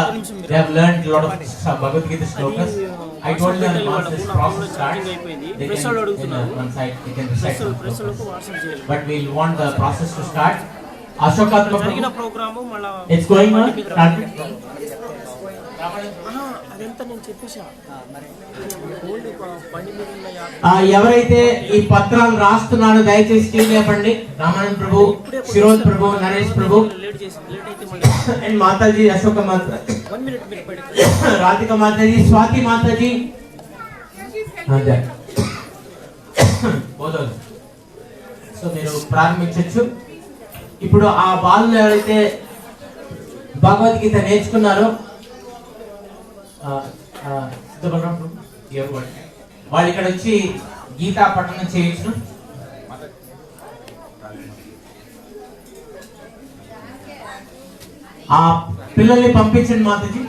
they have learned a lot of Bhagavad-gita shlokas. I told them once this process starts, they can one side they can recite some shlokas. But we'll want the process to start. Ashokatma program it's going on. ఎవరైతే ఈ పత్రాలు రాస్తున్నారో దయచేసి చెప్పండి. Ramananda Prabhu, Shirod Prabhu, Naresh Prabhu and Mataji, Ashoka Mata, Radhika Mataji, Swati Mataji. So మీరు ప్రారంభించవచ్చు. ఇప్పుడు ఆ బాలులు ఎవరైతే భగవద్గీత నేర్చుకున్నారో వాళ్ళు ఇక్కడ వచ్చి గీతా పఠనం చేయొచ్చు. ఆ పిల్లల్ని పంపించండి మాతాజీ.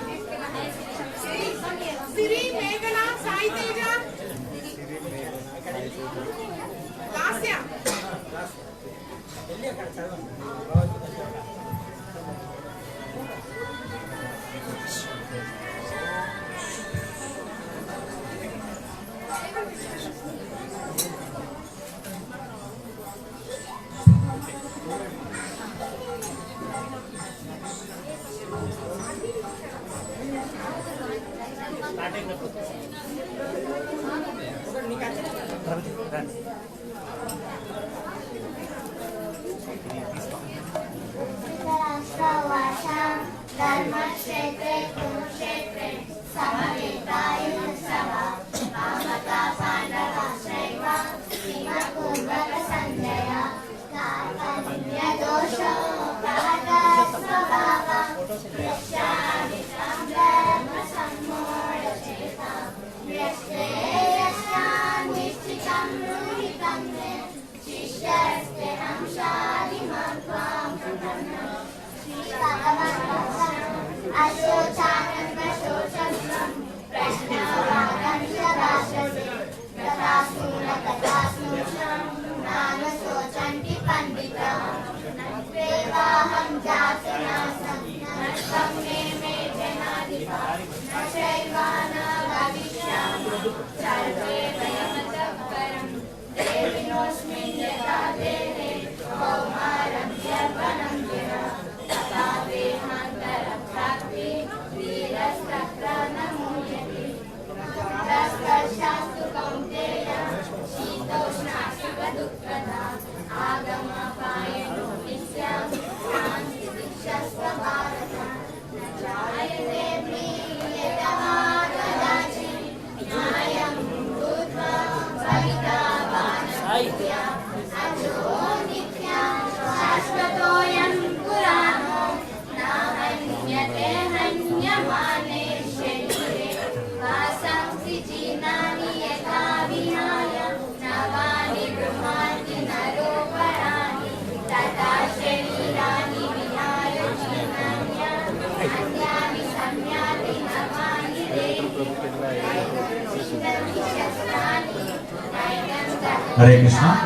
హరే కృష్ణ.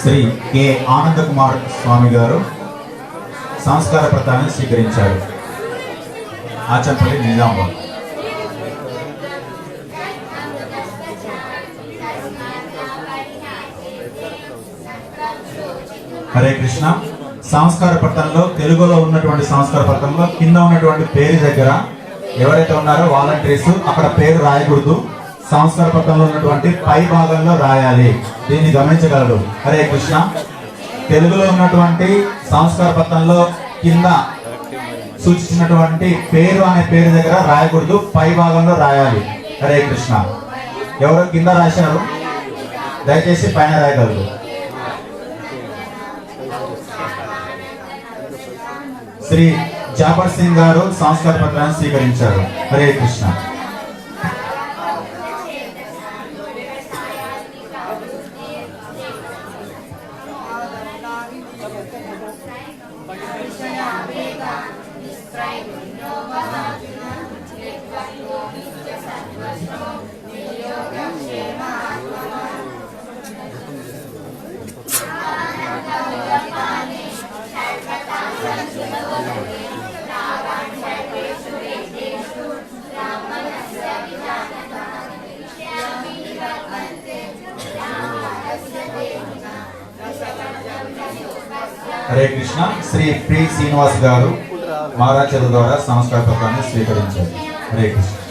శ్రీ కె ఆనంద కుమార్ స్వామి గారు సంస్కార పత్రాన్ని స్వీకరించారు. ఆచంపల్లి, నిజామాబాద్. హరే కృష్ణ. సంస్కార పత్రంలో, తెలుగులో ఉన్నటువంటి సంస్కార పత్రంలో కింద ఉన్నటువంటి పేరు దగ్గర ఎవరైతే ఉన్నారో వాలంటీర్స్ అక్కడ పేరు రాయకూడదు. సంస్కార పత్రంలో ఉన్నటువంటి పై భాగంలో రాయాలి. దీన్ని గమనించగలరు. హరే కృష్ణ. తెలుగులో ఉన్నటువంటి సంస్కార పత్రంలో కింద సూచించినటువంటి పేరు అనే పేరు దగ్గర రాయకూడదు, పై భాగంలో రాయాలి. హరే కృష్ణ. ఎవరు కింద రాశారు దయచేసి పైన రాయగలరు. శ్రీ జాఫర్ సింగ్ గారు సంస్కార పత్రాన్ని స్వీకరించారు. హరే కృష్ణ. హరే కృష్ణ. శ్రీ ప్రి శ్రీనివాస్ గారు మహారాజ్ ద్వారా సంస్కార పత్రాన్ని స్వీకరించారు. హరే కృష్ణ.